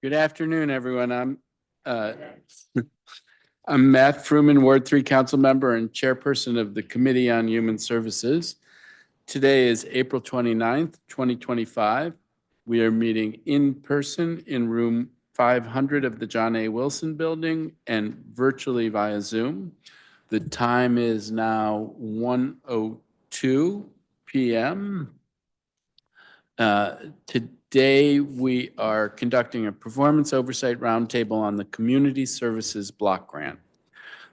Good afternoon, everyone. Uh, I'm Matt Fruman, Ward 3 Council Member and Chairperson of the Committee on Human Services. Today is April 29th, 2025. We are meeting in person in room 500 of the John A. Wilson Building and virtually via Zoom. The time is now 1:02 p.m. Today, we are conducting a performance oversight roundtable on the Community Services Block Grant.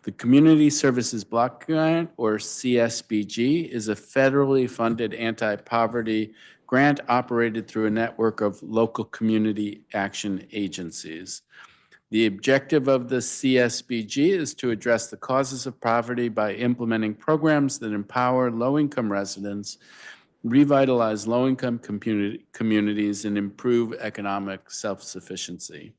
The Community Services Block Grant, or CSBG, is a federally funded anti-poverty grant operated through a network of local community action agencies. The objective of the CSBG is to address the causes of poverty by implementing programs that empower low-income residents, revitalize low-income communities, and improve economic self-sufficiency.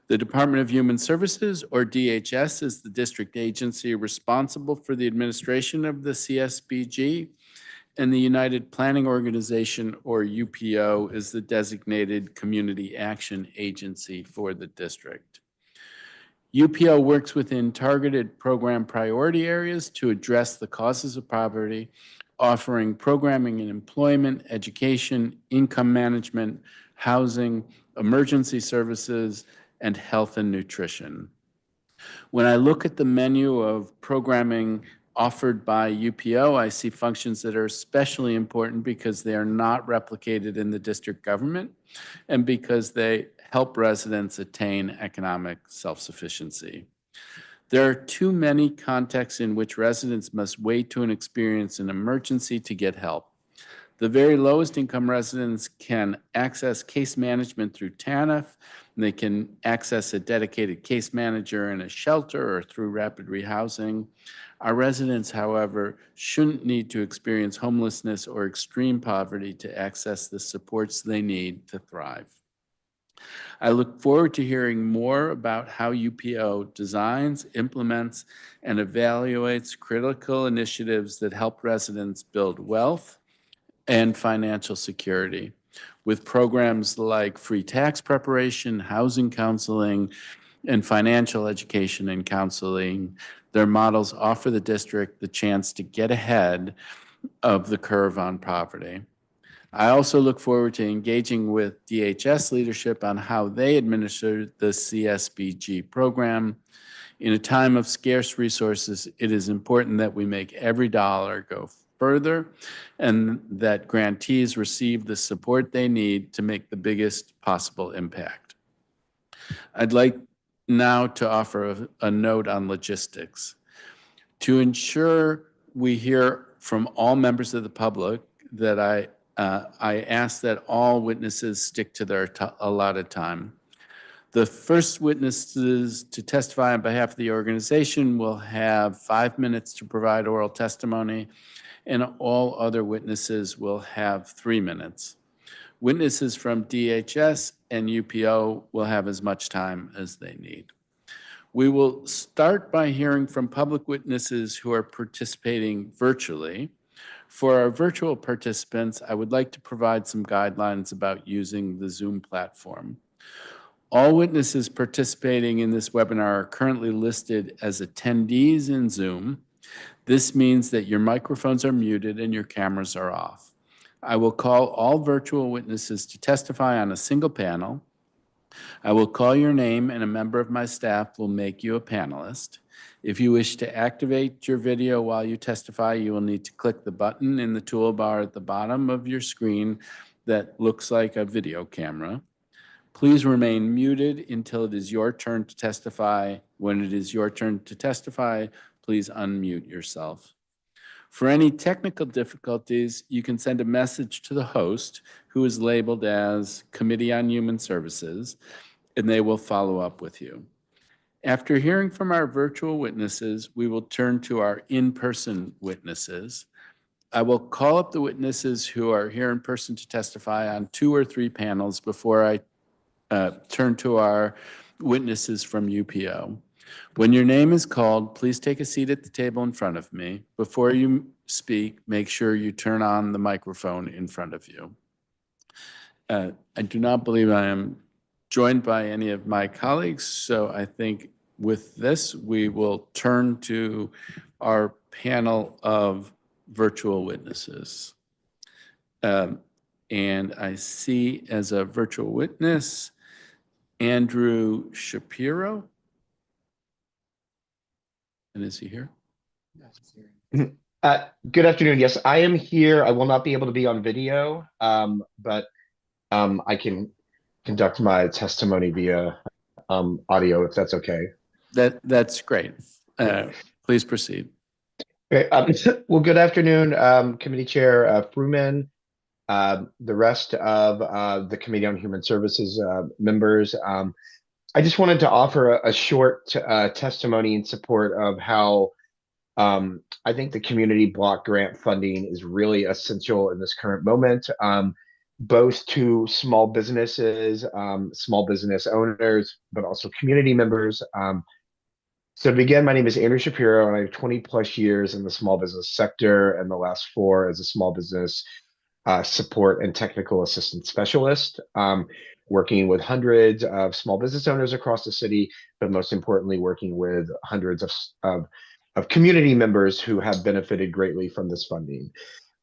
The Department of Human Services, or DHS, is the district agency responsible for the administration of the CSBG, and the United Planning Organization, or UPO, is the designated community action agency for the district. UPO works within targeted program priority areas to address the causes of poverty, offering programming in employment, education, income management, housing, emergency services, and health and nutrition. When I look at the menu of programming offered by UPO, I see functions that are especially important because they are not replicated in the district government and because they help residents attain economic self-sufficiency. There are too many contexts in which residents must wait to experience an emergency to get help. The very lowest income residents can access case management through TANF. They can access a dedicated case manager in a shelter or through rapid rehousing. Our residents, however, shouldn't need to experience homelessness or extreme poverty to access the supports they need to thrive. I look forward to hearing more about how UPO designs, implements, and evaluates critical initiatives that help residents build wealth and financial security. With programs like free tax preparation, housing counseling, and financial education and counseling, their models offer the district the chance to get ahead of the curve on poverty. I also look forward to engaging with DHS leadership on how they administer the CSBG program. In a time of scarce resources, it is important that we make every dollar go further and that grantees receive the support they need to make the biggest possible impact. I'd like now to offer a note on logistics. To ensure we hear from all members of the public, that I ask that all witnesses stick to their allotted time. The first witnesses to testify on behalf of the organization will have 5 minutes to provide oral testimony, and all other witnesses will have 3 minutes. Witnesses from DHS and UPO will have as much time as they need. We will start by hearing from public witnesses who are participating virtually. For our virtual participants, I would like to provide some guidelines about using the Zoom platform. All witnesses participating in this webinar are currently listed as attendees in Zoom. This means that your microphones are muted and your cameras are off. I will call all virtual witnesses to testify on a single panel. I will call your name and a member of my staff will make you a panelist. If you wish to activate your video while you testify, you will need to click the button in the toolbar at the bottom of your screen that looks like a video camera. Please remain muted until it is your turn to testify. When it is your turn to testify, please unmute yourself. For any technical difficulties, you can send a message to the host, who is labeled as Committee on Human Services, and they will follow up with you. After hearing from our virtual witnesses, we will turn to our in-person witnesses. I will call up the witnesses who are here in person to testify on 2 or 3 panels before I turn to our witnesses from UPO. When your name is called, please take a seat at the table in front of me. Before you speak, make sure you turn on the microphone in front of you. I do not believe I am joined by any of my colleagues. So I think with this, we will turn to our panel of virtual witnesses. And I see as a virtual witness, Andrew Shapiro. And is he here? Good afternoon. Yes, I am here. I will not be able to be on video, but I can conduct my testimony via audio if that's okay. That's great. Please proceed. Okay, well, good afternoon, Committee Chair Fruman, the rest of the Committee on Human Services members. I just wanted to offer a short testimony in support of how I think the community block grant funding is really essential in this current moment, both to small businesses, small business owners, but also community members. So to begin, my name is Andrew Shapiro, and I have 20 plus years in the small business sector, and the last 4 as a small business support and technical assistance specialist, working with hundreds of small business owners across the city, but most importantly, working with hundreds of community members who have benefited greatly from this funding.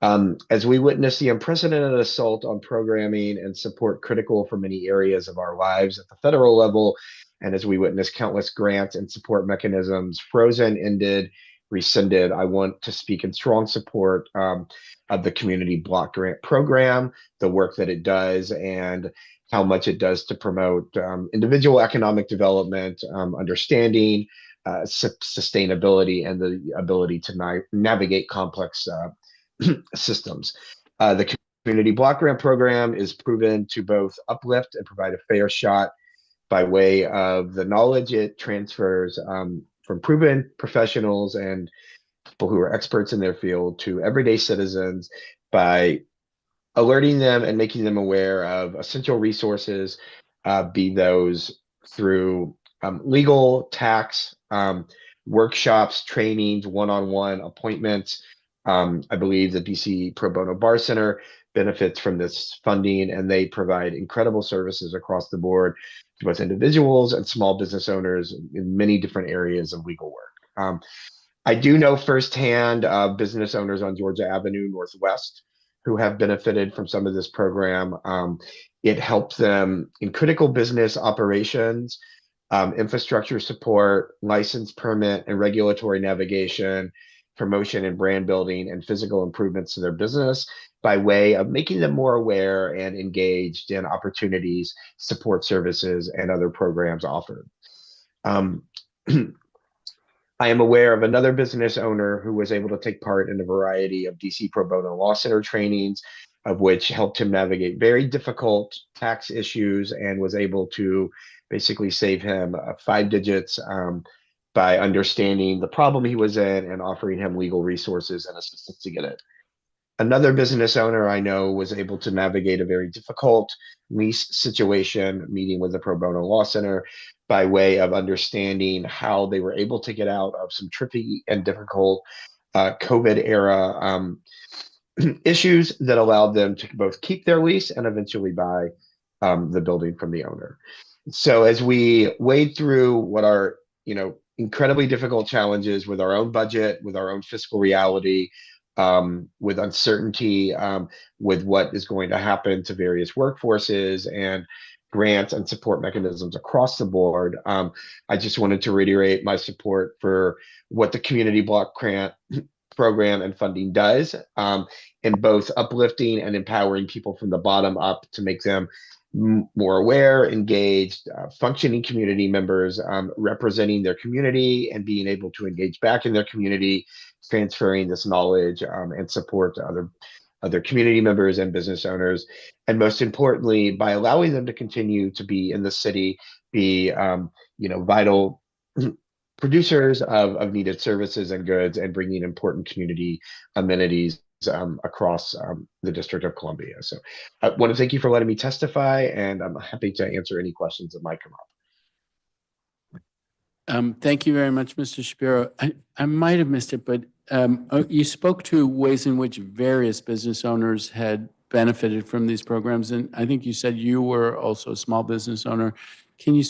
As we witness the unprecedented assault on programming and support critical for many areas of our lives at the federal level, and as we witness countless grants and support mechanisms frozen, ended, rescinded, I want to speak in strong support of the Community Block Grant Program, the work that it does, and how much it does to promote individual economic development, understanding, sustainability, and the ability to navigate complex systems. The Community Block Grant Program is proven to both uplift and provide a fair shot by way of the knowledge it transfers from proven professionals and people who are experts in their field to everyday citizens by alerting them and making them aware of essential resources, be those through legal, tax, workshops, trainings, one-on-one appointments. I believe the DC Pro Bono Bar Center benefits from this funding, and they provide incredible services across the board to both individuals and small business owners in many different areas of legal work. I do know firsthand business owners on Georgia Avenue Northwest who have benefited from some of this program. It helps them in critical business operations, infrastructure support, license permit and regulatory navigation, promotion and brand building, and physical improvements to their business by way of making them more aware and engaged in opportunities, support services, and other programs offered. I am aware of another business owner who was able to take part in a variety of DC Pro Bono Law Center trainings, of which helped him navigate very difficult tax issues and was able to basically save him 5 digits by understanding the problem he was in and offering him legal resources and assistance to get it. Another business owner I know was able to navigate a very difficult lease situation, meeting with the Pro Bono Law Center by way of understanding how they were able to get out of some tricky and difficult COVID era issues that allowed them to both keep their lease and eventually buy the building from the owner. So as we wade through what are, incredibly difficult challenges with our own budget, with our own fiscal reality, with uncertainty, with what is going to happen to various workforces and grants and support mechanisms across the board. I just wanted to reiterate my support for what the Community Block Grant Program and funding does in both uplifting and empowering people from the bottom up to make them more aware, engaged, functioning community members, representing their community and being able to engage back in their community, transferring this knowledge and support to other community members and business owners, and most importantly, by allowing them to continue to be in the city, be vital producers of needed services and goods, and bringing important community amenities across the District of Columbia. So I want to thank you for letting me testify, and I'm happy to answer any questions that might come up. Thank you very much, Mr. Shapiro. I might have missed it, but you spoke to ways in which various business owners had benefited from these programs. And I think you said you were also a small business owner. Can you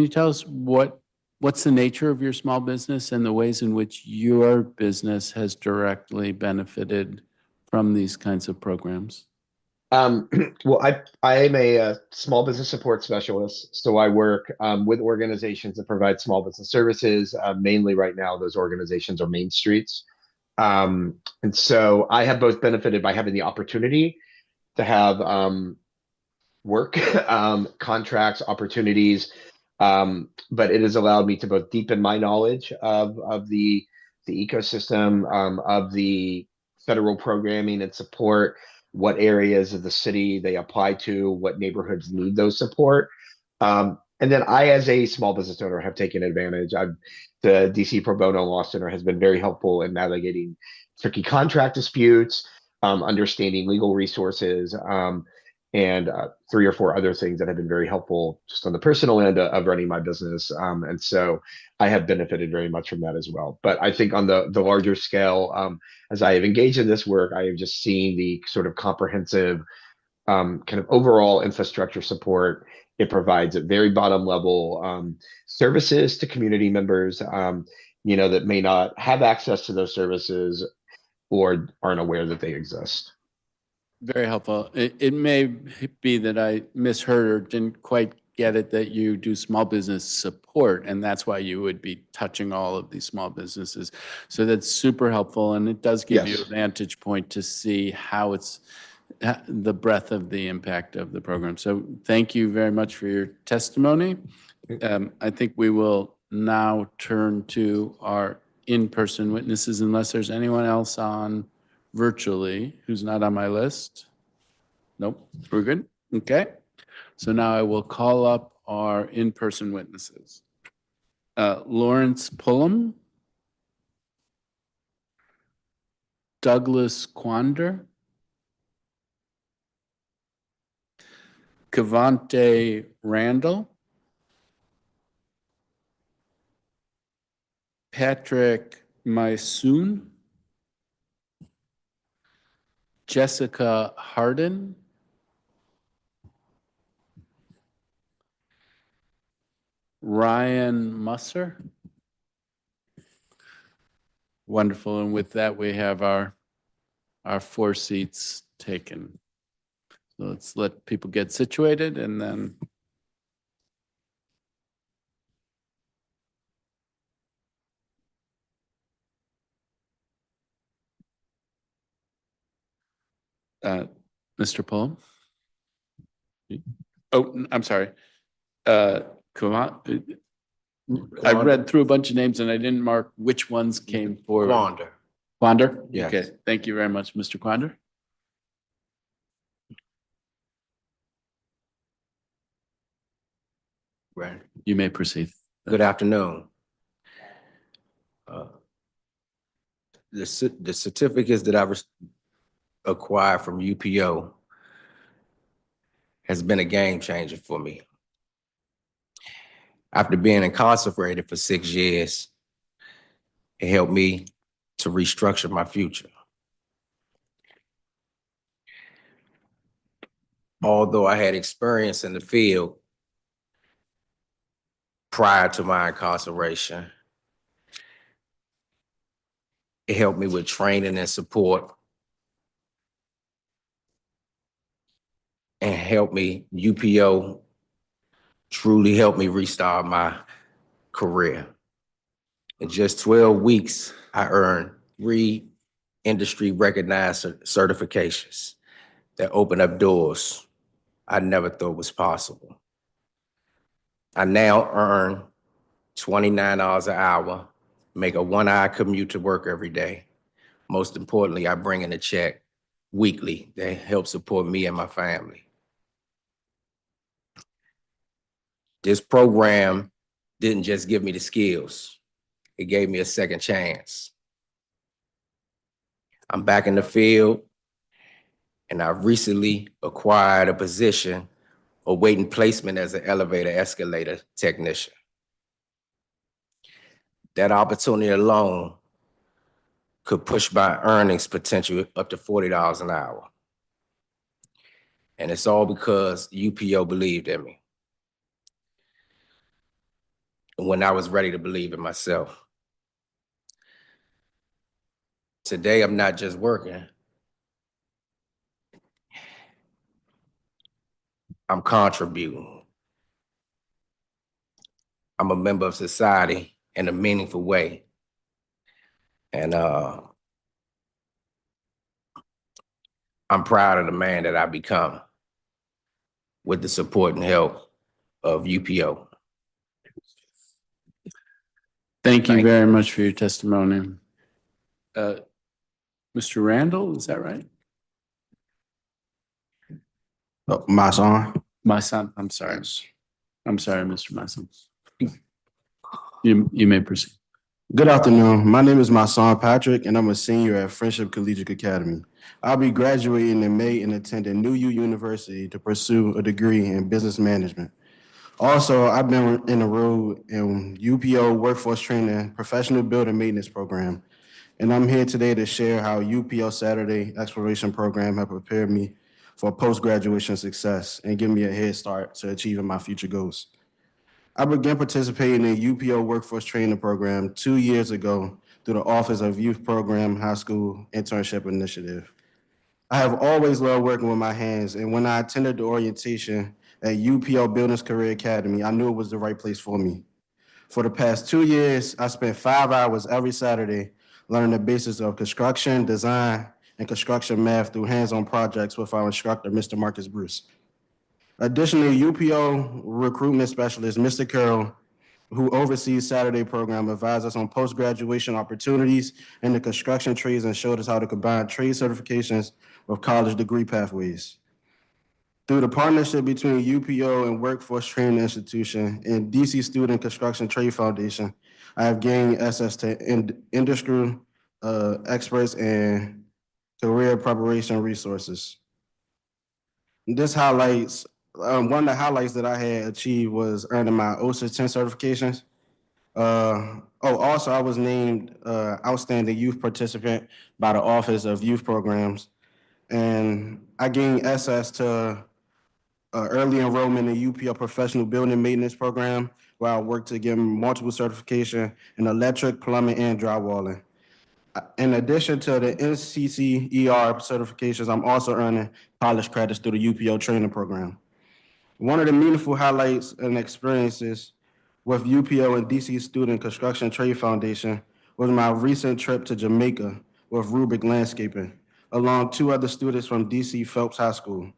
tell us what's the nature of your small business and the ways in which your business has directly benefited from these kinds of programs? Well, I am a, small business support specialist, so I work with organizations that provide small business services. Mainly right now, those organizations are Main Streets. And so I have both benefited by having the opportunity to have work, contracts, opportunities, but it has allowed me to both deepen my knowledge of the ecosystem, of the federal programming and support, what areas of the city they apply to, what neighborhoods need those support. And then I, as a small business owner, have taken advantage. The DC Pro Bono Law Center has been very helpful in navigating tricky contract disputes, understanding legal resources, and 3 or 4 other things that have been very helpful just on the personal end of running my business. And so I have benefited very much from that as well. But I think on the larger scale, as I have engaged in this work, I have just seen the sort of comprehensive kind of overall infrastructure support it provides at very bottom level services to community members, that may not have access to those services or aren't aware that they exist. Very helpful. It may be that I misheard or didn't quite get it that you do small business support, and that's why you would be touching all of these small businesses. So that's super helpful, and it does give you Yes. a vantage point to see how it's the breadth of the impact of the program. So thank you very much for your testimony. I think we will now turn to our in-person witnesses, unless there's anyone else on virtually who's not on my list. Nope, we're good. Okay. So now I will call up our in-person witnesses. Lawrence Pullum, Douglas Quander, Cavante Randall, Patrick Mysoon, Jessica Harden, Ryan Musser. Wonderful. And with that, we have our 4 seats taken. So let's let people get situated and then. Mr. Pullum? Oh, I'm sorry. Come on. I read through a bunch of names and I didn't mark which ones came forward. Quander. Quander? Yes. Okay, thank you very much, Mr. Quander. Right. You may proceed. Good afternoon. The certificates that I've acquired from UPO has been a game changer for me. After being incarcerated for 6 years, it helped me to restructure my future. Although I had experience in the field prior to my incarceration, it helped me with training and support, and UPO truly helped me restart my career. In just 12 weeks, I earned 3 industry recognized certifications that opened up doors I never thought was possible. I now earn $29 an hour, make a 1-hour commute to work every day. Most importantly, I bring in a check weekly that helps support me and my family. This program didn't just give me the skills, it gave me a second chance. I'm back in the field, and I recently acquired a position awaiting placement as an elevator escalator technician. That opportunity alone could push my earnings potential up to $40 an hour. And it's all because UPO believed in me when I was ready to believe in myself. Today, I'm not just working, I'm contributing. I'm a member of society in a meaningful way. And I'm proud of the man that I become with the support and help of UPO. Thank you Thank very much for your testimony. Mr. Randall, is that right? My son. My son, I'm sorry. I'm sorry, Mr. Mason. You may proceed. Good afternoon. My name is my son Patrick, and I'm a senior at Friendship Collegiate Academy. I'll be graduating in May and attending New U University to pursue a degree in business management. Also, I've been enrolled in UPO Workforce Training Professional Building Maintenance Program, and I'm here today to share how UPO Saturday Exploration Program have prepared me for post-graduation success and give me a head start to achieving my future goals. I began participating in UPO Workforce Training Program 2 years ago through the Office of Youth Program High School Internship Initiative. I have always loved working with my hands, and when I attended the orientation at UPO Buildings Career Academy, I knew it was the right place for me. For the past 2 years, I spent 5 hours every Saturday learning the basics of construction, design, and construction math through hands-on projects with our instructor, Mr. Marcus Bruce. Additionally, UPO recruitment specialist, Mr. Carroll, who oversees Saturday program, advised us on post-graduation opportunities in the construction trades and showed us how to combine trade certifications with college degree pathways. Through the partnership between UPO and Workforce Training Institution and DC Student Construction Trade Foundation, I have gained access to industry experts and career preparation resources. This highlights, one of the highlights that I had achieved was earning my OSHA 10 certifications. Also, I was named Outstanding Youth Participant by the Office of Youth Programs, and I gained access to early enrollment in UPO Professional Building Maintenance Program, where I worked to get multiple certification in electric, plumbing, and drywalling. In addition to the NCCER certifications, I'm also earning college credits through the UPO training program. One of the meaningful highlights and experiences with UPO and DC Student Construction Trade Foundation was my recent trip to Jamaica with Rubik Landscaping, along 2 other students from DC Phelps High School.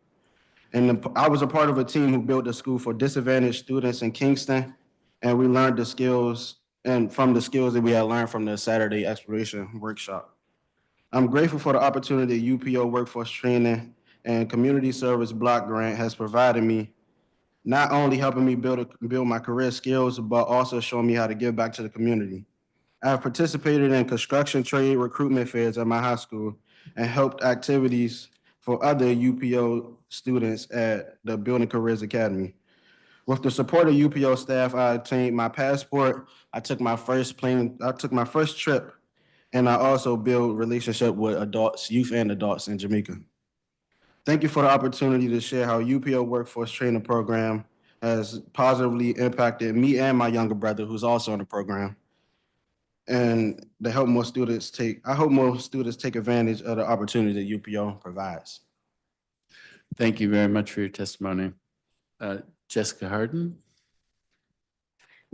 And I was a part of a team who built a school for disadvantaged students in Kingston, and we learned the skills and from the skills that we had learned from the Saturday Exploration Workshop. I'm grateful for the opportunity UPO Workforce Training and Community Service Block Grant has provided me, not only helping me build my career skills, but also showing me how to give back to the community. I have participated in construction trade recruitment fairs at my high school and helped activities for other UPO students at the Building Careers Academy. With the support of UPO staff, I obtained my passport. I took my first trip, and I also built relationship with adults, youth and adults in Jamaica. Thank you for the opportunity to share how UPO Workforce Training Program has positively impacted me and my younger brother, who's also in the program. And I hope more students take advantage of the opportunity that UPO provides. Thank you very much for your testimony. Jessica Harden?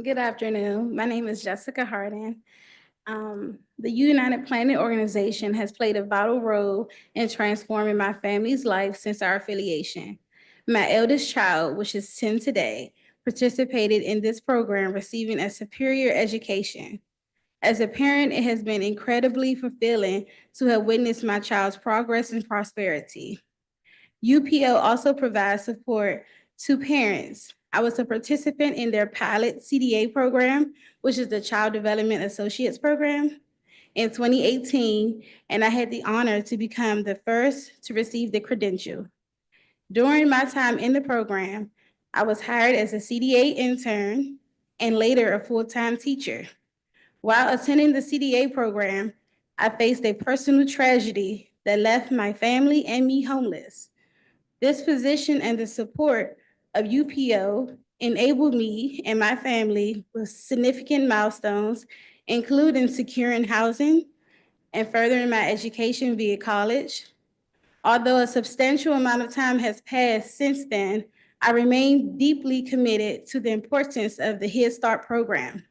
Good afternoon. My name is Jessica Harden. The United Planet Organization has played a vital role in transforming my family's life since our affiliation. My eldest child, which is 10 today, participated in this program, receiving a superior education. As a parent, it has been incredibly fulfilling to have witnessed my child's progress and prosperity. UPO also provides support to parents. I was a participant in their pilot CDA program, which is the Child Development Associates Program, in 2018, and I had the honor to become the first to receive the credential. During my time in the program, I was hired as a CDA intern and later a full-time teacher. While attending the CDA program, I faced a personal tragedy that left my family and me homeless. This position and the support of UPO enabled me and my family with significant milestones, including securing housing and furthering my education via college. Although a substantial amount of time has passed since then, I remain deeply committed to the importance of the Head Start program.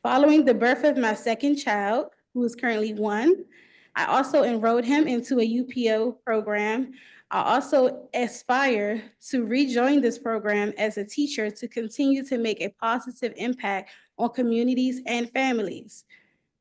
Following the birth of my second child, who is currently 1, I also enrolled him into a UPO program. I also aspire to rejoin this program as a teacher to continue to make a positive impact on communities and families.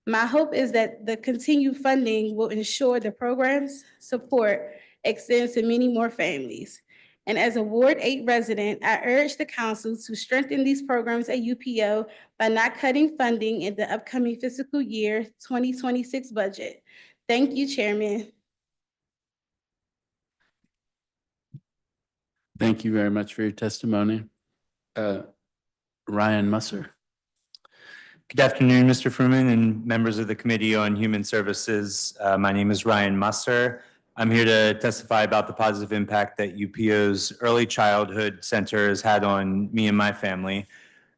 My hope is that the continued funding will ensure the program's support extends to many more families. And as a Ward 8 resident, I urge the council to strengthen these programs at UPO by not cutting funding in the upcoming fiscal year 2026 budget. Thank you, Chairman. Thank you very much for your testimony. Ryan Musser. Good afternoon, Mr. Fruman and members of the Committee on Human Services. My name is Ryan Musser. I'm here to testify about the positive impact that UPO's Early Childhood Center has had on me and my family.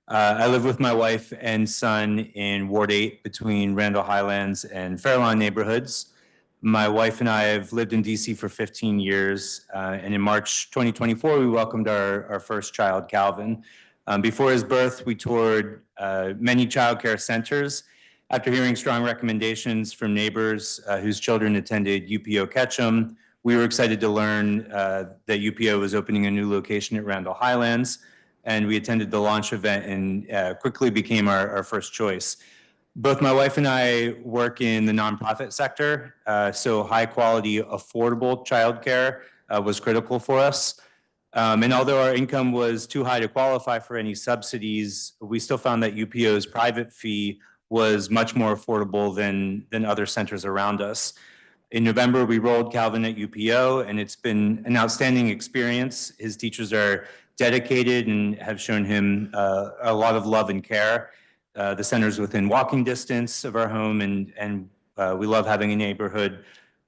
I live with my wife and son in Ward 8 between Randall Highlands and Fairlawn neighborhoods. My wife and I have lived in DC for 15 years, and in March 2024, we welcomed our first child, Calvin. Before his birth, we toured many childcare centers. After hearing strong recommendations from neighbors whose children attended UPO Ketchum, we were excited to learn that UPO was opening a new location at Randall Highlands, and we attended the launch event and quickly became our first choice. Both my wife and I work in the nonprofit sector, so high quality, affordable childcare was critical for us. And although our income was too high to qualify for any subsidies, we still found that UPO's private fee was much more affordable than other centers around us. In November, we rolled Calvin at UPO, and it's been an outstanding experience. His teachers are dedicated and have shown him a lot of love and care. The center's within walking distance of our home, and we love having a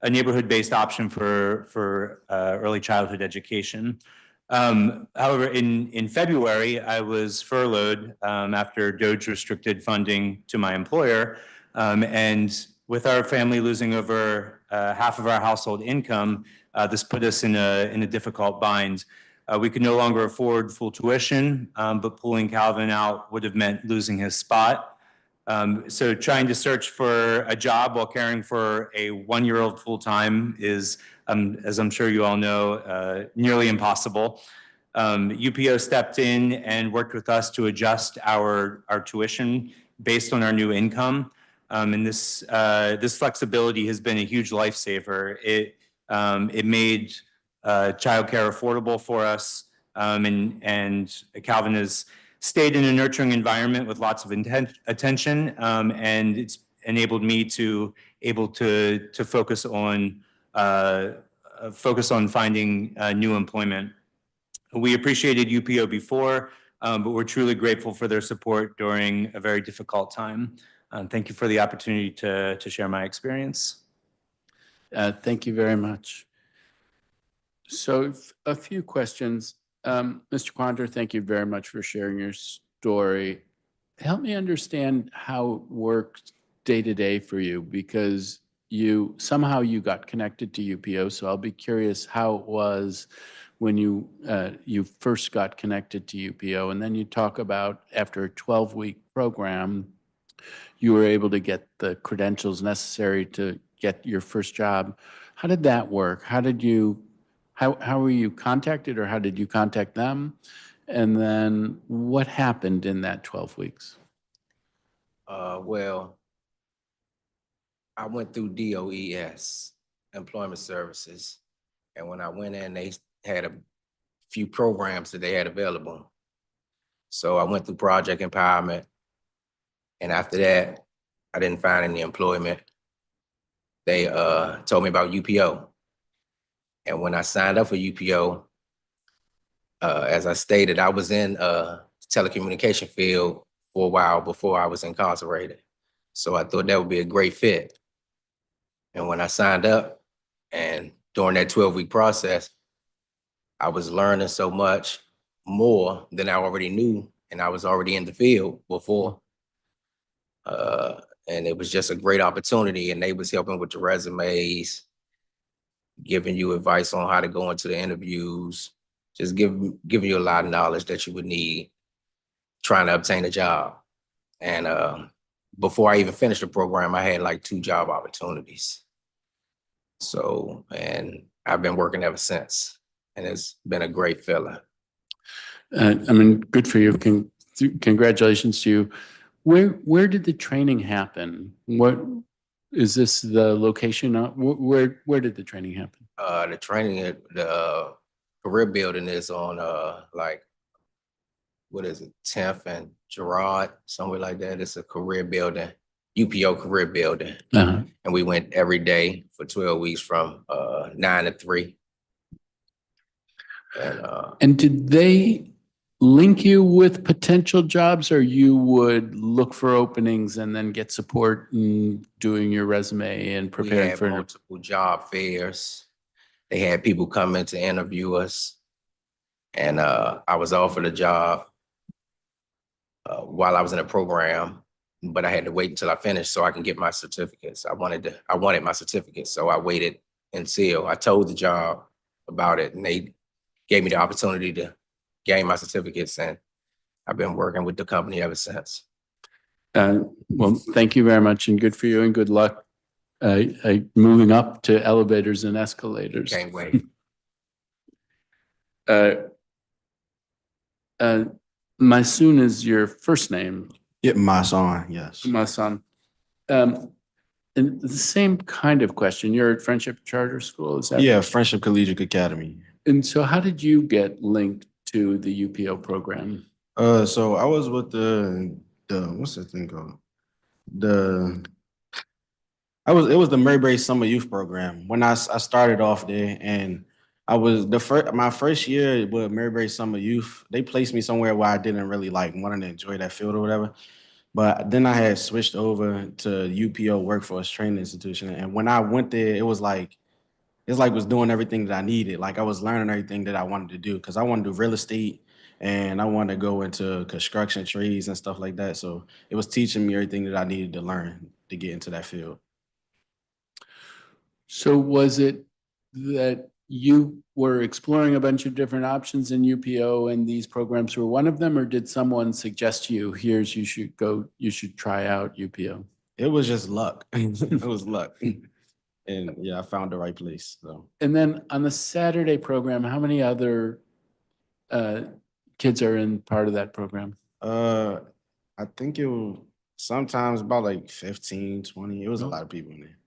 neighborhood-based option for early childhood education. However, in February, I was furloughed after DOGE restricted funding to my employer. And with our family losing over half of our household income, this put us in a difficult bind. We could no longer afford full tuition, but pulling Calvin out would have meant losing his spot. So trying to search for a job while caring for a 1-year-old full-time is, as I'm sure you all know, nearly impossible. UPO stepped in and worked with us to adjust our tuition based on our new income. And this flexibility has been a huge lifesaver. It made childcare affordable for us, and Calvin has stayed in a nurturing environment with lots of attention, and it's enabled me to focus on finding new employment. We appreciated UPO before, but we're truly grateful for their support during a very difficult time. Thank you for the opportunity to share my experience. Thank you very much. So a few questions. Mr. Quanter, thank you very much for sharing your story. Help me understand how it worked day to day for you, because somehow you got connected to UPO. So I'll be curious how it was when you first got connected to UPO, and then you talk about after a 12-week program, you were able to get the credentials necessary to get your first job. How did that work? How were you contacted, or how did you contact them? And then what happened in that 12 weeks? Well, I went through DOES, Employment Services, and when I went in, they had a few programs that they had available. So I went through Project Empowerment, and after that, I didn't find any employment. They told me about UPO. And when I signed up for UPO, as I stated, I was in telecommunication field for a while before I was incarcerated. So I thought that would be a great fit. And when I signed up, and during that 12-week process, I was learning so much more than I already knew, and I was already in the field before. And it was just a great opportunity, and they was helping with the resumes, giving you advice on how to go into the interviews, just giving you a lot of knowledge that you would need trying to obtain a job. And before I even finished the program, I had like 2 job opportunities. So, and I've been working ever since, and it's been a great feeling. I mean, good for you. Congratulations to you. Where did the training happen? What is this the location? Where did the training happen? The training at the career building is on like, what is it, 10th and Gerard, somewhere like that. It's a career building, UPO career building. Uh-huh. And we went every day for 12 weeks from 9 to 3. And did they link you with potential jobs, or you would look for openings and then get support in doing your resume and we preparing had for multiple job fairs. They had people come in to interview us. And I was offered a job while I was in a program, but I had to wait until I finished so I can get my certificates. I wanted my certificates, so I waited until I told the job about it, and they gave me the opportunity to gain my certificates, and I've been working with the company ever since. Well, thank you very much, and good for you, and good luck moving up to elevators and escalators. Can't wait. Masoon is your first name, Yeah, my son, yes. Masan. And the same kind of question. You're at Friendship Charter School, is that? Yeah, Friendship Collegiate Academy. And so how did you get linked to the UPO program? So I was with the what's that thing called? It was the Maryberry Summer Youth Program when I started off there, and I was my first year with Maryberry Summer Youth. They placed me somewhere where I didn't really like wanting to enjoy that field or whatever. But then I had switched over to UPO Workforce Training Institution, and when I went there, it's like was doing everything that I needed. Like I was learning everything that I wanted to do because I wanted to do real estate and I wanted to go into construction trades and stuff like that. So it was teaching me everything that I needed to learn to get into that field. So was it that you were exploring a bunch of different options in UPO and these programs were one of them, or did someone suggest to you, you should try out UPO? It was just luck. It was luck. And yeah, I found the right place. So. And then on the Saturday program, how many other kids are in part of that program? I think it was sometimes about like 15, 20. It was a lot of people in there.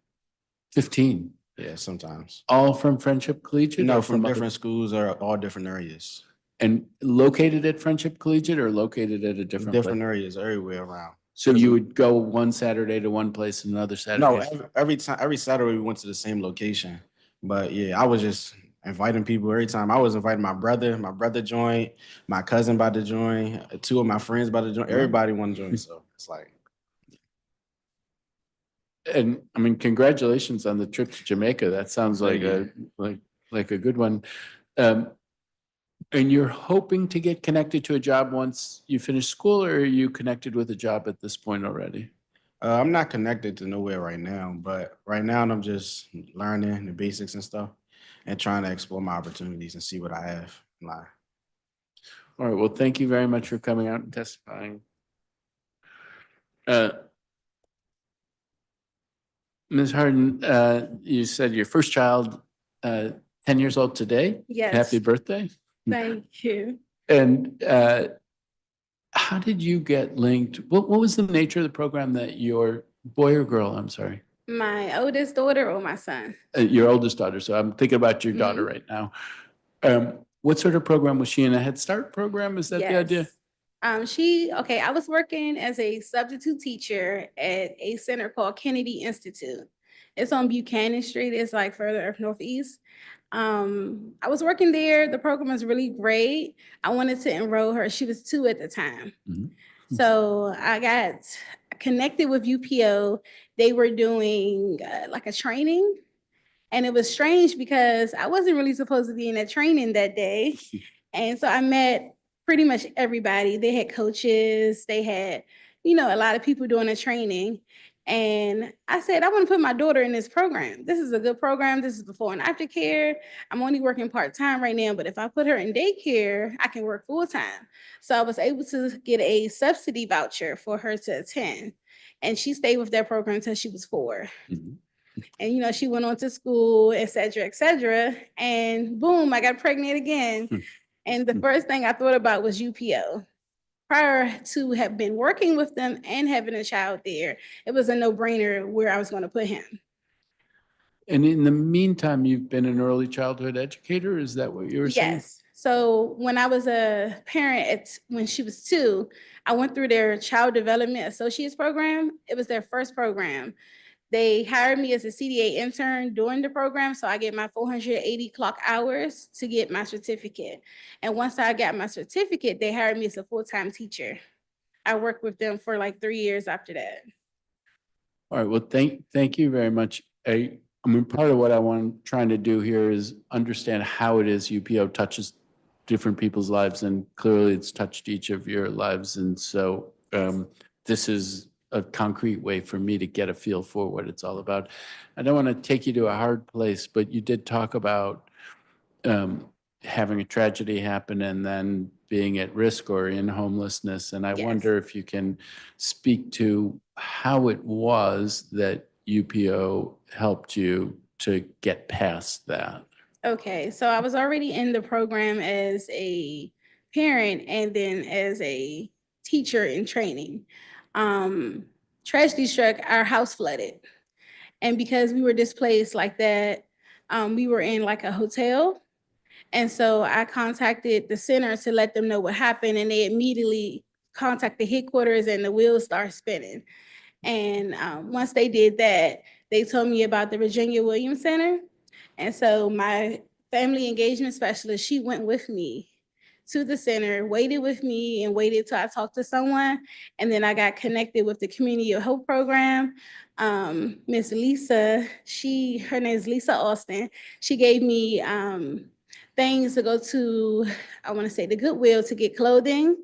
15. Yeah, sometimes. All from Friendship Collegiate? No, or from other- different schools or all different areas. And located at Friendship Collegiate or located at a different Different place? areas everywhere around. So you would go one Saturday to one place and another Saturday? No, every Saturday we went to the same location. But yeah, I was just inviting people every time. I was inviting my brother joined, my cousin about to join, 2 of my friends about to join. Everybody want to join. So it's like. And I mean, congratulations on the trip to Jamaica. That sounds like Thank a good one. And you're hoping to get connected to a job once you finish school, or are you connected with a job at this point already? I'm not connected to nowhere right now, but right now I'm just learning the basics and stuff and trying to explore my opportunities and see what I have in life. All right. Well, thank you very much for coming out and testifying. Ms. Harden, you said your first child, 10 years old today? Yes. Happy birthday. Thank you. And how did you get linked? What was the nature of the program that your boy or girl, I'm sorry? My oldest daughter or my son? Your oldest daughter. So I'm thinking about your daughter right now. What sort of program was she in? A Head Start program? Is that the idea? I was working as a substitute teacher at a center called Kennedy Institute. It's on Buchanan Street. It's like further up northeast. I was working there. The program was really great. I wanted to enroll her. She was 2 at the time. Mhm. So I got connected with UPO. They were doing like a training. And it was strange because I wasn't really supposed to be in a training that day. And so I met pretty much everybody. They had coaches, they had, a lot of people doing the training. And I said, I want to put my daughter in this program. This is a good program. This is before and after care. I'm only working part-time right now, but if I put her in daycare, I can work full-time. So I was able to get a subsidy voucher for her to attend. And she stayed with that program until she was 4. Mhm. And, she went on to school, et cetera, et cetera. And boom, I got pregnant again. And the first thing I thought about was UPO. Prior to have been working with them and having a child there, it was a no-brainer where I was going to put him. And in the meantime, you've been an early childhood educator? Is that what you were saying? Yes. So when I was a parent, when she was 2, I went through their Child Development Associates program. It was their first program. They hired me as a CDA intern during the program, so I get my 480 clock hours to get my certificate. And once I got my certificate, they hired me as a full-time teacher. I worked with them for like 3 years after that. All right, well, thank you very much. I mean, part of what trying to do here is understand how it is UPO touches different people's lives, and clearly it's touched each of your lives. And so this is a concrete way for me to get a feel for what it's all about. I don't want to take you to a hard place, but you did talk about having a tragedy happen and then being at risk or in homelessness. And I Yes. wonder if you can speak to how it was that UPO helped you to get past that. Okay, so I was already in the program as a parent and then as a teacher in training. Tragedy struck, our house flooded. And because we were displaced like that, we were in like a hotel. And so I contacted the center to let them know what happened, and they immediately contacted headquarters and the wheels started spinning. And once they did that, they told me about the Virginia Williams Center. And so my family engagement specialist, she went with me to the center, waited with me and waited till I talked to someone. And then I got connected with the Community of Hope program. Miss Lisa, her name is Lisa Austin. She gave me things to go to, I want to say the Goodwill to get clothing.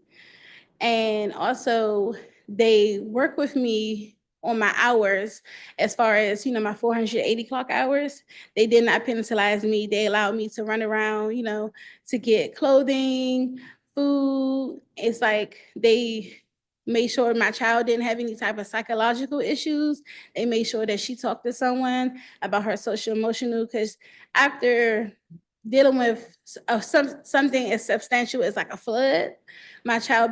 And also they work with me on my hours as far as, my 480 clock hours. They did not penalize me. They allowed me to run around, to get clothing, food. It's like they made sure my child didn't have any type of psychological issues. They made sure that she talked to someone about her social emotional, because after dealing with something as substantial as like a flood, my child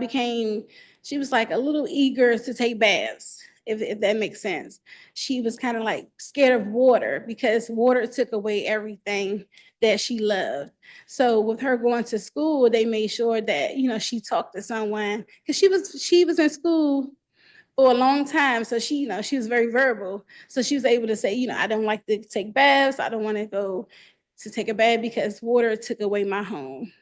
she was like a little eager to take baths, if that makes sense. She was kind of like scared of water because water took away everything that she loved. So with her going to school, they made sure that, she talked to someone, because she was in school for a long time. So she was very verbal. So she was able to say, I don't like to take baths. I don't want to go to take a bath because water took away my home.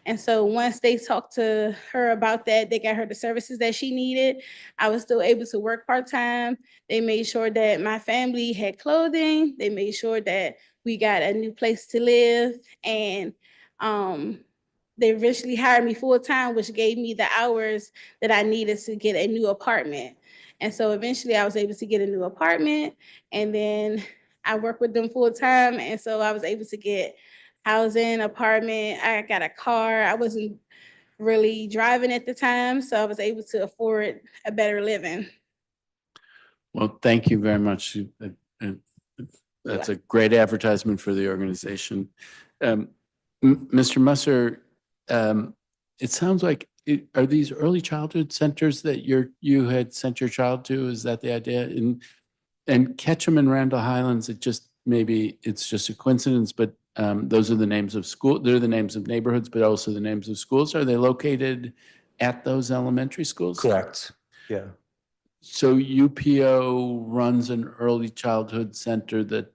And so once they talked to her about that, they got her the services that she needed. I was still able to work part-time. They made sure that my family had clothing. They made sure that we got a new place to live. And they eventually hired me full-time, which gave me the hours that I needed to get a new apartment. And so eventually I was able to get a new apartment, and then I worked with them full-time. And so I was able to get housing, apartment. I got a car. I wasn't really driving at the time, so I was able to afford a better living. Well, thank you very much. That's a great advertisement for the organization. Mr. Musser, it sounds like, are these early childhood centers that you had sent your child to? Is that the idea? And Ketchum and Randall Highlands, maybe it's just a coincidence, but those are the names of school. They're the names of neighborhoods, but also the names of schools. Are they located at those elementary schools? Correct. Yeah. So UPO runs an early childhood center that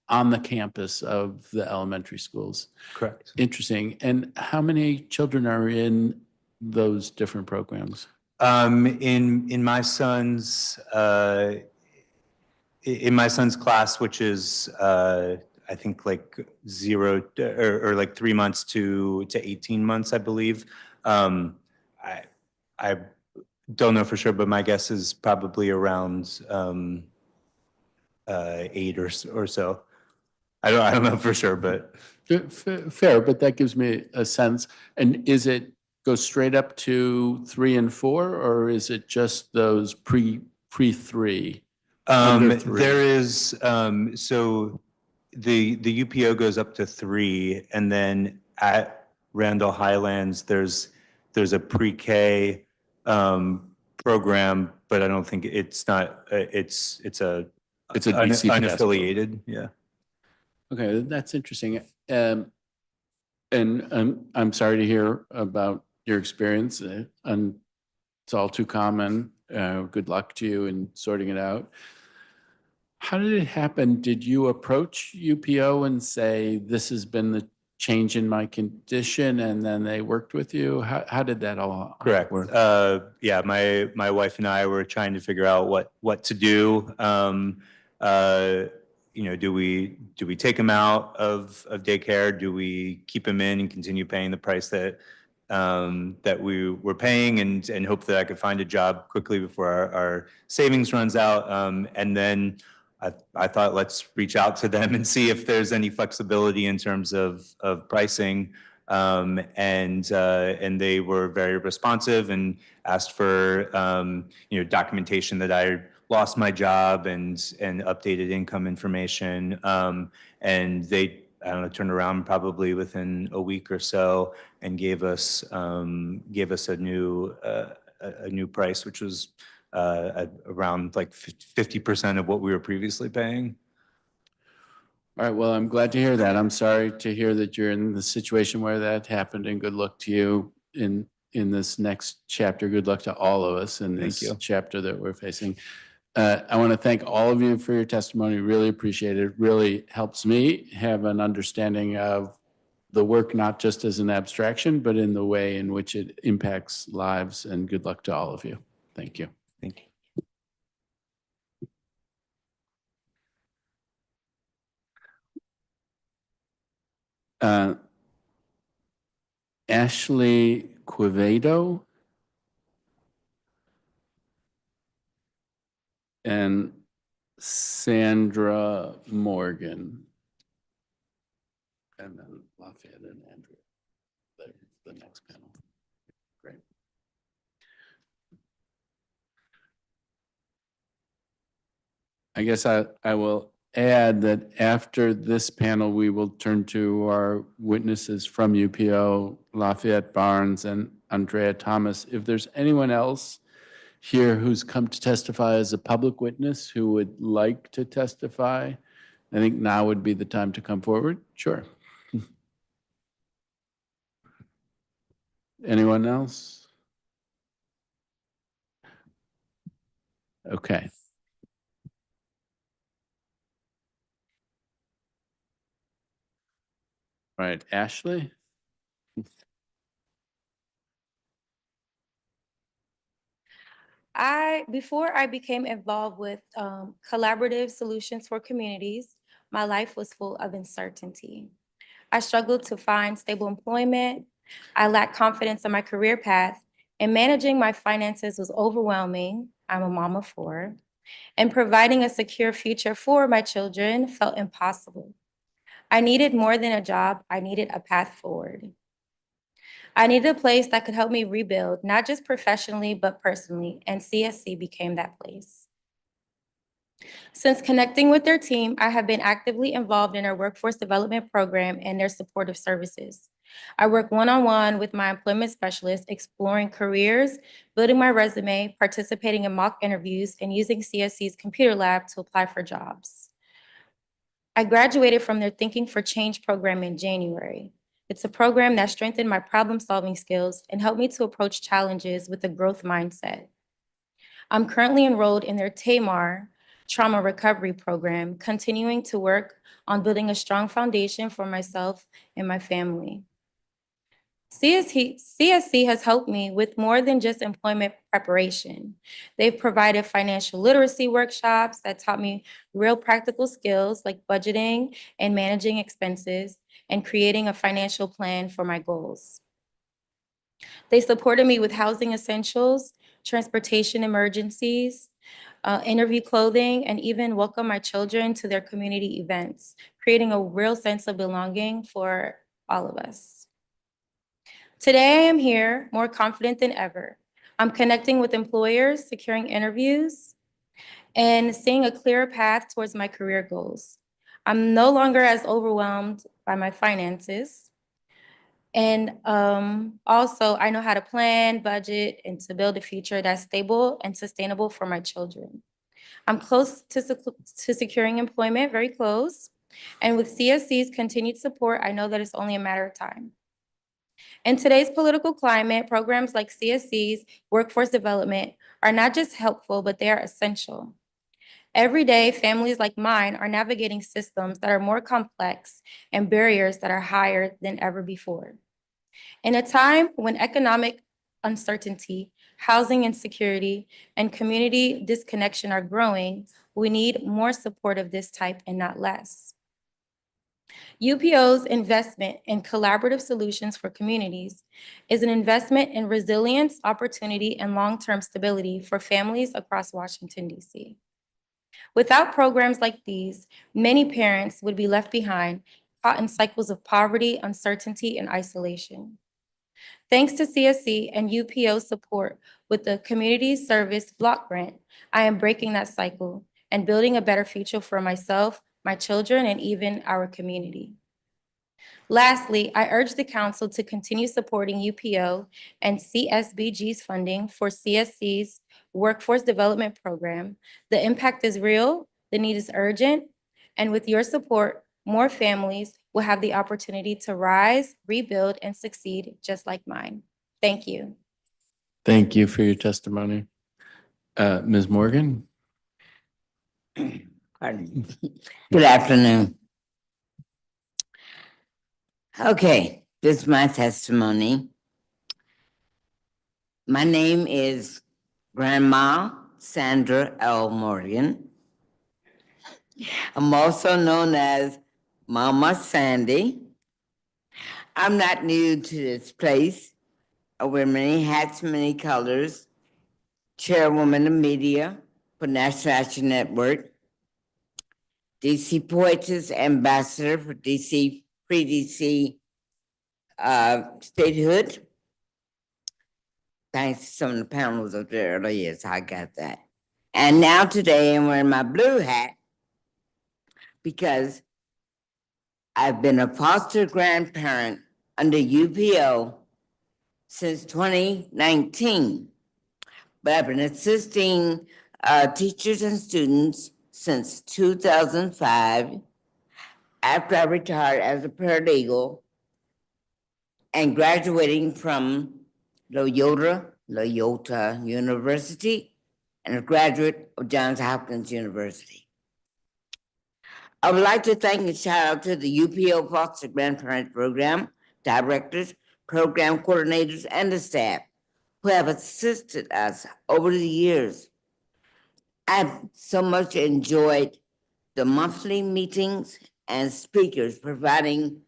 on the campus of the elementary schools. Correct. Interesting. And how many children are in those different programs? In my son's class, which is I think like 3 months to 18 months, I believe. I I don't know for sure, but my guess is probably around 8 or so. I don't know for sure, but Fair, but that gives me a sense. And is it go straight up to 3 and 4, or is it just those pre-3? Under 3. there is so the UPO goes up to 3, and then at Randall Highlands there's a pre-K program, but I don't think it's not it's a It's a DC pass unaffiliated. Yeah. Okay, that's interesting. And I'm sorry to hear about your experience, and it's all too common. Good luck to you in sorting it out. How did it happen? Did you approach UPO and say, this has been the change in my condition, and then they worked with you? How did that all Correct. work? Yeah, my wife and I were trying to figure out what to do. Do we take him out of daycare? Do we keep him in and continue paying the price that we were paying, and hope that I could find a job quickly before our savings runs out? And then I thought, let's reach out to them and see if there's any flexibility in terms of pricing. And they were very responsive and asked for documentation that I lost my job and updated income information. And they, I don't know, turned around probably within a week or so and gave us a new price, which was around like 50% of what we were previously paying. All right, well, I'm glad to hear that. I'm sorry to hear that you're in the situation where that happened, and good luck to you in this next chapter. Good luck to all of us in Thank this you. chapter that we're facing. I want to thank all of you for your testimony. Really appreciate it. Really helps me have an understanding of the work, not just as an abstraction, but in the way in which it impacts lives. And good luck to all of you. Thank you. Thank you. Ashley Quevedo and Sandra Morgan. And then Lafayette and Andrew, the next panel. Great. I guess I will add that after this panel, we will turn to our witnesses from UPO, Lafayette Barnes and Andrea Thomas. If there's anyone else here who's come to testify as a public witness who would like to testify, I think now would be the time to come forward. Sure. Anyone else? Okay. All right, Ashley? Before I became involved with collaborative solutions for communities, my life was full of uncertainty. I struggled to find stable employment. I lacked confidence in my career path, and managing my finances was overwhelming. I'm a mom of 4, and providing a secure future for my children felt impossible. I needed more than a job. I needed a path forward. I needed a place that could help me rebuild, not just professionally, but personally, and CSC became that place. Since connecting with their team, I have been actively involved in our workforce development program and their supportive services. I work one-on-one with my employment specialist, exploring careers, building my resume, participating in mock interviews, and using CSC's computer lab to apply for jobs. I graduated from their Thinking for Change program in January. It's a program that strengthened my problem-solving skills and helped me to approach challenges with a growth mindset. I'm currently enrolled in their TAMAR trauma recovery program, continuing to work on building a strong foundation for myself and my family. CSC has helped me with more than just employment preparation. They've provided financial literacy workshops that taught me real practical skills like budgeting and managing expenses and creating a financial plan for my goals. They supported me with housing essentials, transportation emergencies, interview clothing, and even welcome my children to their community events, creating a real sense of belonging for all of us. Today, I am here more confident than ever. I'm connecting with employers, securing interviews, and seeing a clearer path towards my career goals. I'm no longer as overwhelmed by my finances. And also, I know how to plan, budget, and to build a future that's stable and sustainable for my children. I'm close to securing employment, very close. And with CSC's continued support, I know that it's only a matter of time. In today's political climate, programs like CSC's workforce development are not just helpful, but they are essential. Every day, families like mine are navigating systems that are more complex and barriers that are higher than ever before. In a time when economic uncertainty, housing insecurity, and community disconnection are growing, we need more support of this type and not less. UPO's investment in collaborative solutions for communities is an investment in resilience, opportunity, and long-term stability for families across Washington, D.C. Without programs like these, many parents would be left behind, caught in cycles of poverty, uncertainty, and isolation. Thanks to CSC and UPO's support with the Community Service Block Grant, I am breaking that cycle and building a better future for myself, my children, and even our community. Lastly, I urge the council to continue supporting UPO and CSBG's funding for CSC's Workforce Development Program. The impact is real, the need is urgent, and with your support, more families will have the opportunity to rise, rebuild, and succeed just like mine. Thank you. Thank you for your testimony. Ms. Morgan? Pardon me. Good afternoon. Okay, this is my testimony. My name is Grandma Sandra L. Morgan. I'm also known as Mama Sandy. I'm not new to this place. I wear many hats, many colors. Chairwoman of media for National Action Network. DC Poetess Ambassador for DC, pre-DC statehood. Thanks to some of the panels up there earlier, yes, I got that. And now today I'm wearing my blue hat because I've been a foster grandparent under UPO since 2019, but I've been assisting teachers and students since 2005 after I retired as a paralegal and graduating from Loyola University and a graduate of Johns Hopkins University. I would like to thank and shout out to the UPO Foster Grandparent Program, directors, program coordinators, and the staff who have assisted us over the years. I've so much enjoyed the monthly meetings and speakers providing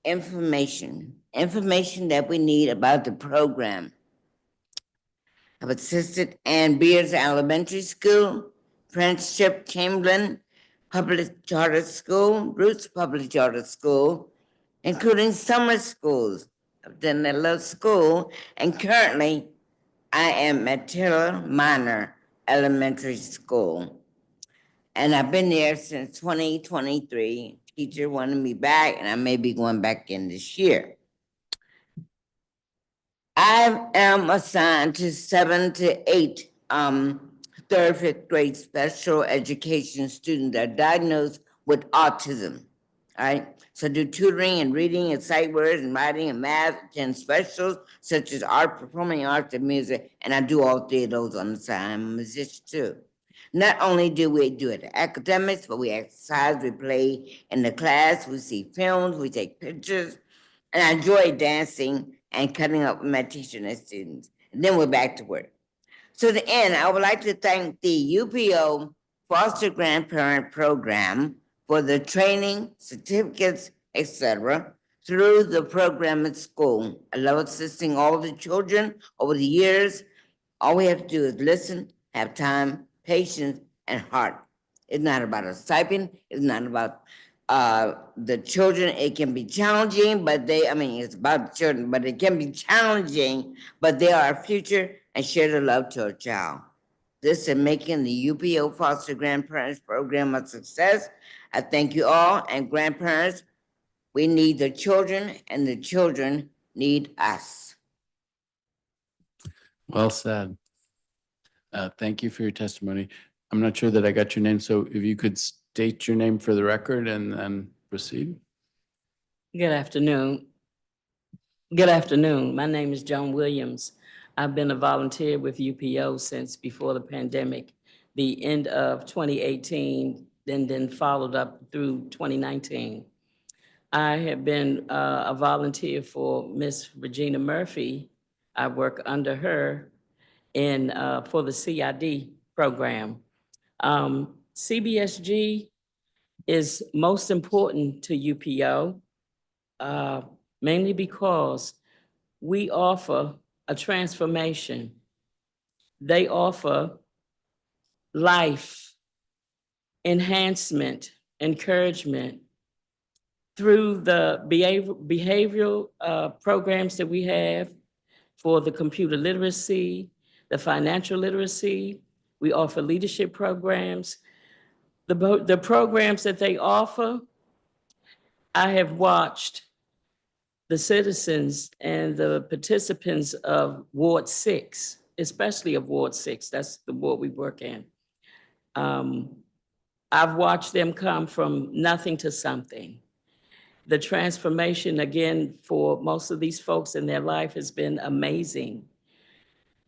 information that we need about the program. I've assisted Ann Beers Elementary School, Friendship Chamberlain Public Charter School, Roots Public Charter School, including summer schools. I've done that little school, and currently I am at Taylor Minor Elementary School. And I've been there since 2023. Teacher wanted me back, and I may be going back in this year. I am assigned to 7 to 8 third, fifth grade special education students that are diagnosed with autism. All right. So I do tutoring and reading and sight words and writing and math and specials such as art, performing arts, and music. And I do all 3 of those on the side. I'm a musician too. Not only do we do it academics, but we exercise, we play in the class, we see films, we take pictures, and I enjoy dancing and cutting up with my teachers and students. And then we're back to work. To the end, I would like to thank the UPO Foster Grandparent Program for the training, certificates, etc. through the program at school. I love assisting all the children over the years. All we have to do is listen, have time, patience, and heart. It's not about a stipend. It's not about the children. It can be challenging, but it's about the children, but it can be challenging, but they are our future, and share the love to a child. This is making the UPO Foster Grandparents Program a success. I thank you all, and grandparents, we need the children, and the children need us. Well said. Thank you for your testimony. I'm not sure that I got your name, so if you could state your name for the record and then proceed. Good afternoon. Good afternoon. My name is Joan Williams. I've been a volunteer with UPO since before the pandemic, the end of 2018, then followed up through 2019. I have been a volunteer for Miss Regina Murphy. I work under her for the CID program. CBSG is most important to UPO, mainly because we offer a transformation. They offer life, enhancement, encouragement through the behavioral programs that we have for the computer literacy, the financial literacy. We offer leadership programs. The programs that they offer, I have watched the citizens and the participants of Ward 6, especially of Ward 6, that's the ward we work in. I've watched them come from nothing to something. The transformation, again, for most of these folks in their life has been amazing.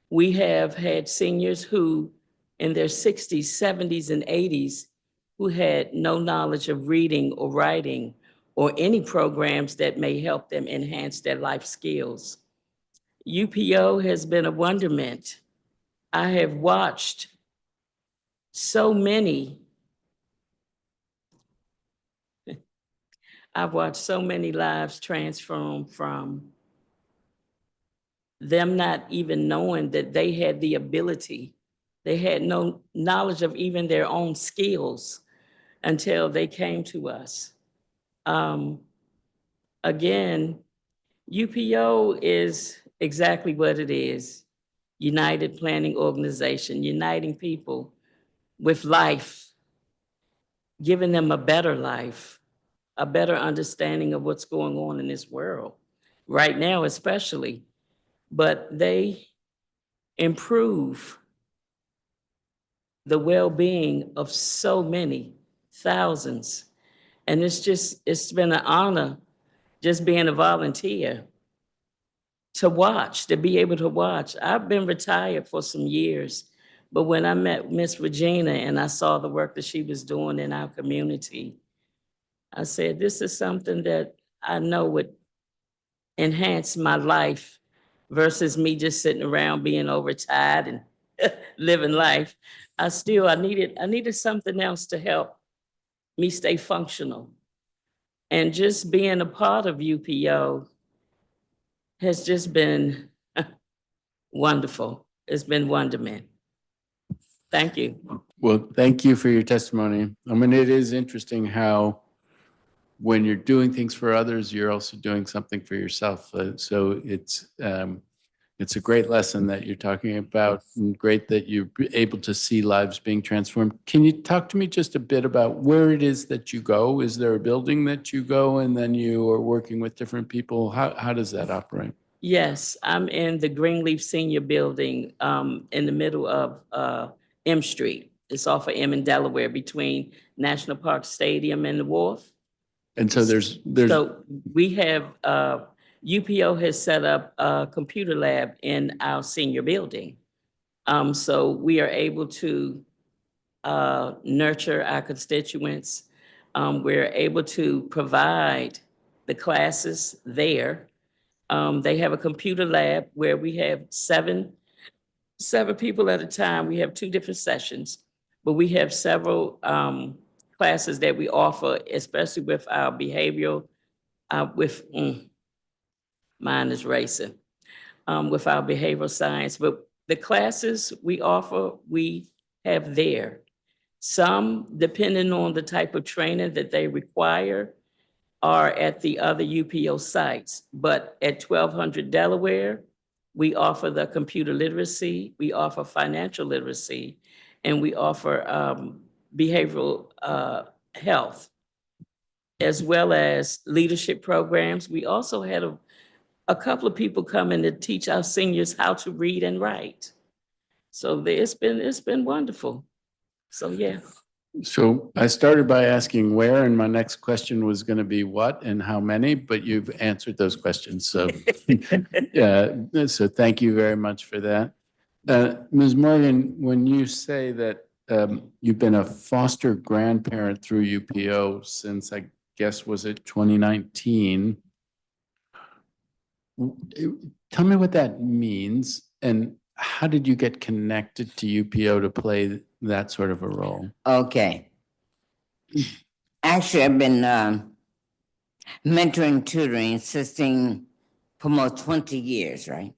We have had seniors who, in their 60s, 70s, and 80s, who had no knowledge of reading or writing or any programs that may help them enhance their life skills. UPO has been a wonderment. I have watched so many lives transform from them not even knowing that they had the ability. They had no knowledge of even their own skills until they came to us. Again, UPO is exactly what it is. United Planning Organization, uniting people with life, giving them a better life, a better understanding of what's going on in this world, right now especially. But they improve the well-being of so many thousands. And it's been an honor just being a volunteer to be able to watch. I've been retired for some years, but when I met Miss Regina and I saw the work that she was doing in our community, I said, this is something that I know would enhance my life versus me just sitting around being overtired and living life. I needed something else to help me stay functional. And just being a part of UPO has just been wonderful. It's been wonderment. Thank you. Well, thank you for your testimony. I mean, it is interesting how when you're doing things for others, you're also doing something for yourself. So it's a great lesson that you're talking about, and great that you're able to see lives being transformed. Can you talk to me just a bit about where it is that you go? Is there a building that you go and then you are working with different people? How does that operate? Yes, I'm in the Greenleaf Senior Building in the middle of M Street. It's off of M in Delaware between National Park Stadium and the Wharf. And so there's So we have, UPO has set up a computer lab in our senior building. So we are able to nurture our constituents. We're able to provide the classes there. They have a computer lab where we have seven people at a time. We have 2 different sessions, but we have several classes that we offer, especially with our behavioral, mine is racing, with our behavioral science. But the classes we offer, we have there. Some, depending on the type of training that they require, are at the other UPO sites. But at 1200 Delaware, we offer the computer literacy, we offer financial literacy, and we offer behavioral health, as well as leadership programs. We also had a couple of people come in to teach our seniors how to read and write. So it's been wonderful. So yeah. So I started by asking where, and my next question was going to be what and how many, but you've answered those questions. So, so thank you very much for that. Ms. Morgan, when you say that you've been a foster grandparent through UPO since, I guess, was it 2019? Tell me what that means, and how did you get connected to UPO to play that sort of a role? Okay. Actually, I've been mentoring, tutoring, assisting for almost 20 years, right?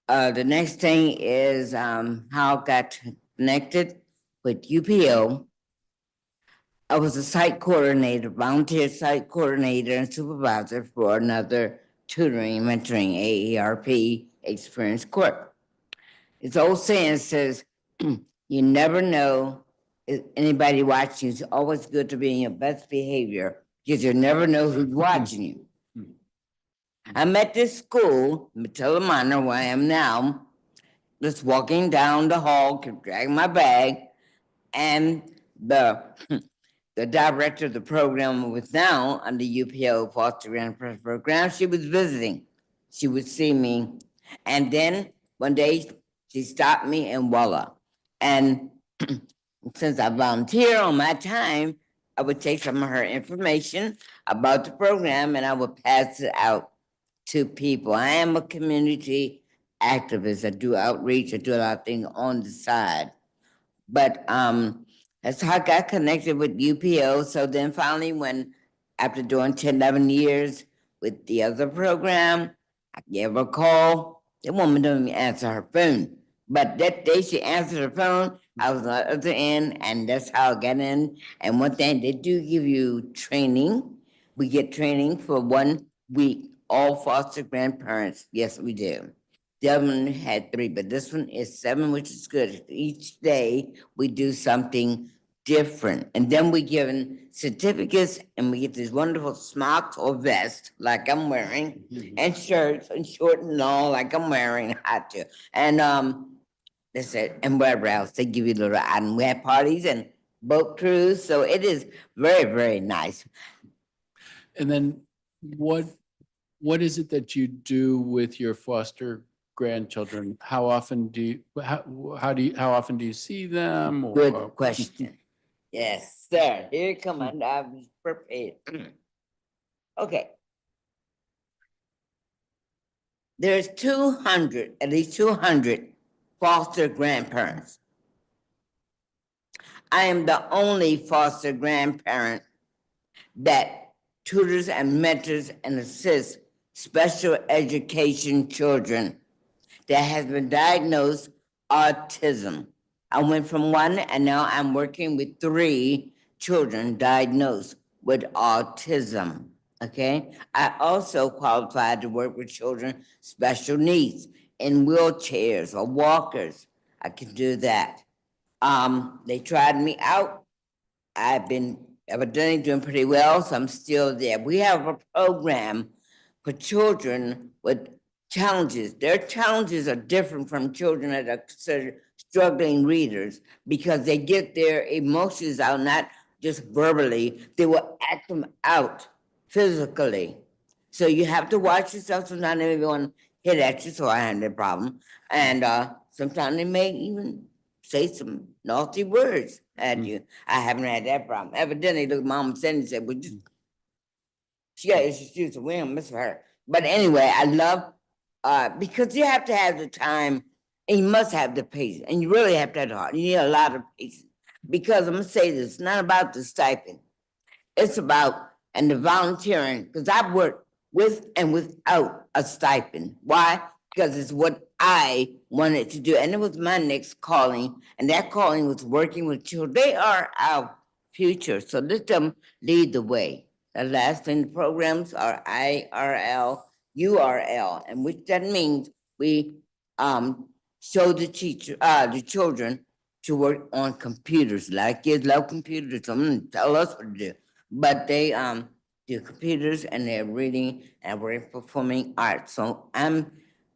The next thing is how I got connected with UPO. I was a site coordinator, volunteer site coordinator and supervisor for another tutoring, mentoring AARP Experience Corp. It's old saying says, you never know if anybody watching. It's always good to be in your best behavior because you never know who's watching you. I'm at this school, Matilda Minor, where I am now, just walking down the hall, dragging my bag, and the director of the program was now under UPO Foster Grandparent Program. She was visiting. She would see me. And then one day she stopped me and voila. And since I volunteer on my time, I would take some of her information about the program and I would pass it out to people. I am a community activist. I do outreach. I do a lot of things on the side. But that's how I got connected with UPO. So then finally, when after doing 10, 11 years with the other program, I gave her a call. The woman didn't even answer her phone. But that day she answered her phone, I was on the other end, and that's how I got in. And one thing, they do give you training. We get training for 1 week, all foster grandparents. Yes, we do. The other one had 3, but this one is 7, which is good. Each day we do something different. And then we given certificates and we get these wonderful smocks or vests like I'm wearing, and shirts and short and long like I'm wearing. I do. And that's it. And whatever else, they give you little item. We have parties and boat cruise. So it is very, very nice. And then what is it that you do with your foster grandchildren? How often do you how often do you see them? Or, Good question. Yes, sir. Here it come. I was prepared. Okay. There's 200, at least 200 foster grandparents. I am the only foster grandparent that tutors and mentors and assists special education children that has been diagnosed autism. I went from 1 and now I'm working with 3 children diagnosed with autism. Okay. I also qualified to work with children special needs in wheelchairs or walkers. I can do that. They tried me out. I've been evidently doing pretty well, so I'm still there. We have a program for children with challenges. Their challenges are different from children that are considered struggling readers because they get their emotions out, not just verbally. They will act them out physically. So you have to watch yourself. Sometimes everyone hit at you, so I had that problem. And sometimes they may even say some naughty words at you. I haven't had that problem. Evidently, look, Mama Cindy said, well, she got issues, we don't miss her. But anyway, I love, because you have to have the time and you must have the patience, and you really have to have the heart. You need a lot of patience. Because I'm gonna say this, it's not about the stipend. It's about, and the volunteering, because I've worked with and without a stipend. Why? Because it's what I wanted to do. And it was my next calling. And that calling was working with children. They are our future. So let them lead the way. The last thing, the programs are IRL, URL, and which that means we show the the children to work on computers. A lot of kids love computers. Some tell us what to do, but they do computers and they're reading and we're performing arts. So I'm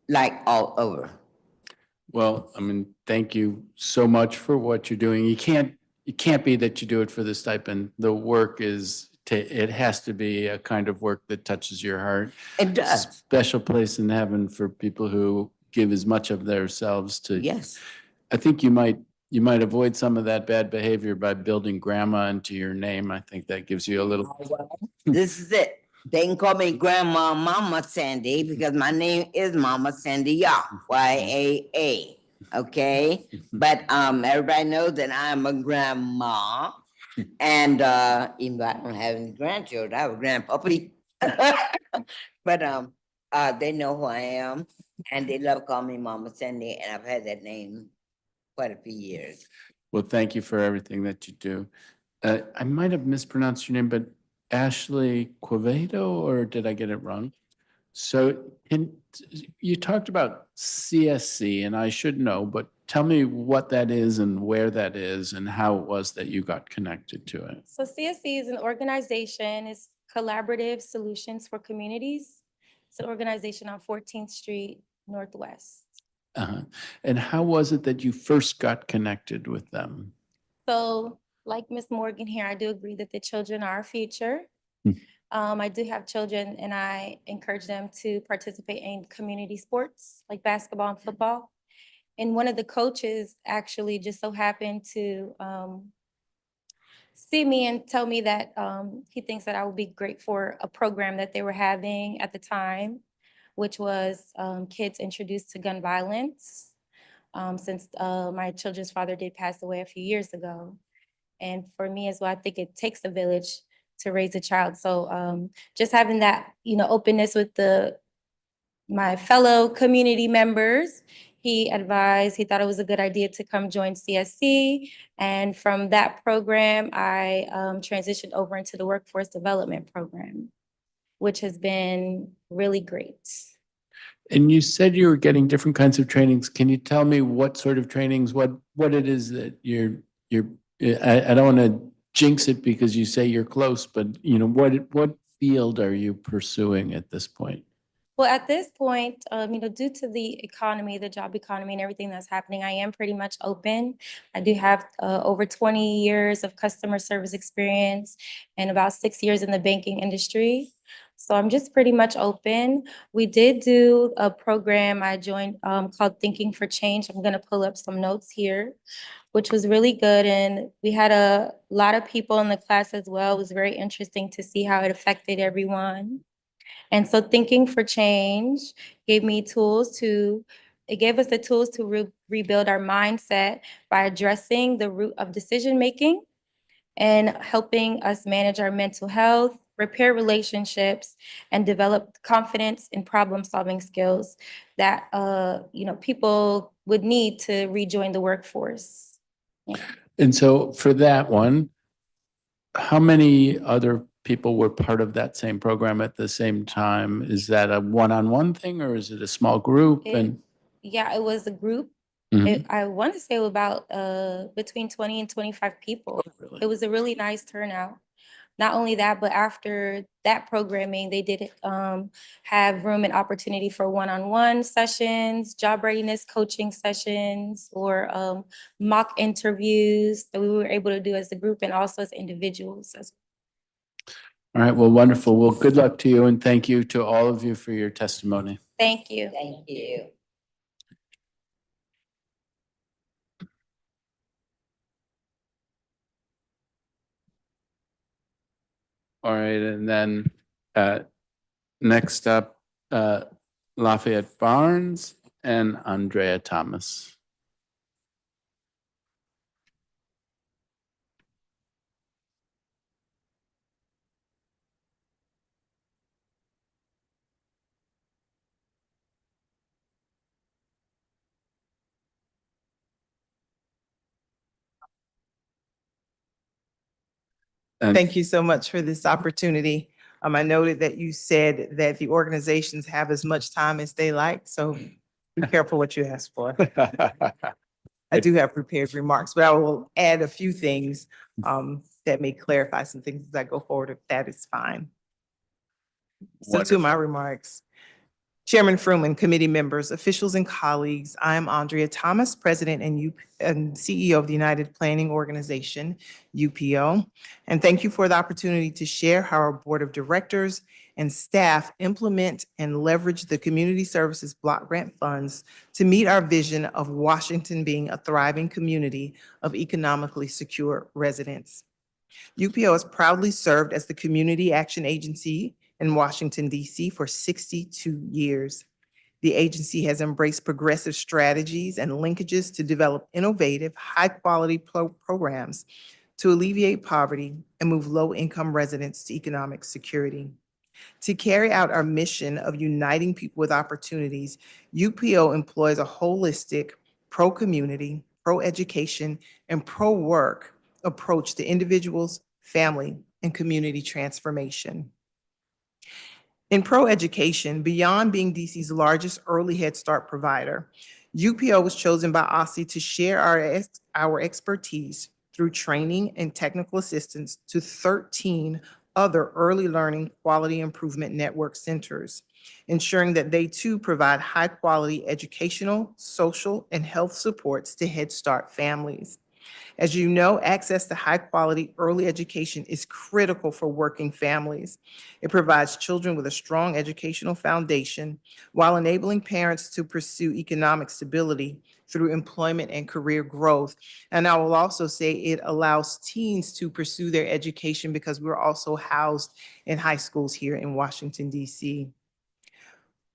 like all over. Well, I mean, thank you so much for what you're doing. It can't be that you do it for the stipend. The work it has to be a kind of work that touches your heart. It does. Special place in heaven for people who give as much of themselves to. Yes. I think you might avoid some of that bad behavior by building grandma into your name. I think that gives you a little. This is it. They can call me Grandma Mama Sandy because my name is Mama Sandy Ya, YAA. Okay. But everybody knows that I'm a grandma. And even though I don't have any grandchildren, I have a grandpuppy. But they know who I am and they love calling me Mama Sandy, and I've had that name quite a few years. Well, thank you for everything that you do. I might have mispronounced your name, but Ashley Quevedo, or did I get it wrong? So you talked about CSC, and I should know, but tell me what that is and where that is and how it was that you got connected to it. So CSC is an organization, it's Collaborative Solutions for Communities. It's an organization on 14th Street Northwest. Uh-huh. And how was it that you first got connected with them? So like Ms. Morgan here, I do agree that the children are our future. I do have children and I encourage them to participate in community sports like basketball and football. And one of the coaches actually just so happened to see me and tell me that he thinks that I would be great for a program that they were having at the time, which was kids introduced to gun violence, since my children's father did pass away a few years ago. And for me as well, I think it takes a village to raise a child. So just having that, openness with my fellow community members, he thought it was a good idea to come join CSC. And from that program, I transitioned over into the workforce development program, which has been really great. And you said you were getting different kinds of trainings. Can you tell me what sort of trainings, what it is that I don't want to jinx it because you say you're close, but what field are you pursuing at this point? Well, at this point, due to the economy, the job economy and everything that's happening, I am pretty much open. I do have over 20 years of customer service experience and about 6 years in the banking industry. So I'm just pretty much open. We did do a program I joined called Thinking for Change. I'm going to pull up some notes here, which was really good. And we had a lot of people in the class as well. It was very interesting to see how it affected everyone. And so Thinking for Change gave us the tools to rebuild our mindset by addressing the root of decision-making and helping us manage our mental health, repair relationships, and develop confidence and problem-solving skills that, people would need to rejoin the workforce. Yeah. And so for that one, how many other people were part of that same program at the same time? Is that a one-on-one thing or is it a small group? Yeah, it was a group. Mhm. I want to say about between 20 and 25 people. Really? It was a really nice turnout. Not only that, but after that programming, they did have room and opportunity for one-on-one sessions, job readiness coaching sessions, or mock interviews that we were able to do as a group and also as individuals. All right, well, wonderful. Well, good luck to you and thank you to all of you for your testimony. Thank you. Thank you. All right, and then next up, Lafayette Barnes, and Andrea Thomas. And Thank you so much for this opportunity. I noted that you said that the organizations have as much time as they like, so be careful what you ask for. I do have prepared remarks, but I will add a few things that may clarify some things as I go forward, if that is fine. So to my remarks. Chairman Fruman, committee members, officials, and colleagues, I am Andrea Thomas, President and CEO of the United Planning Organization, UPO. And thank you for the opportunity to share how our Board of Directors and staff implement and leverage the Community Services Block Grant funds to meet our vision of Washington being a thriving community of economically secure residents. UPO has proudly served as the community action agency in Washington, D.C. for 62 years. The agency has embraced progressive strategies and linkages to develop innovative, high-quality programs to alleviate poverty and move low-income residents to economic security. To carry out our mission of uniting people with opportunities, UPO employs a holistic, pro-community, pro-education, and pro-work approach to individuals, family, and community transformation. In pro-education, beyond being DC's largest early Head Start provider, UPO was chosen by OSSI to share our expertise through training and technical assistance to 13 other early learning quality improvement network centers, ensuring that they too provide high-quality educational, social, and health supports to Head Start families. As you know, access to high-quality early education is critical for working families. It provides children with a strong educational foundation while enabling parents to pursue economic stability through employment and career growth. And I will also say it allows teens to pursue their education because we're also housed in high schools here in Washington, D.C.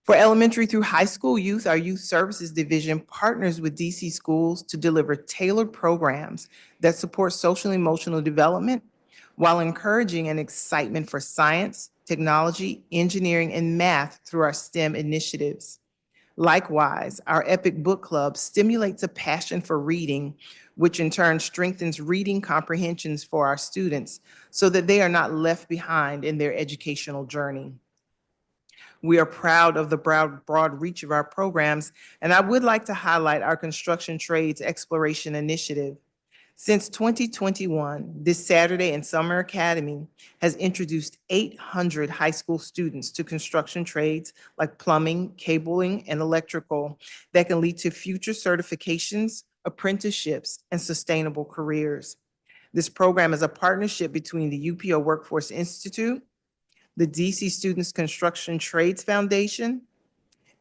For elementary through high school youth, our Youth Services Division partners with DC schools to deliver tailored programs that support social and emotional development while encouraging an excitement for science, technology, engineering, and math through our STEM initiatives. Likewise, our Epic Book Club stimulates a passion for reading, which in turn strengthens reading comprehensions for our students so that they are not left behind in their educational journey. We are proud of the broad reach of our programs, and I would like to highlight our Construction Trades Exploration Initiative. Since 2021, this Saturday and Summer Academy has introduced 800 high school students to construction trades like plumbing, cabling, and electrical that can lead to future certifications, apprenticeships, and sustainable careers. This program is a partnership between the UPO Workforce Institute, the DC Students Construction Trades Foundation,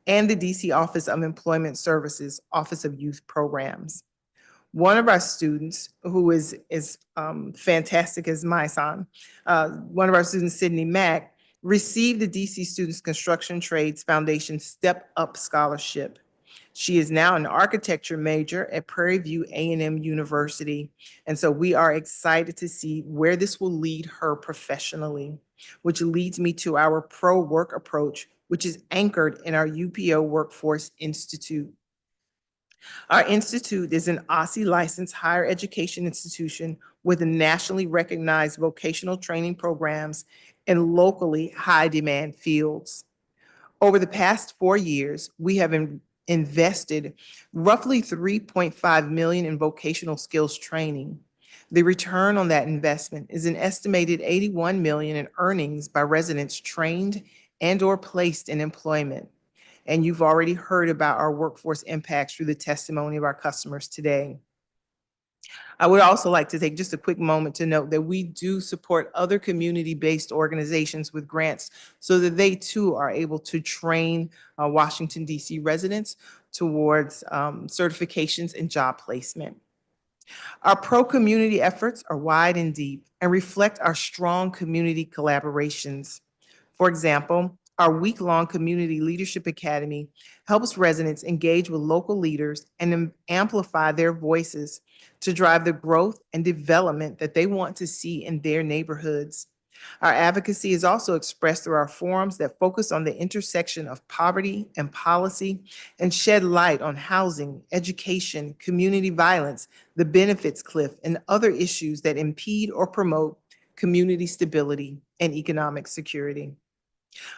and the DC Office of Employment Services, Office of Youth Programs. One of our students, who is fantastic as my son, one of our students, Sydney Mack, received the DC Students Construction Trades Foundation Step Up Scholarship. She is now an architecture major at Prairie View A&M University. And so we are excited to see where this will lead her professionally, which leads me to our pro-work approach, which is anchored in our UPO Workforce Institute. Our institute is an OSSI licensed higher education institution with nationally recognized vocational training programs in locally high demand fields. Over the past 4 years, we have invested roughly $3.5 million in vocational skills training. The return on that investment is an estimated $81 million in earnings by residents trained and/or placed in employment. And you've already heard about our workforce impacts through the testimony of our customers today. I would also like to take just a quick moment to note that we do support other community-based organizations with grants so that they too are able to train Washington, D.C. residents towards certifications and job placement. Our pro-community efforts are wide and deep and reflect our strong community collaborations. For example, Our week-long Community Leadership Academy helps residents engage with local leaders and amplify their voices to drive the growth and development that they want to see in their neighborhoods. Our advocacy is also expressed through our forums that focus on the intersection of poverty and policy and shed light on housing, education, community violence, the benefits cliff, and other issues that impede or promote community stability and economic security.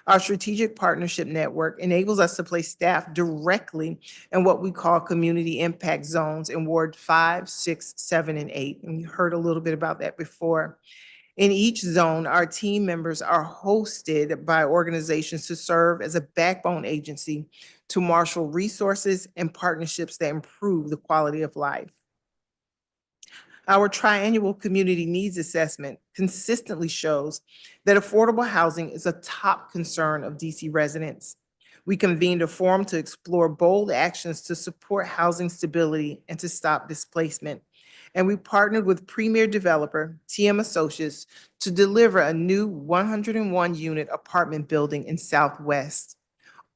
Our strategic partnership network enables us to place staff directly in what we call community impact zones in Ward 5, 6, 7, and 8. And you heard a little bit about that before. In each zone, our team members are hosted by organizations to serve as a backbone agency to marshal resources and partnerships that improve the quality of life. Our triannual community needs assessment consistently shows that affordable housing is a top concern of DC residents. We convened a forum to explore bold actions to support housing stability and to stop displacement. And we partnered with premier developer TM Associates to deliver a new 101-unit apartment building in Southwest.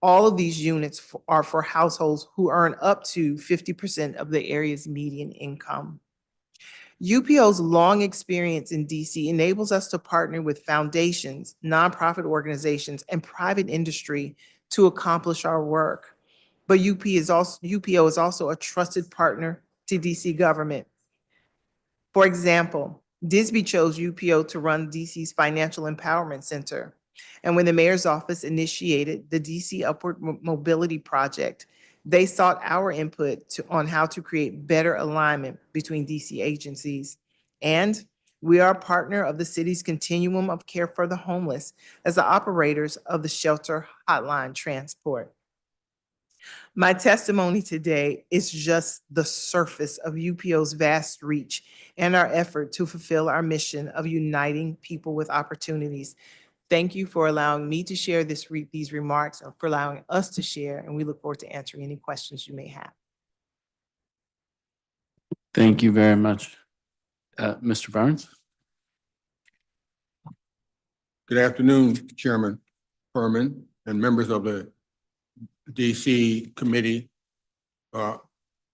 All of these units are for households who earn up to 50% of the area's median income. UPO's long experience in DC enables us to partner with foundations, nonprofit organizations, and private industry to accomplish our work. But UPO is also a trusted partner to DC government. For example, DISB chose UPO to run DC's Financial Empowerment Center. And when the mayor's office initiated the DC Upward Mobility Project, they sought our input on how to create better alignment between DC agencies. And we are a partner of the city's continuum of care for the homeless as the operators of the shelter hotline transport. My testimony today is just the surface of UPO's vast reach and our effort to fulfill our mission of uniting people with opportunities. Thank you for allowing me to share these remarks, and for allowing us to share, and we look forward to answering any questions you may have. Thank you very much. Mr. Barnes? Good afternoon, Chairman Furman and members of the DC Committee,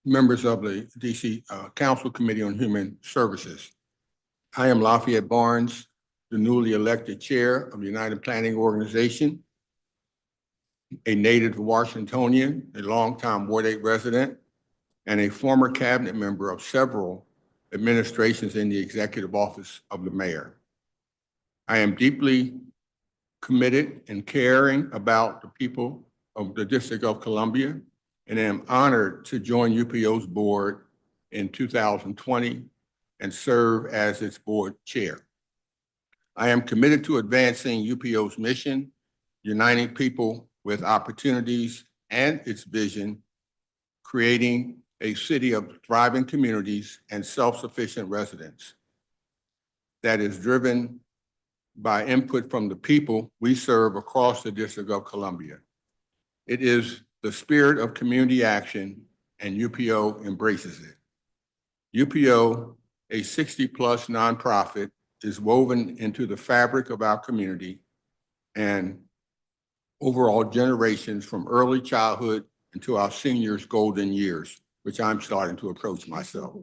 members of the DC Council Committee on Human Services. I am Lafayette Barnes, the newly elected chair of the United Planning Organization, a native Washingtonian, a longtime Ward 8 resident, and a former cabinet member of several administrations in the executive office of the mayor. I am deeply committed and caring about the people of the District of Columbia, and am honored to join UPO's board in 2020 and serve as its board chair. I am committed to advancing UPO's mission, uniting people with opportunities, and its vision, creating a city of thriving communities and self-sufficient residents that is driven by input from the people we serve across the District of Columbia. It is the spirit of community action, and UPO embraces it. UPO, a 60-plus nonprofit, is woven into the fabric of our community and overall generations from early childhood into our seniors' golden years, which I'm starting to approach myself,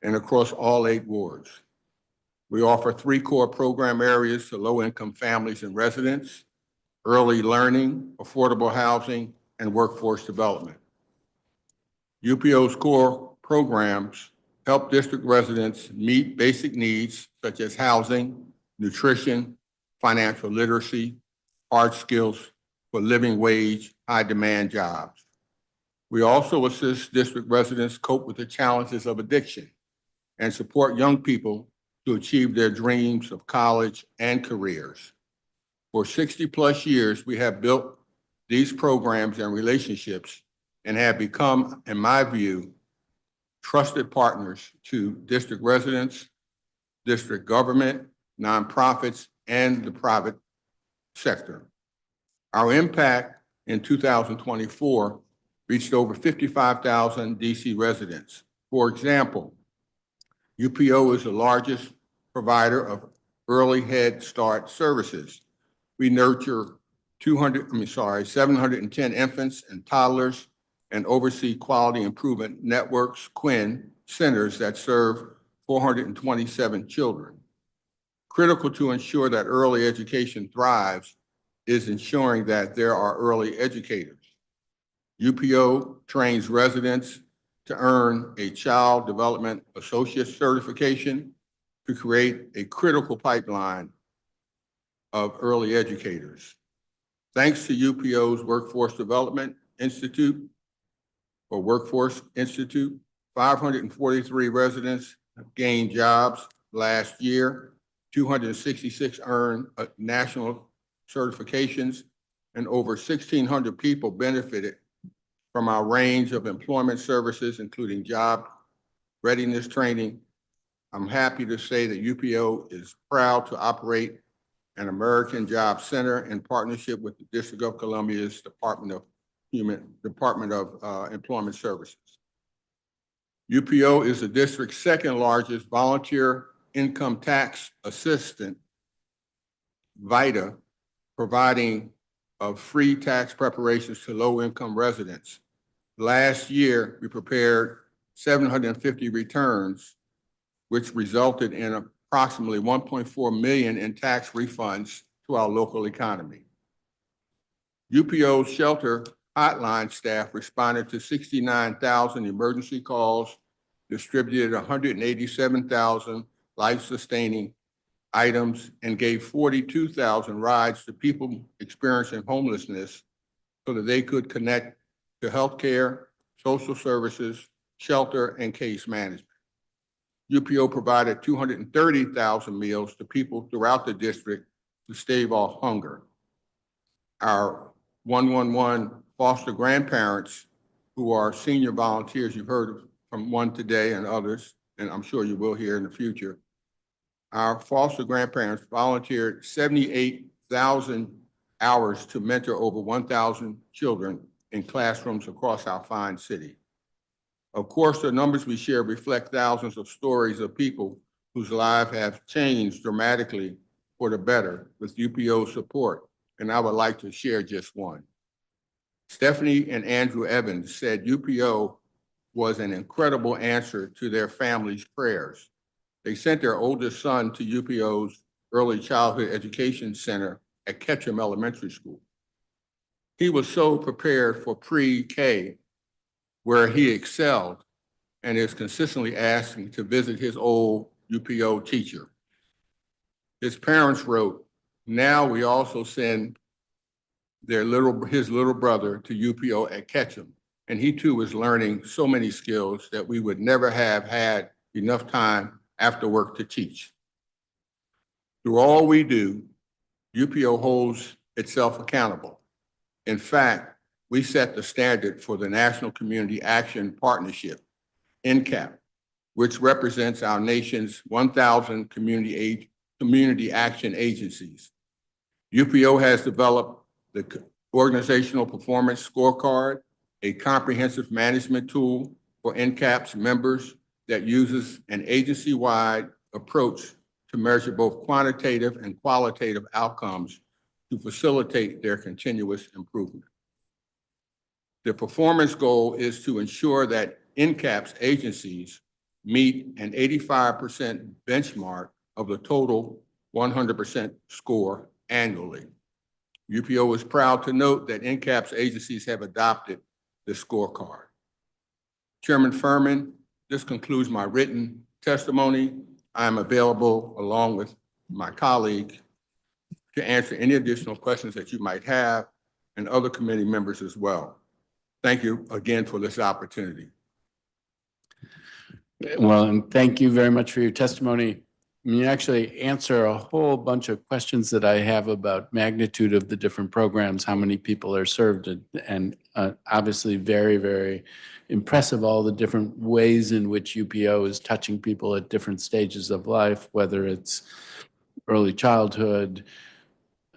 and across all 8 wards. We offer 3 core program areas to low-income families and residents: early learning, affordable housing, and workforce development. UPO's core programs help district residents meet basic needs such as housing, nutrition, financial literacy, hard skills for living wage, high demand jobs. We also assist district residents cope with the challenges of addiction and support young people to achieve their dreams of college and careers. For 60-plus years, we have built these programs and relationships and have become, in my view, trusted partners to district residents, district government, nonprofits, and the private sector. Our impact in 2024 reached over 55,000 DC residents. For example, UPO is the largest provider of early Head Start services. We nurture 710 infants and toddlers, and oversee quality improvement networks, QUIN, centers that serve 427 children. Critical to ensure that early education thrives is ensuring that there are early educators. UPO trains residents to earn a Child Development Associate certification to create a critical pipeline of early educators. Thanks to UPO's Workforce Development Institute or Workforce Institute, 543 residents have gained jobs last year. 266 earned national certifications, and over 1,600 people benefited from our range of employment services, including job readiness training. I'm happy to say that UPO is proud to operate an American Job Center in partnership with the District of Columbia's Department of Employment Services. UPO is the district's second largest volunteer income tax assistant, VITA, providing free tax preparations to low-income residents. Last year, we prepared 750 returns, which resulted in approximately 1.4 million in tax refunds to our local economy. UPO's shelter hotline staff responded to 69,000 emergency calls, distributed 187,000 life-sustaining items, and gave 42,000 rides to people experiencing homelessness so that they could connect to healthcare, social services, shelter, and case management. UPO provided 230,000 meals to people throughout the district to stave off hunger. Our 111 foster grandparents, who are senior volunteers, you've heard from one today and others, and I'm sure you will hear in the future. Our foster grandparents volunteered 78,000 hours to mentor over 1,000 children in classrooms across our fine city. Of course, the numbers we share reflect thousands of stories of people whose lives have changed dramatically for the better with UPO's support, and I would like to share just one. Stephanie and Andrew Evans said UPO was an incredible answer to their family's prayers. They sent their oldest son to UPO's Early Childhood Education Center at Ketchum Elementary School. He was so prepared for pre-K, where he excelled, and is consistently asking to visit his old UPO teacher. His parents wrote, now we also send his little brother to UPO at Ketchum, and he too is learning so many skills that we would never have had enough time after work to teach. Through all we do, UPO holds itself accountable. In fact, we set the standard for the National Community Action Partnership, NCAP, which represents our nation's 1,000 community action agencies. UPO has developed the Organizational Performance Scorecard, a comprehensive management tool for NCAP's members that uses an agency-wide approach to measure both quantitative and qualitative outcomes to facilitate their continuous improvement. The performance goal is to ensure that NCAP's agencies meet an 85% benchmark of the total 100% score annually. UPO is proud to note that NCAP's agencies have adopted the scorecard. Chairman Furman, this concludes my written testimony. I am available, along with my colleague, to answer any additional questions that you might have, and other committee members as well. Thank you again for this opportunity. Well, and thank you very much for your testimony. You actually answer a whole bunch of questions that I have about magnitude of the different programs, how many people are served, and obviously very, very impressive, all the different ways in which UPO is touching people at different stages of life, whether it's early childhood.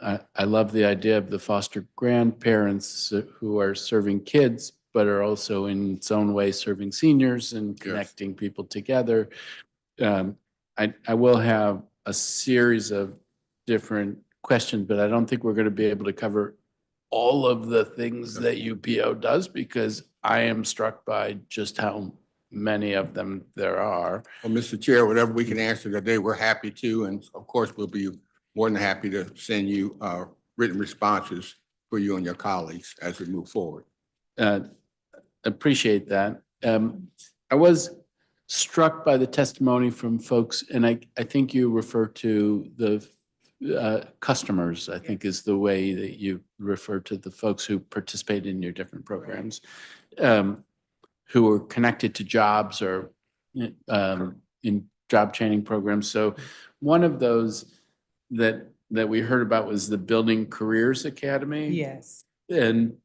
I love the idea of the foster grandparents who are serving kids, but are also in its own way serving seniors and connecting people together. I will have a series of different questions, but I don't think we're going to be able to cover all of the things that UPO does, because I am struck by just how many of them there are. Well, Mr. Chair, whatever we can answer today, we're happy to, and of course, we'll be more than happy to send you written responses for you and your colleagues as we move forward. Appreciate that. I was struck by the testimony from folks, and I think you refer to the customers, I think is the way that you refer to the folks who participate in your different programs, who are connected to jobs or in job training programs. So one of those that we heard about was the Building Careers Academy. Yes. And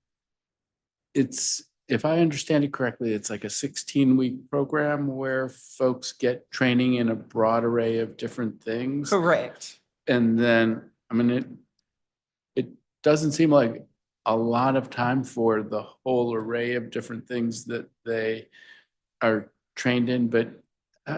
it's, if I understand it correctly, it's like a 16-week program where folks get training in a broad array of different things. Correct. And then, I mean, it doesn't seem like a lot of time for the whole array of different things that they are trained in, but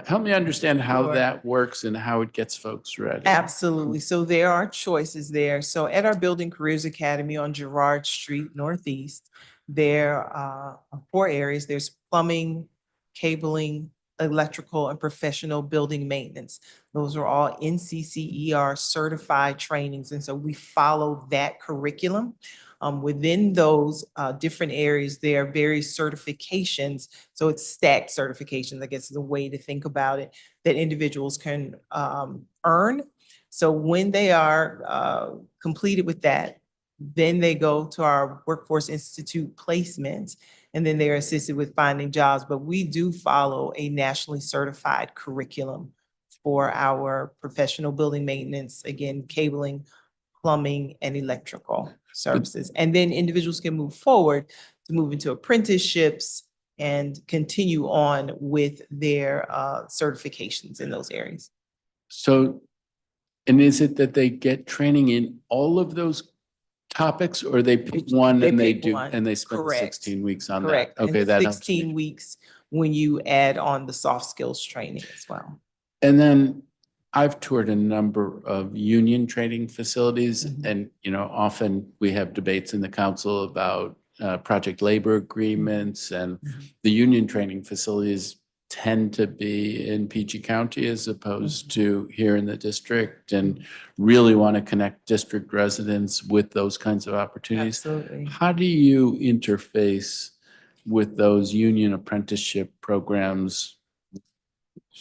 help me understand how Sure. that works and how it gets folks ready. Absolutely. So there are choices there. So at our Building Careers Academy on Girard Street Northeast, there are 4 areas. There's plumbing, cabling, electrical, and professional building maintenance. Those are all NCCER certified trainings. And so we follow that curriculum. Within those different areas, there are various certifications. So it's stacked certifications, I guess is a way to think about it, that individuals can earn. So when they are completed with that, then they go to our Workforce Institute placement, and then they're assisted with finding jobs. But we do follow a nationally certified curriculum for our professional building maintenance, again, cabling, plumbing, and electrical services. And then individuals can move forward to move into apprenticeships and continue on with their certifications in those areas. So, and is it that they get training in all of those topics, or they pick one They and they pick do, one. and they spend the Correct. 16 weeks on Correct. that? Okay, And that helps me. 16 weeks when you add on the soft skills training as well. And then I've toured a number of union training facilities, Mhm. and, you know, often we have debates in the council about project labor agreements, and Mhm. the union training facilities tend to be in PG County as opposed to here in the district, and really want to connect district residents with those kinds of opportunities. Absolutely. How do you interface with those union apprenticeship programs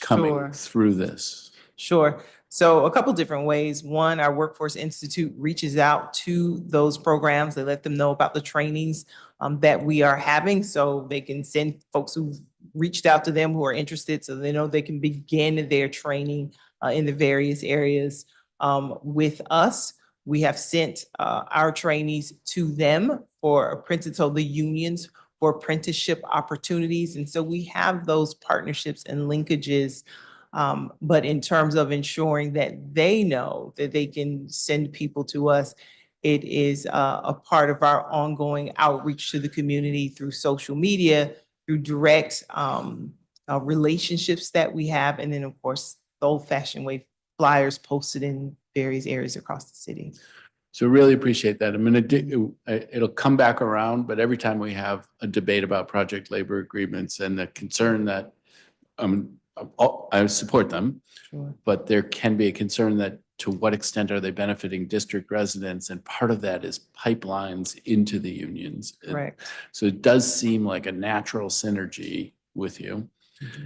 coming Sure. through this? Sure. So a couple different ways. One, our Workforce Institute reaches out to those programs. They let them know about the trainings that we are having, so they can send folks who've reached out to them who are interested, so they know they can begin their training in the various areas with us. We have sent our trainees to them for apprentice, so the unions for apprenticeship opportunities. And so we have those partnerships and linkages. But in terms of ensuring that they know that they can send people to us, it is a part of our ongoing outreach to the community through social media, through direct relationships that we have, and then of course, the old-fashioned way, flyers posted in various areas across the city. So really appreciate that. I mean, it'll come back around, but every time we have a debate about project labor agreements and the concern that, I support them, Sure. but there can be a concern that to what extent are they benefiting district residents? And part of that is pipelines into the unions. Correct. So it does seem like a natural synergy with you.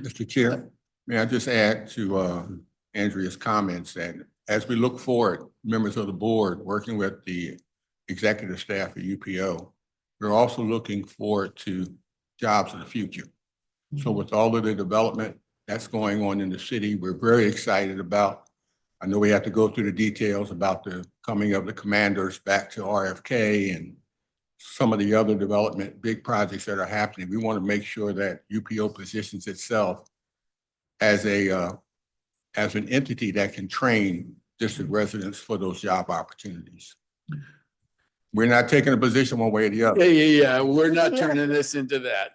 Mr. Chair, may I just add to Andrea's comments that as we look forward, members of the board working with the executive staff at UPO, we're also looking forward to jobs of the future. So with all of the development that's going on in the city, we're very excited about. I know we have to go through the details about the coming of the commanders back to RFK and some of the other development, big projects that are happening. We want to make sure that UPO positions itself as an entity that can train district residents for those job opportunities. We're not taking a position one way or the other. Yeah. We're not turning this into that.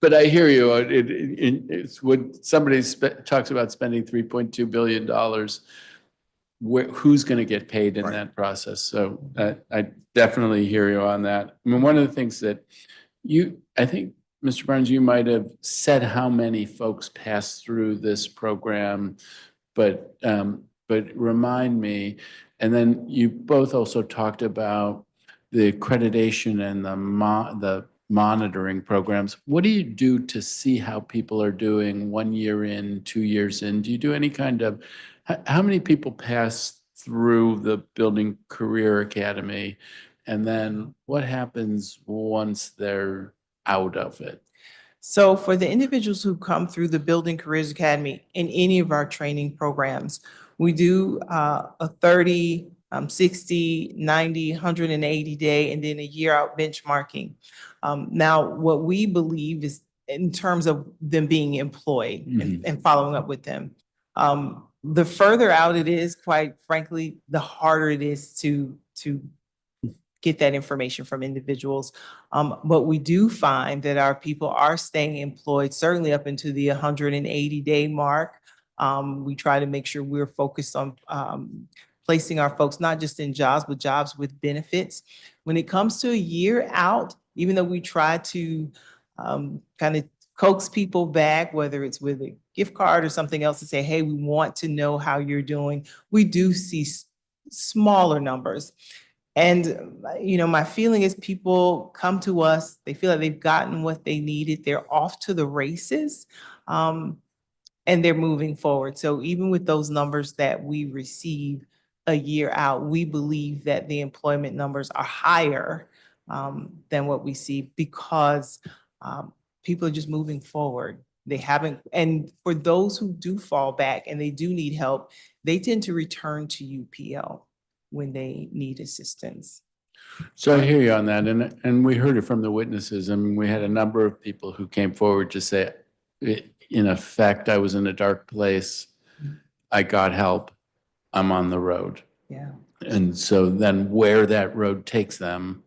But I hear you. It's when somebody talks about spending $3.2 billion, who's going to get paid in Right. that process. So I definitely hear you on that. I mean, one of the things that I think, Mr. Barnes, you might have said how many folks pass through this program, but remind me. And then you both also talked about the accreditation and the monitoring programs. What do you do to see how people are doing 1 year in, 2 years in? Do you do any kind of, how many people pass through the Building Career Academy? And then what happens once they're out of it? So for the individuals who come through the Building Careers Academy in any of our training programs, we do a 30, 60, 90, 180 day, and then a year out benchmarking. Now, what we believe is in terms of them being employed and following up with them. The further out it is, quite frankly, the harder it is to get that information from individuals. But we do find that our people are staying employed, certainly up into the 180-day mark. We try to make sure we're focused on placing our folks not just in jobs, but jobs with benefits. When it comes to a year out, even though we try to kind of coax people back, whether it's with a gift card or something else, to say, hey, we want to know how you're doing, we do see smaller numbers. And, my feeling is people come to us, they feel like they've gotten what they needed, they're off to the races, and they're moving forward. So even with those numbers that we receive a year out, we believe that the employment numbers are higher than what we see because people are just moving forward. They haven't, and for those who do fall back and they do need help, they tend to return to UPL when they need assistance. So I hear you on that, and we heard it from the witnesses. I mean, we had a number of people who came forward to say, in effect, I was in a dark place, I got help, I'm on the road. Yeah. And so then where that road takes them,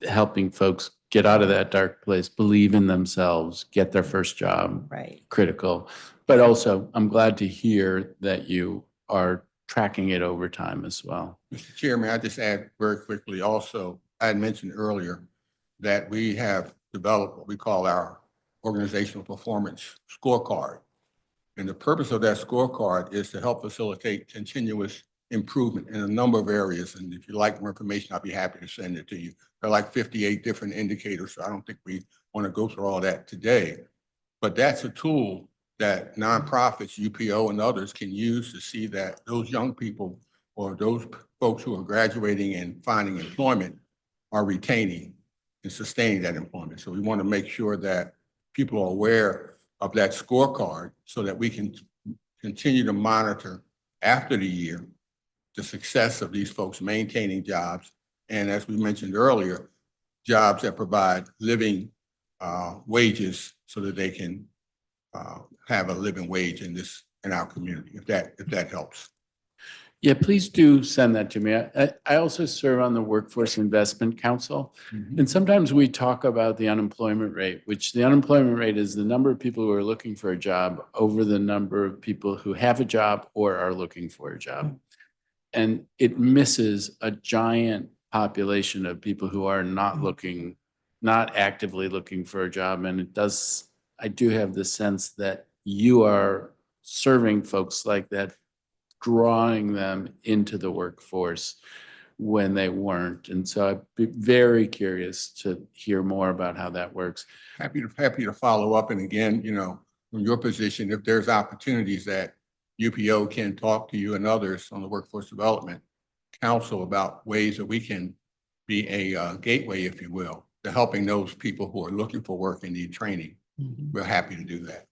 helping folks get out of that dark place, believe in themselves, get their first job, Right. critical. But also, I'm glad to hear that you are tracking it over time as well. Mr. Chairman, I just add very quickly also, I had mentioned earlier that we have developed what we call our organizational performance scorecard. And the purpose of that scorecard is to help facilitate continuous improvement in a number of areas. And if you'd like more information, I'll be happy to send it to you. There are like 58 different indicators, so I don't think we want to go through all that today. But that's a tool that nonprofits, UPO, and others can use to see that those young people or those folks who are graduating and finding employment are retaining and sustaining that employment. So we want to make sure that people are aware of that scorecard so that we can continue to monitor after the year the success of these folks maintaining jobs. And as we mentioned earlier, jobs that provide living wages so that they can have a living wage in our community, if that helps. Yeah, please do send that to me. I also serve on the Workforce Investment Council. And sometimes we talk about the unemployment rate, which the unemployment rate is the number of people who are looking for a job over the number of people who have a job or are looking for a job. And it misses a giant population of people who are not actively looking for a job. And I do have the sense that you are serving folks like that, drawing them into the workforce when they weren't. And so I'd be very curious to hear more about how that works. Happy to follow up. And again, from your position, if there's opportunities that UPO can talk to you and others on the Workforce Development Council about ways that we can be a gateway, if you will, to helping those people who are looking for work and need training. We're happy to do that.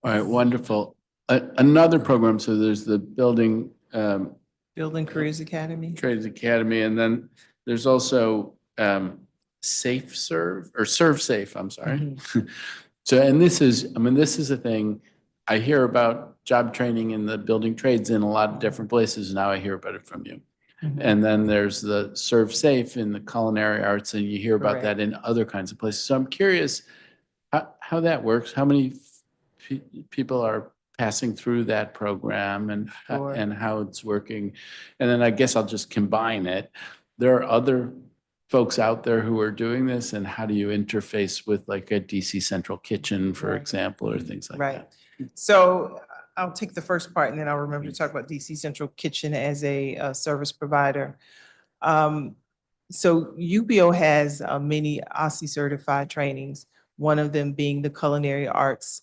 All right, wonderful. Another program, so there's the Building Careers Academy. Trades Academy, and then there's also Safe Serve, or Serve Safe, I'm sorry. So, and this is a thing, I hear about job training in the building trades in a lot of different places. Now I hear about it from you. And then there's the Serve Safe in the culinary arts, and you hear about that in other kinds of places. So I'm curious how that works. How many people are passing through that program and, Sure. and how it's working. And then I guess I'll just combine it. There are other folks out there who are doing this, and how do you interface with like a DC Central Kitchen, for Right. example, or things like Right. that? So I'll take the first part and then I'll remember to talk about DC Central Kitchen as a service provider. So UPO has many OSCE certified trainings, one of them being the culinary arts.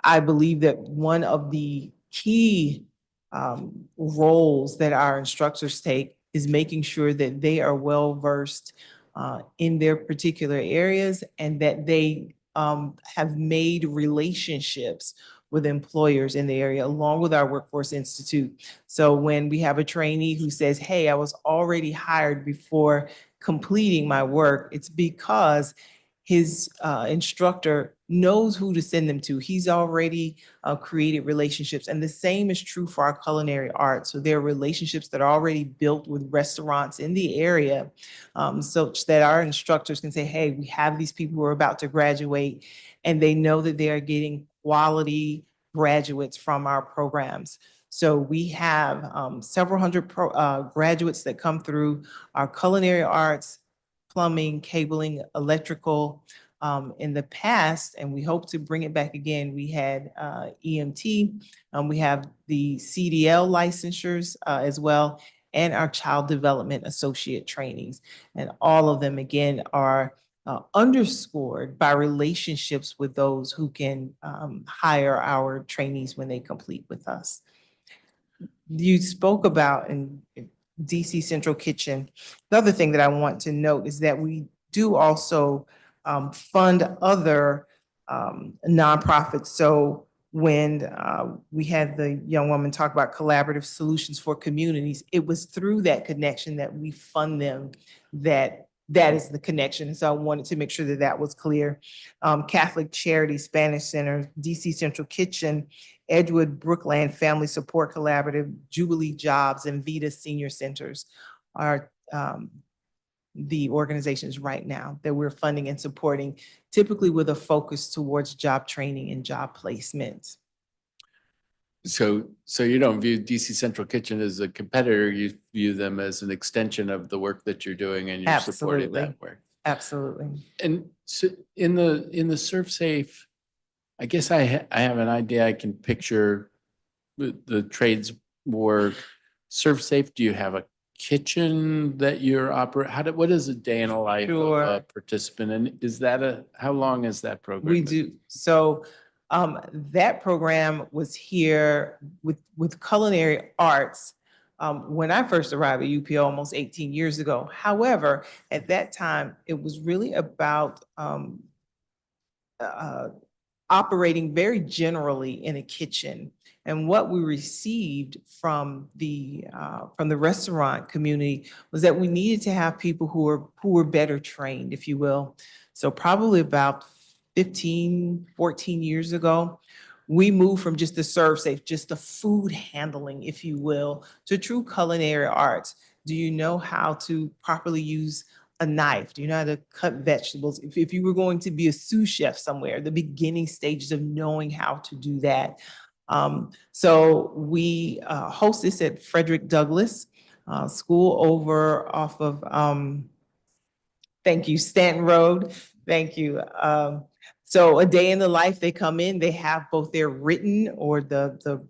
I believe that one of the key roles that our instructors take is making sure that they are well versed in their particular areas and that they have made relationships with employers in the area, along with our Workforce Institute. So when we have a trainee who says, hey, I was already hired before completing my work, it's because his instructor knows who to send them to. He's already created relationships. And the same is true for our culinary arts. So there are relationships that are already built with restaurants in the area, such that our instructors can say, hey, we have these people who are about to graduate, and they know that they are getting quality graduates from our programs. So we have several hundred graduates that come through our culinary arts, plumbing, cabling, electrical. In the past, and we hope to bring it back again, we had EMT, we have the CDL licensures as well, and our child development associate trainings. And all of them, again, are underscored by relationships with those who can hire our trainees when they complete with us. You spoke about in DC Central Kitchen. The other thing that I want to note is that we do also fund other nonprofits. So when we had the young woman talk about collaborative solutions for communities, it was through that connection that we fund them, that is the connection. So I wanted to make sure that that was clear. Catholic Charity, Spanish Center, DC Central Kitchen, Edgewood Brookland Family Support Collaborative, Jubilee Jobs, and Vita Senior Centers are the organizations right now that we're funding and supporting, typically with a focus towards job training and job placement. So you don't view DC Central Kitchen as a competitor, you view them as an extension of the work that you're doing and you're supporting Absolutely. that work. Absolutely. And so in the ServSafe, I guess I have an idea. I can picture the trades work. ServSafe, do you have a kitchen that you're what is a day in a life of a Sure. participant? And is that how long is that program? We do. So that program was here with culinary arts when I first arrived at UPO almost 18 years ago. However, at that time, it was really about operating very generally in a kitchen. And what we received from the restaurant community was that we needed to have people who were better trained, if you will. So probably about 15, 14 years ago, we moved from just the ServSafe, just the food handling, if you will, to true culinary arts. Do you know how to properly use a knife? Do you know how to cut vegetables? If you were going to be a sous chef somewhere, the beginning stages of knowing how to do that. So we host this at Frederick Douglass School over off of, thank you, Stanton Road. Thank you. So a day in the life, they come in, they have both their written or the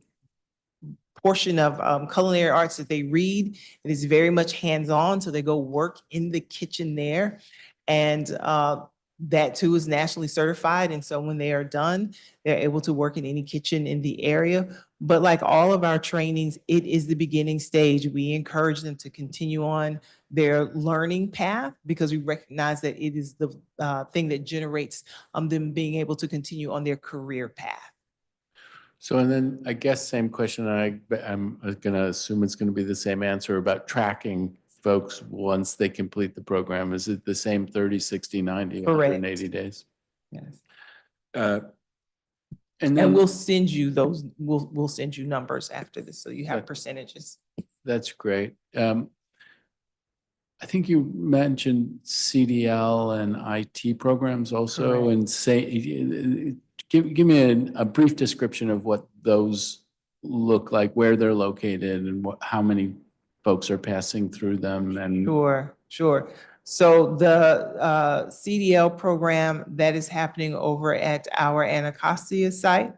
portion of culinary arts that they read. It is very much hands-on, so they go work in the kitchen there. And that too is nationally certified. And so when they are done, they're able to work in any kitchen in the area. But like all of our trainings, it is the beginning stage. We encourage them to continue on their learning path because we recognize that it is the thing that generates them being able to continue on their career path. So, and then I guess same question, I'm going to assume it's going to be the same answer about tracking folks once they complete the program. Is it the same 30, 60, 90, Correct. 180 days? Yes. And then And we'll send you those, we'll send you numbers after this, so you have That- percentages. that's great. I think you mentioned CDL and IT programs also, Correct. and say, give me a brief description of what those look like, where they're located, and how many folks are passing through them, and Sure, sure. So the CDL program that is happening over at our Anacostia site.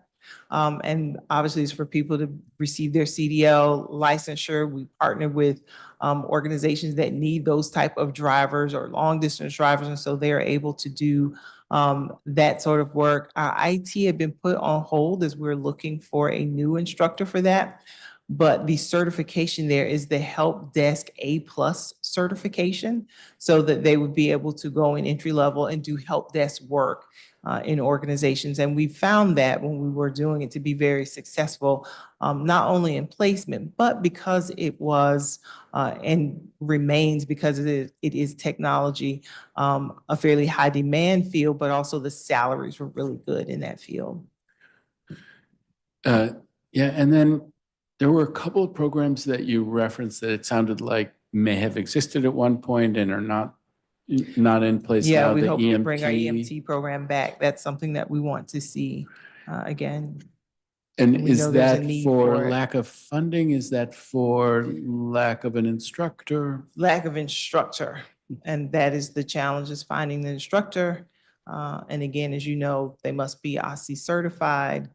And obviously it's for people to receive their CDL licensure. We partner with organizations that need those type of drivers or long distance drivers. And so they're able to do that sort of work. Our IT had been put on hold as we're looking for a new instructor for that. But the certification there is the Help Desk A+ certification, so that they would be able to go in entry level and do help desk work in organizations. And we found that when we were doing it to be very successful, not only in placement, but because it was and remains, because it is technology, a fairly high demand field, but also the salaries were really good in that field. yeah, and then there were a couple of programs that you referenced that it sounded like may have existed at one point and are not in place Yeah, now. we The hope to bring our EMT. EMT program back. That's something that we want to see again. And we is know there's a that need for for it. lack of funding? Is that for lack of an instructor? Lack of instructor. And that is the challenge, is finding the instructor. And again, as you know, they must be OSCE certified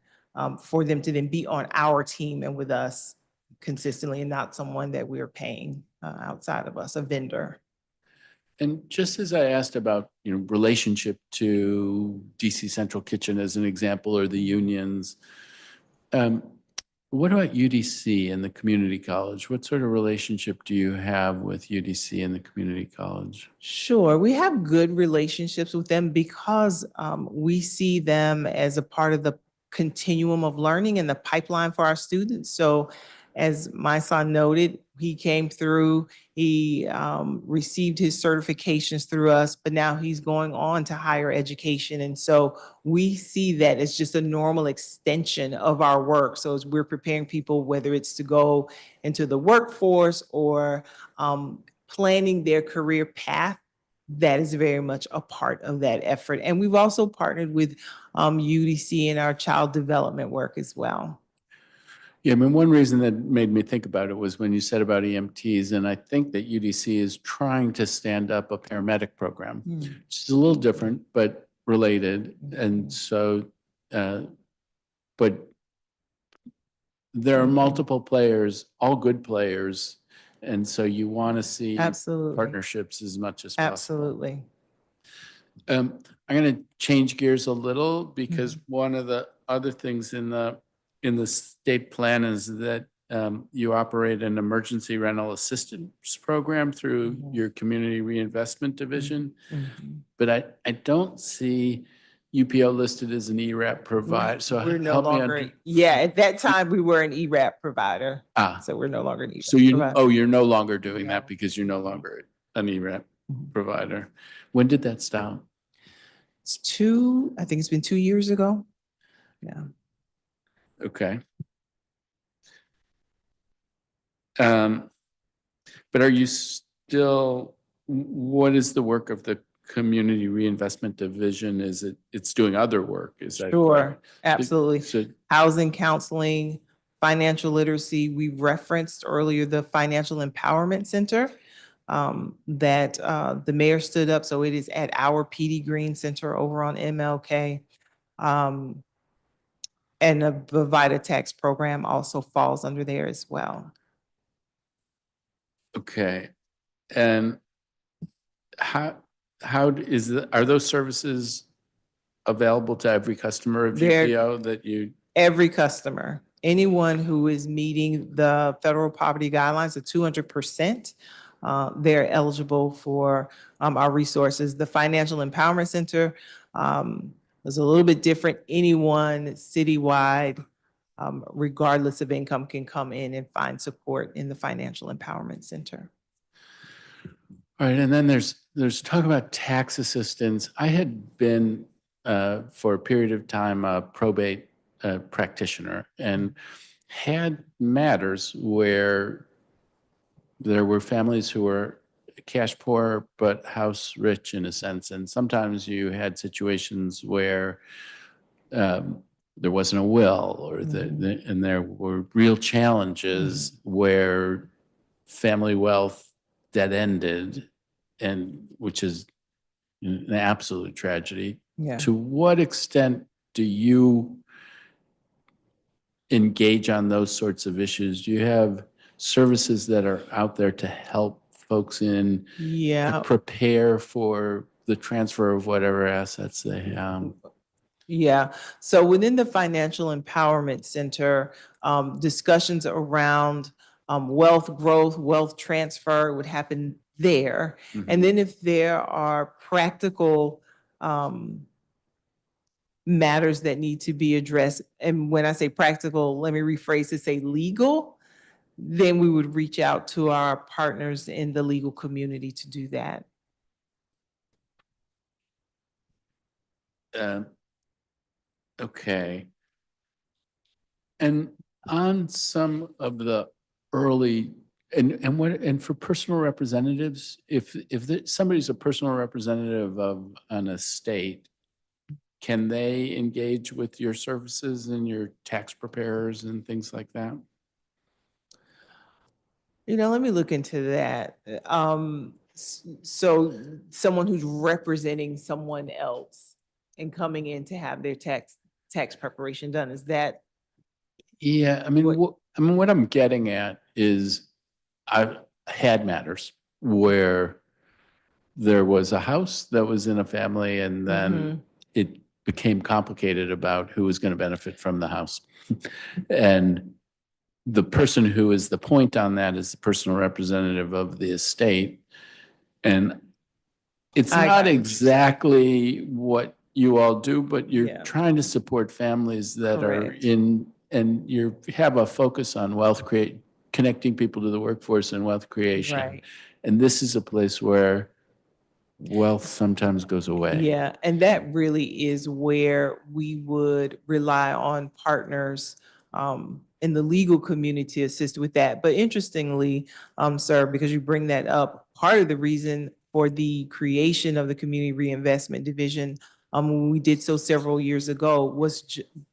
for them to then be on our team and with us consistently, and not someone that we're paying outside of us, a vendor. And just as I asked about, relationship to DC Central Kitchen as an example, or the unions, what about UDC and the community college? What sort of relationship do you have with UDC and the community college? Sure, we have good relationships with them because we see them as a part of the continuum of learning and the pipeline for our students. So as my son noted, he came through, he received his certifications through us, but now he's going on to higher education. And so we see that as just a normal extension of our work. So as we're preparing people, whether it's to go into the workforce or planning their career path, that is very much a part of that effort. And we've also partnered with UDC in our child development work as well. Yeah, I mean, one reason that made me think about it was when you said about EMTs, and I think that UDC is trying to stand up a paramedic program, which is a little different, but related. And so, but there are multiple players, all good players. And so you want to see Absolutely. partnerships as much as possible. Absolutely. I'm going to change gears a little because one of the other things in the state plan is that you operate an emergency rental assistance program through your community reinvestment division. But I don't see UPO listed as an ERAP provider. So We're no help me longer, yeah, at that time we were an ERAP provider. So we're no longer an ERAP So provider. you're no longer doing No. that because you're no longer an ERAP provider. When did that stop? I think it's been 2 years ago. Yeah. Okay. But are you still, what is the work of the Community Reinvestment Division? It's doing other work, is that Sure, correct? absolutely. So, Housing counseling, financial literacy. We referenced earlier the Financial Empowerment Center that the mayor stood up. So it is at our PD Green Center over on MLK. And the Vita Tax program also falls under there as well. okay. And how are those services available to every customer of They're- UPO that you? Every customer, anyone who is meeting the federal poverty guidelines, the 200%, they're eligible for our resources. The Financial Empowerment Center is a little bit different. Anyone citywide, regardless of income, can come in and find support in the Financial Empowerment Center. All right, and then there's talk about tax assistance. I had been for a period of time a probate practitioner and had matters where there were families who were cash poor but house rich in a sense, and sometimes you had situations where there wasn't a will, or and there were real challenges where family wealth dead-ended, and which is an absolute tragedy. Yeah. To what extent do you engage on those sorts of issues? Do you have services that are out there to help folks to Yeah. prepare for the transfer of whatever assets they have? Yeah, so within the Financial Empowerment Center, discussions around wealth growth, wealth transfer would happen there. And then if there are practical matters that need to be addressed, and when I say practical, let me rephrase to say legal, then we would reach out to our partners in the legal community to do that. Okay. And on some of the early, and for personal representatives, if somebody's a personal representative of an estate, can they engage with your services and your tax preparers and things like that? Let me look into that. So someone who's representing someone else and coming in to have their tax preparation done, is that? Yeah, I mean, What- what I'm getting at is I've had matters where there was a house that was in a family, and then it became complicated about who was going to benefit from the house. And the person who is the point on that is the personal representative of the estate. And it's I got not what you're exactly what you all do, but you're Yeah. trying to support families that are Correct. and you have a focus on connecting people to the workforce and wealth creation. Right. And this is a place where wealth sometimes goes away. Yeah, and that really is where we would rely on partners in the legal community to assist with that. But interestingly, sir, because you bring that up, part of the reason for the creation of the Community Reinvestment Division, when we did so several years ago,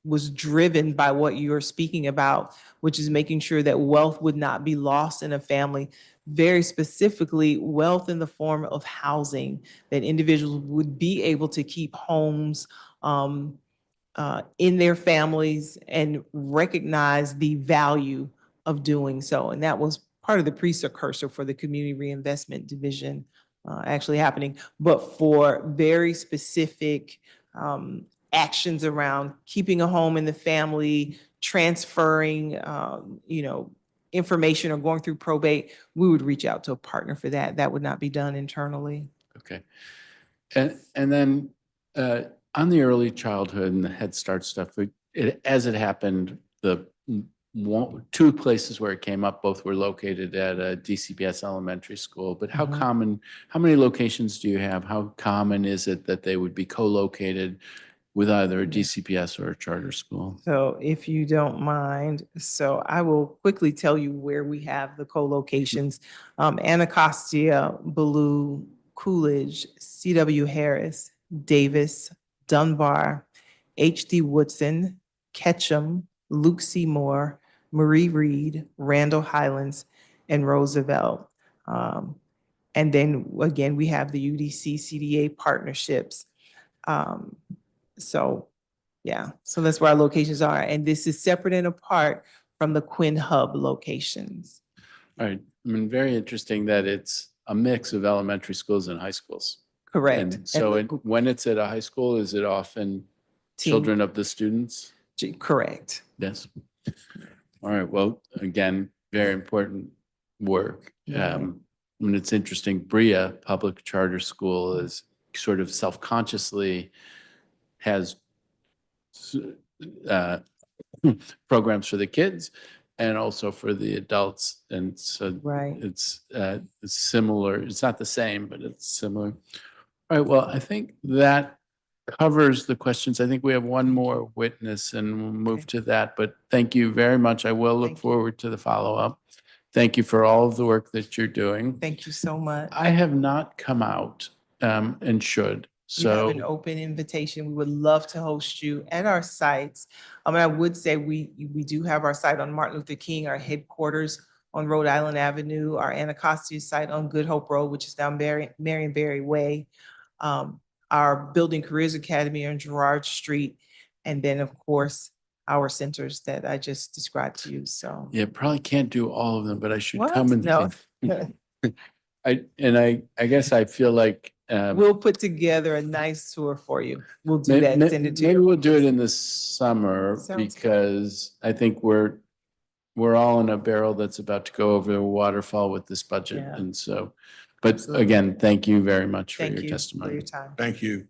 was driven by what you're speaking about, which is making sure that wealth would not be lost in a family. Very specifically, wealth in the form of housing, that individuals would be able to keep homes in their families and recognize the value of doing so. And that was part of the precursor for the Community Reinvestment Division actually happening, but for very specific actions around keeping a home in the family, transferring, information or going through probate, we would reach out to a partner for that. That would not be done internally. Okay. And then on the early childhood and the Head Start stuff, as it happened, the two places where it came up, both were located at a DCPS elementary school. But how many locations do you have? How common is it that they would be co-located with either a DCPS or a charter school? So if you don't mind, so I will quickly tell you where we have the co-locations. Anacostia, Ballou, Coolidge, C.W. Harris, Davis, Dunbar, H.D. Woodson, Ketchum, Luke Seymour, Marie Reed, Randall Highlands, and Roosevelt. And then again, we have the UDC CDA partnerships. So that's where our locations are. And this is separate and apart from the Quinn Hub locations. All right. I mean, very interesting that it's a mix of elementary schools and high schools. Correct. And so when it's at a high school, is it often children of the students? Correct. Yes. All right. Well, again, very important work. And it's interesting, BRIA, Public Charter School, is sort of self-consciously has programs for the kids and also for the adults. And so it's similar. It's not the same, but it's similar. All right. Well, I think that covers the questions. I think we have one more witness and we'll move to that. But thank you very much. I will look forward to the follow-up. Thank you for all of the work that you're doing. Thank you so much. I have not come out and should You have an So, open invitation. We would love to host you at our sites. And I would say we do have our site on Martin Luther King, our headquarters on Rhode Island Avenue, our Anacostia site on Good Hope Road, which is down Marionberry Way, our Building Careers Academy on Girard Street, and then, of course, our centers that I just described to you, so. yeah, probably can't do all of them, but I should What? come and. No. I guess I feel like, We'll put together a nice tour for you. We'll do that, send it to you. maybe we'll do it in the summer Sounds good. because I think we're all in a barrel that's about to go over the waterfall with this budget. Yeah. And so, but Absolutely. again, thank you very much for Thank your you for testimony. your time. Thank you.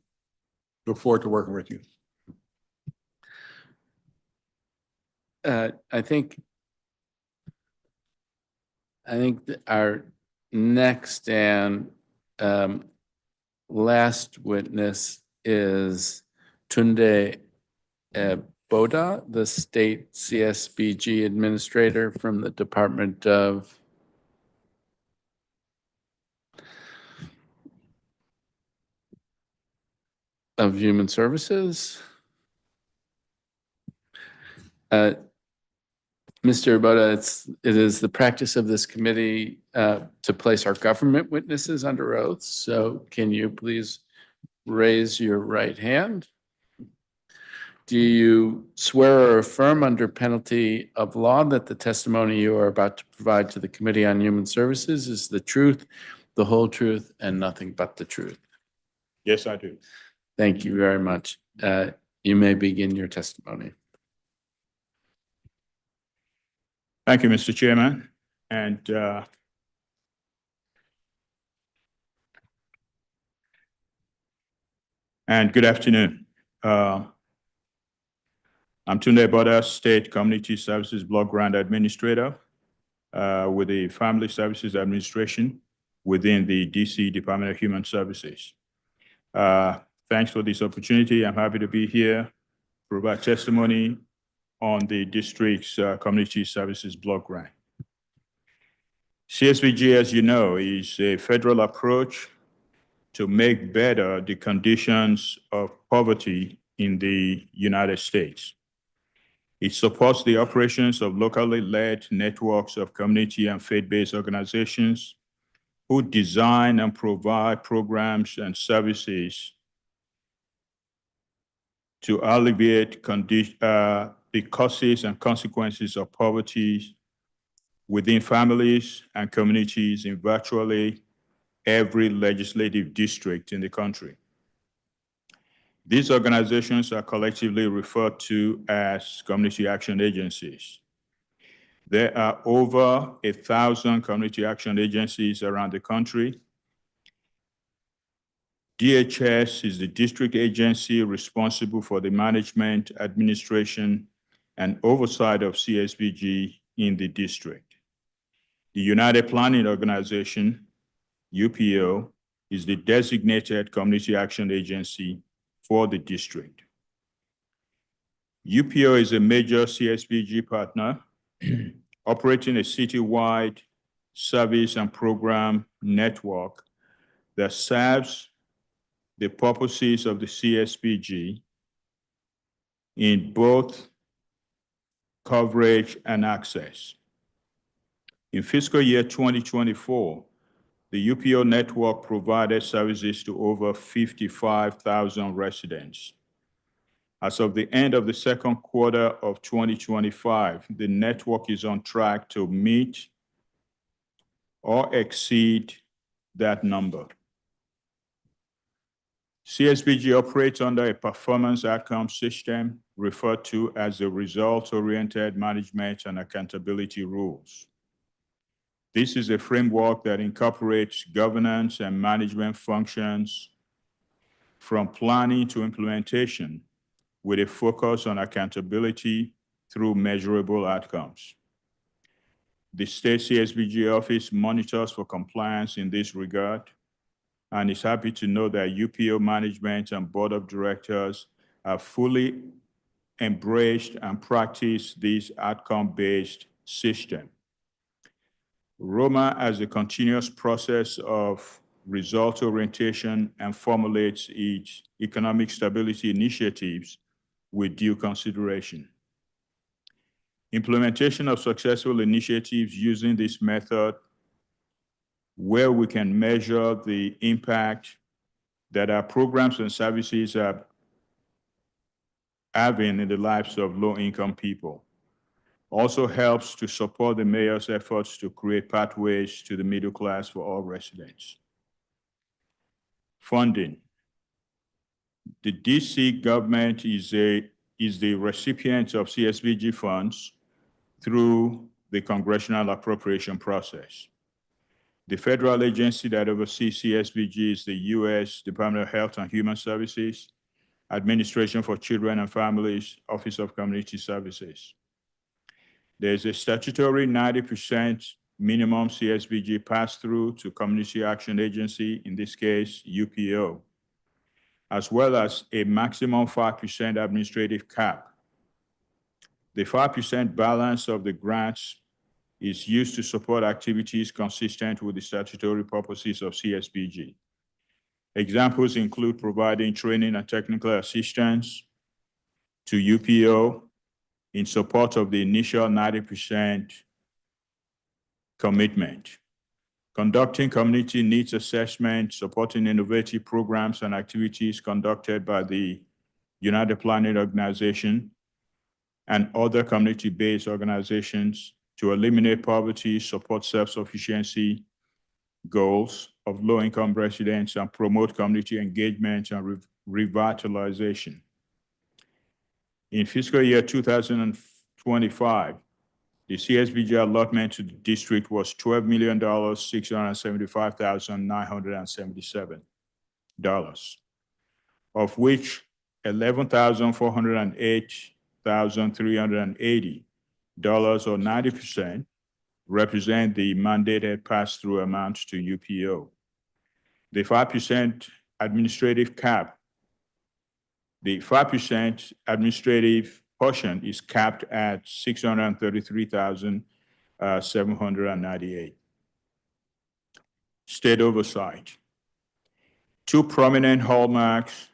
Look forward to working with you. I think that our next and last witness is Tunde Boda, the state CSBG administrator from the Department of Human Services. Mr. Boda, it is the practice of this committee to place our government witnesses under oath. So can you please raise your right hand? Do you swear or affirm under penalty of law that the testimony you are about to provide to the Committee on Human Services is the truth, the whole truth, and nothing but the truth? Yes, I do. Thank you very much. You may begin your testimony. Thank you, Mr. Chairman. And good afternoon. I'm Tunde Boda, State Community Services Block Grant Administrator with the Family Services Administration within the DC Department of Human Services. Thanks for this opportunity. I'm happy to be here, provide testimony on the district's Community Services Block Grant. CSBG, as you know, is a federal approach to make better the conditions of poverty in the United States. It supports the operations of locally led networks of community and faith-based organizations who design and provide programs and services to alleviate the causes and consequences of poverty within families and communities in virtually every legislative district in the country. These organizations are collectively referred to as community action agencies. There are over 1,000 community action agencies around the country. DHS is the district agency responsible for the management, administration, and oversight of CSBG in the district. The United Planning Organization, UPO, is the designated community action agency for the district. UPO is a major CSBG partner operating a citywide service and program network that serves the purposes of the CSBG in both coverage and access. In fiscal year 2024, the UPO network provided services to over 55,000 residents. As of the end of the second quarter of 2025, the network is on track to meet or exceed that number. CSBG operates under a performance outcome system referred to as the results-oriented management and accountability rules. This is a framework that incorporates governance and management functions from planning to implementation with a focus on accountability through measurable outcomes. The state CSBG office monitors for compliance in this regard and is happy to know that UPO management and board of directors have fully embraced and practiced this outcome-based system. Roma as a continuous process of results orientation, and formulates its economic stability initiatives with due consideration. Implementation of successful initiatives using this method, where we can measure the impact that our programs and services are having in the lives of low-income people, also helps to support the mayor's efforts to create pathways to the middle class for all residents. Funding. The DC government is the recipient of CSBG funds through the congressional appropriation process. The federal agency that oversees CSBG is the U.S. Department of Health and Human Services, Administration for Children and Families, Office of Community Services. There's a statutory 90% minimum CSBG pass-through to Community Action Agency, in this case, UPO, as well as a maximum 5% administrative cap. The 5% balance of the grants is used to support activities consistent with the statutory purposes of CSBG. Examples include providing training and technical assistance to UPO in support of the initial 90% commitment, conducting community needs assessment, supporting innovative programs and activities conducted by the United Planet Organization and other community-based organizations to eliminate poverty, support self-sufficiency goals of low-income residents, and promote community engagement and revitalization. In fiscal year 2025, the CSBG allotment to the district was $12,675,977, of which $11,408,380, or 90%, represent the mandated pass-through amounts to UPO. The 5% administrative cap, the 5% administrative portion is capped at $633,798. State oversight. Two prominent hallmarks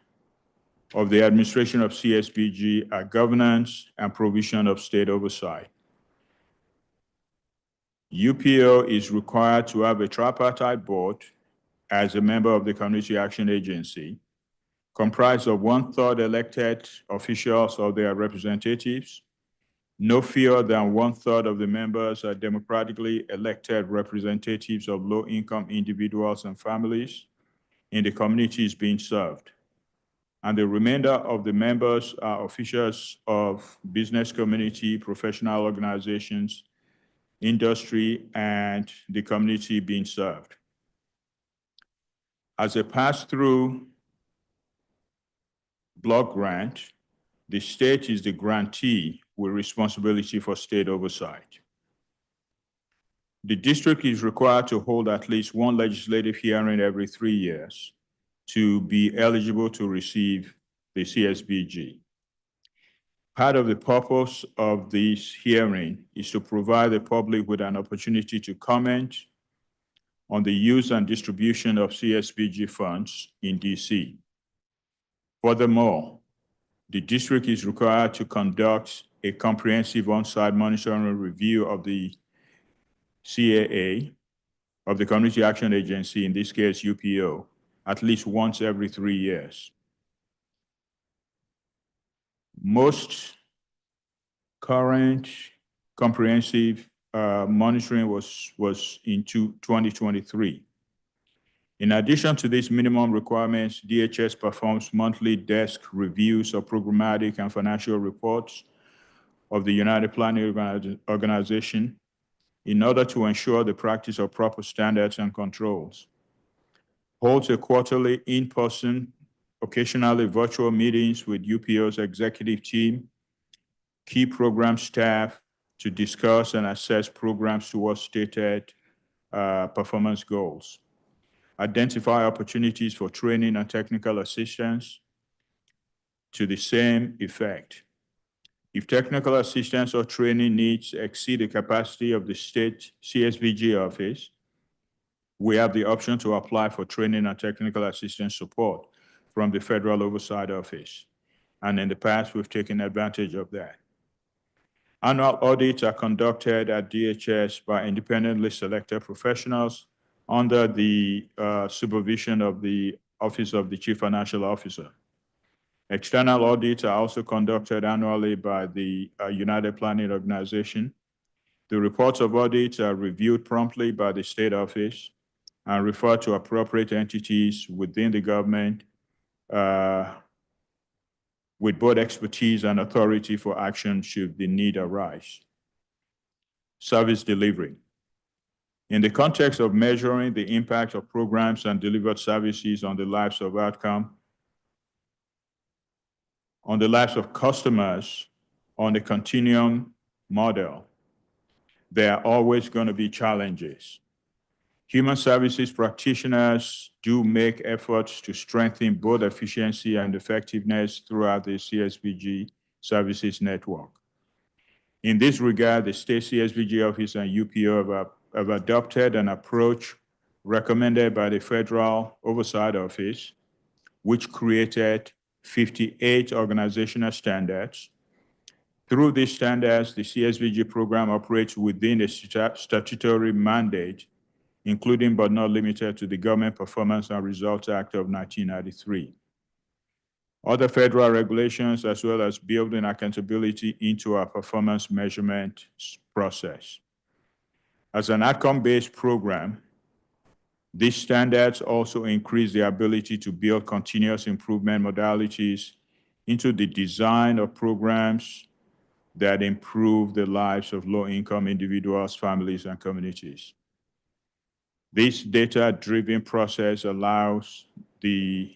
of the administration of CSBG are governance and provision of state oversight. UPO is required to have a tripartite board as a member of the Community Action Agency, comprised of 1/3 elected officials or their representatives. No fewer than 1/3 of the members are democratically elected representatives of low-income individuals and families in the communities being served. And the remainder of the members are officials of business community, professional organizations, industry, and the community being served. As a pass-through block grant, the state is the grantee with responsibility for state oversight. The district is required to hold at least one legislative hearing every 3 years to be eligible to receive the CSBG. Part of the purpose of this hearing is to provide the public with an opportunity to comment on the use and distribution of CSBG funds in DC. Furthermore, the district is required to conduct a comprehensive on-site monitoring review of the CAA, of the Community Action Agency, in this case UPO, at least once every 3 years. Most current comprehensive monitoring was in 2023. In addition to these minimum requirements, DHS performs monthly desk reviews of programmatic and financial reports of the United Planet Organization in order to ensure the practice of proper standards and controls. Holds a quarterly in-person, occasionally virtual meetings with UPO's executive team, key program staff to discuss and assess programs towards stated performance goals. Identify opportunities for training and technical assistance to the same effect. If technical assistance or training needs exceed the capacity of the state CSBG office, we have the option to apply for training and technical assistance support from the Federal Oversight Office. And in the past, we've taken advantage of that. Annual audits are conducted at DHS by independently selected professionals under the supervision of the Office of the Chief Financial Officer. External audits are also conducted annually by the United Planning Organization. The reports of audits are reviewed promptly by the state office and referred to appropriate entities within the government with both expertise and authority for action should the need arise. Service delivery. In the context of measuring the impact of programs and delivered services on the lives of customers on the continuum model, there are always going to be challenges. Human services practitioners do make efforts to strengthen both efficiency and effectiveness throughout the CSBG services network. In this regard, the state CSBG office and UPO have adopted an approach recommended by the Federal Oversight Office, which created 58 organizational standards. Through these standards, the CSBG program operates within a statutory mandate, including but not limited to the Government Performance and Results Act of 1993. Other federal regulations, as well as building accountability into our performance measurement process. As an outcome-based program, these standards also increase the ability to build continuous improvement modalities into the design of programs that improve the lives of low-income individuals, families, and communities. This data-driven process allows the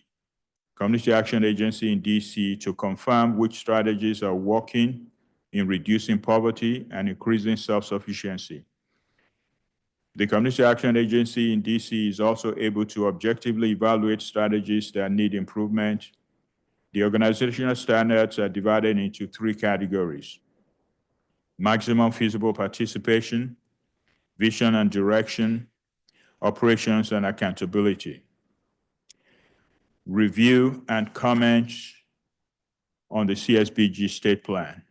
Community Action Agency in DC to confirm which strategies are working in reducing poverty and increasing self-sufficiency. The Community Action Agency in DC is also able to objectively evaluate strategies that need improvement. The organizational standards are divided into 3 categories: maximum feasible participation, vision and direction, operations and accountability. Review and comments on the CSBG state plan.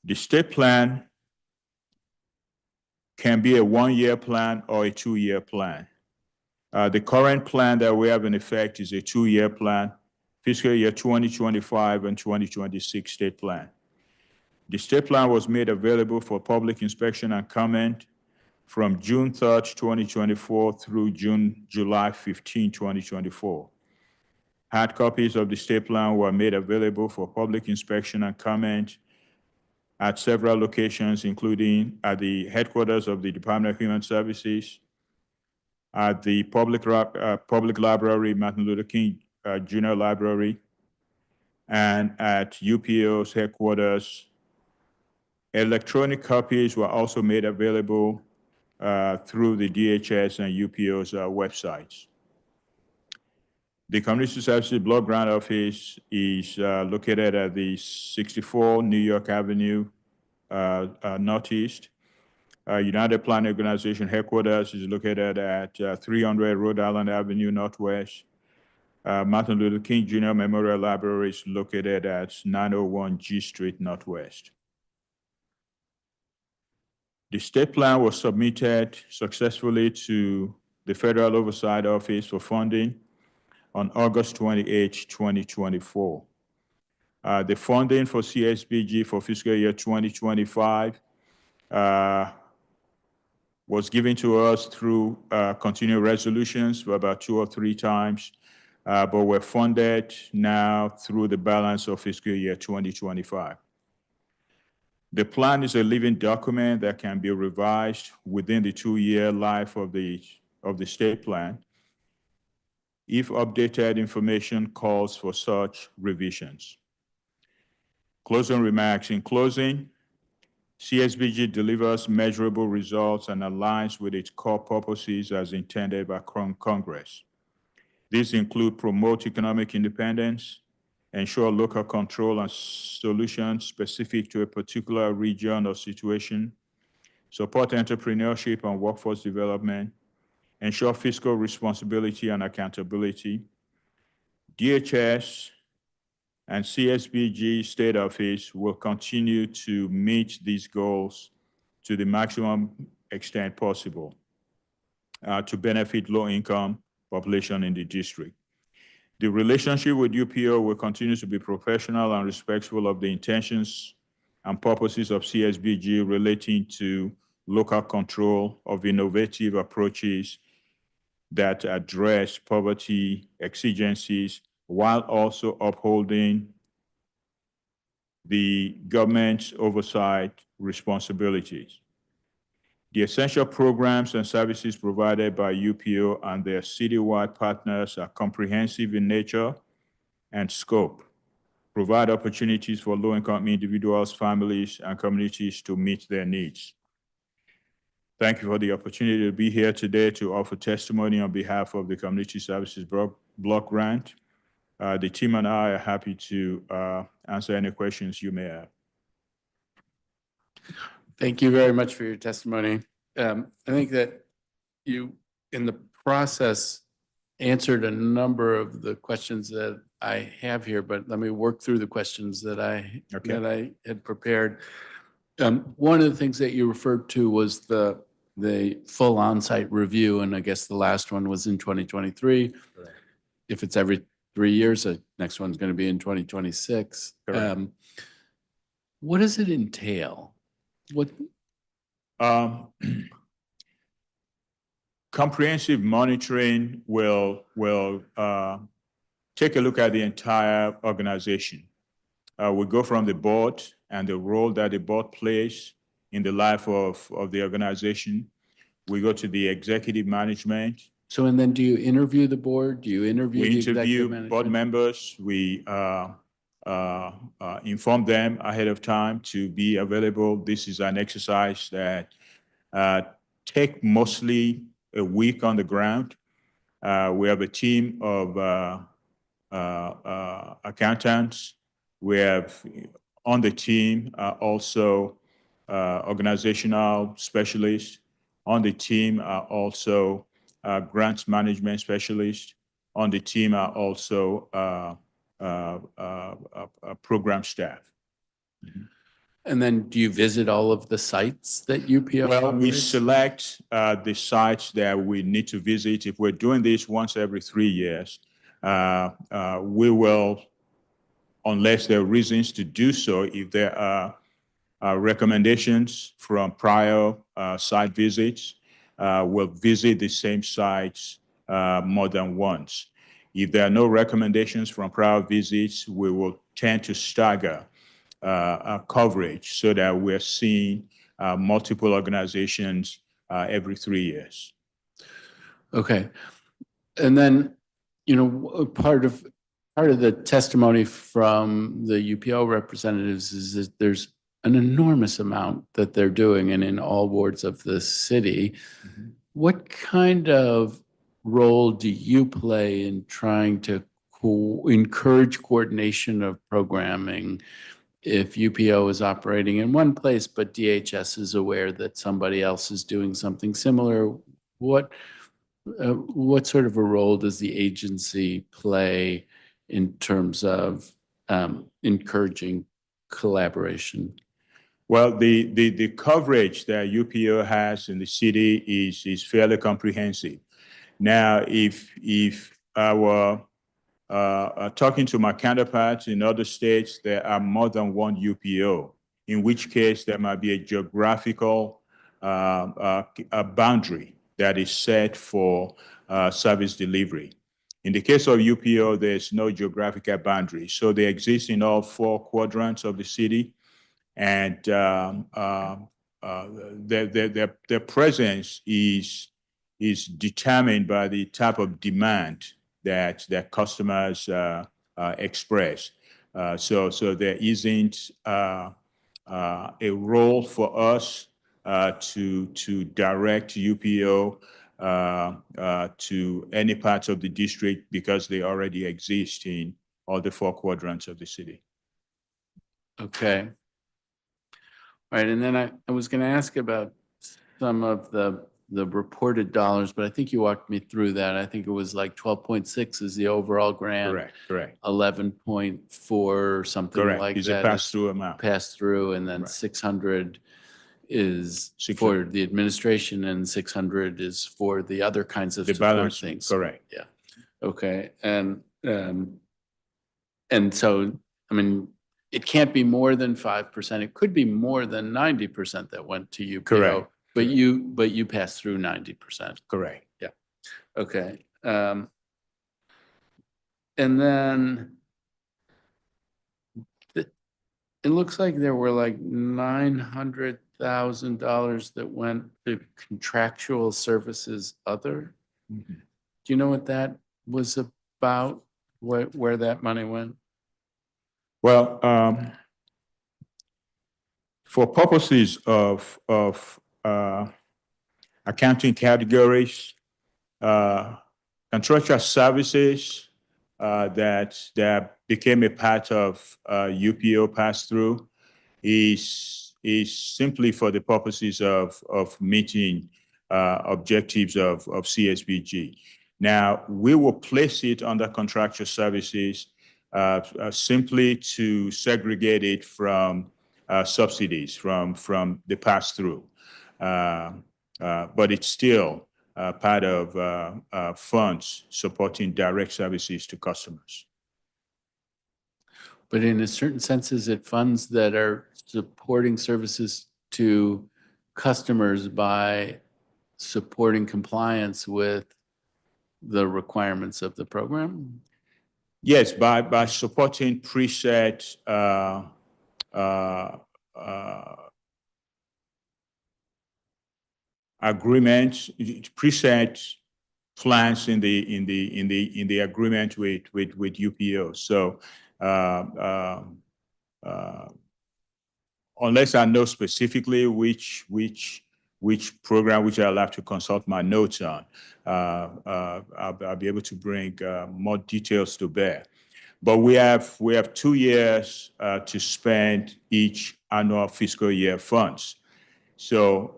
The state plan can be a 1-year plan or a 2-year plan. The current plan that we have in effect is a 2-year plan, fiscal year 2025 and 2026 state plan. The state plan was made available for public inspection and comment from June 3rd, 2024 through July 15, 2024. Hard copies of the state plan were made available for public inspection and comment at several locations, including at the headquarters of the Department of Human Services, at the public library, Martin Luther King Jr. Library, and at UPO's headquarters. Electronic copies were also made available through the DHS and UPO's websites. The Community Services Block Grant Office is located at the 64 New York Avenue Northeast. United Planning Organization headquarters is located at 300 Rhode Island Avenue Northwest. Martin Luther King Jr. Memorial Library is located at 901 G Street Northwest. The state plan was submitted successfully to the Federal Oversight Office for funding on August 28, 2024. The funding for CSBG for fiscal year 2025 was given to us through continuing resolutions for about 2 or 3 times, but we're funded now through the balance of fiscal year 2025. The plan is a living document that can be revised within the 2-year life of the state plan if updated information calls for such revisions. Closing remarks. In closing, CSBG delivers measurable results and aligns with its core purposes as intended by Congress. These include promote economic independence, ensure local control and solutions specific to a particular region or situation, support entrepreneurship and workforce development, ensure fiscal responsibility and accountability. DHS and CSBG State Office will continue to meet these goals to the maximum extent possible to benefit low-income population in the district. The relationship with UPO will continue to be professional and respectful of the intentions and purposes of CSBG relating to local control of innovative approaches that address poverty exigencies while also upholding the government's oversight responsibilities. The essential programs and services provided by UPO and their citywide partners are comprehensive in nature and scope, provide opportunities for low-income individuals, families, and communities to meet their needs. Thank you for the opportunity to be here today to offer testimony on behalf of the Community Services Block Grant. The team and I are happy to answer any questions you may have. Thank you very much for your testimony. I think that you, in the process, answered a number of the questions that I have here, but let me work through the questions that I had prepared. One of the things that you referred to was the full on-site review, and I guess the last one was in 2023. Correct. If it's every 3 years, the next one's going to be in 2026. What does it entail? What? Comprehensive monitoring will take a look at the entire organization. We go from the board and the role that the board plays in the life of the organization. We go to the executive management. So, and then do you interview the board? Do you interview the executive management? Board members. We inform them ahead of time to be available. This is an exercise that take mostly a week on the ground. We have a team of accountants. We have on the team also organizational specialists. On the team are also grants management specialists. On the team are also program staff. And then do you visit all of the sites that UPO Well, we operates? select the sites that we need to visit. If we're doing this once every 3 years, we will, unless there are reasons to do so, if there are recommendations from prior site visits, we'll visit the same sites more than once. If there are no recommendations from prior visits, we will tend to stagger coverage so that we're seeing multiple organizations every 3 years. Okay. And then, you know, part of the testimony from the UPO representatives is that there's an enormous amount that they're doing and in all wards of the city. Mm-hmm. What kind of role do you play in trying to encourage coordination of programming if UPO is operating in one place, but DHS is aware that somebody else is doing something similar? What sort of a role does the agency play in terms of encouraging collaboration? Well, the coverage that UPO has in the city is fairly comprehensive. Now, if our talking to my counterparts in other states, there are more than one UPO, in which case there might be a geographical a boundary that is set for service delivery. In the case of UPO, there's no geographical boundary. So they exist in all 4 quadrants of the city, and their presence is determined by the type of demand that customers express. So there isn't a role for us to direct UPO to any parts of the district because they already exist in all the 4 quadrants of the city. Okay. All right, and then I was going to ask about some of the the reported dollars, but I think you walked me through that. I think it was like 12.6 is the overall grant. Correct, correct, 11.4 or something correct. like It's that a is pass-through amount. passed through, and then Right. 600 is 600. for the administration, and 600 is for the other kinds of The support balance, things. correct. Yeah. Okay. And so, I mean, it can't be more than 5%. It could be more than 90% that went to UPO. Correct. But you passed through 90%. Correct. Okay. And then it looks like there were like $900,000 that went to contractual services other. Mhm. Do you know what that was about? Where that money went? Well, for purposes of accounting categories, contractual services that became a part of UPO pass-through is simply for the purposes of meeting objectives of CSBG. Now, we will place it under contractual services simply to segregate it from subsidies from the pass-through. But it's still part of funds supporting direct services to customers. But in a certain sense, is it funds that are supporting services to customers by supporting compliance with the requirements of the program? Yes, by supporting preset agreements, preset plans in the agreement with UPO. So unless I know specifically which program, which I'll have to consult my notes on, I'll be able to bring more details to bear. But we have 2 years to spend each annual fiscal year funds. So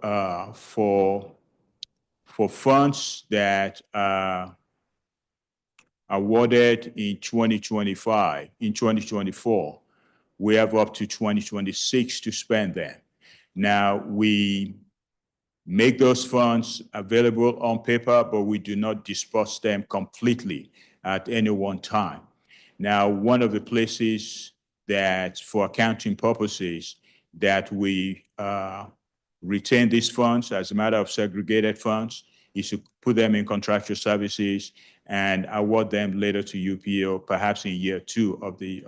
for funds that are awarded in 2024, we have up to 2026 to spend them. Now, we make those funds available on paper, but we do not disperse them completely at any one time. Now, one of the places that, for accounting purposes, that we retain these funds as a matter of segregated funds is to put them in contractual services and award them later to UPO, perhaps in year 2 of the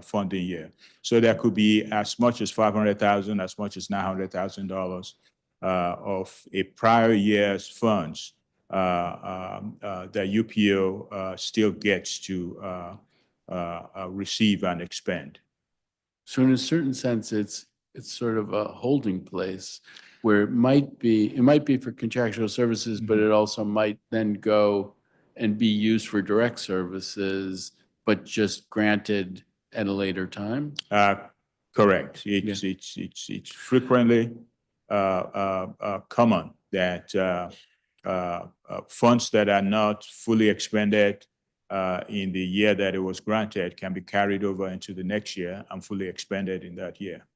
funding year. So that could be as much as $500,000, as much as $900,000 of a prior year's funds that UPO still gets to receive and expend. So in a certain sense, it's sort of a holding place where it might be for contractual services, but it also might then go and be used for direct services, but just granted at a later time? Correct. It's frequently common that funds that are not fully expended in the year that it was granted can be carried over into the next year and fully expended in that year.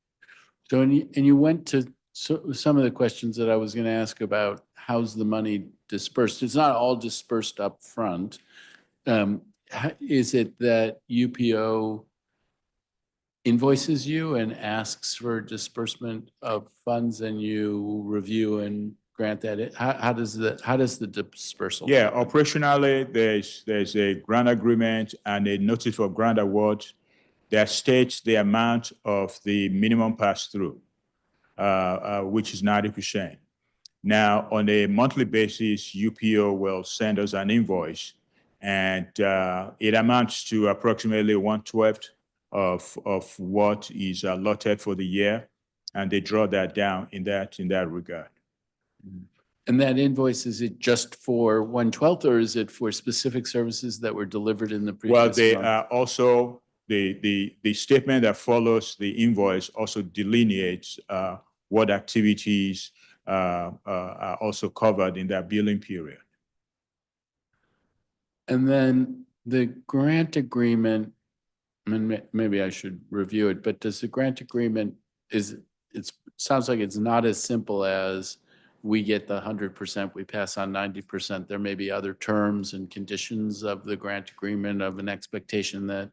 So, and you went to some of the questions that I was going to ask about how's the money dispersed. It's not all dispersed up front. Is it that UPO invoices you and asks for disbursement of funds and you review and grant that? How does the dispersal? Yeah, operationally, there's a grant agreement and a notice for grant award that states the amount of the minimum pass-through, which is 90%. Now, on a monthly basis, UPO will send us an invoice, and it amounts to approximately 1/12 of what is allotted for the year, and they draw that down in that regard. And that invoice, is it just for 1/12, or is it for specific services that were delivered in the previous month? Well, they are also the statement that follows the invoice also delineates what activities are also covered in that billing period. And then the grant agreement, I mean, maybe I should review it, but does the grant agreement sounds like it's not as simple as we get the 100%, we pass on 90%. There may be other terms and conditions of the grant agreement of an expectation that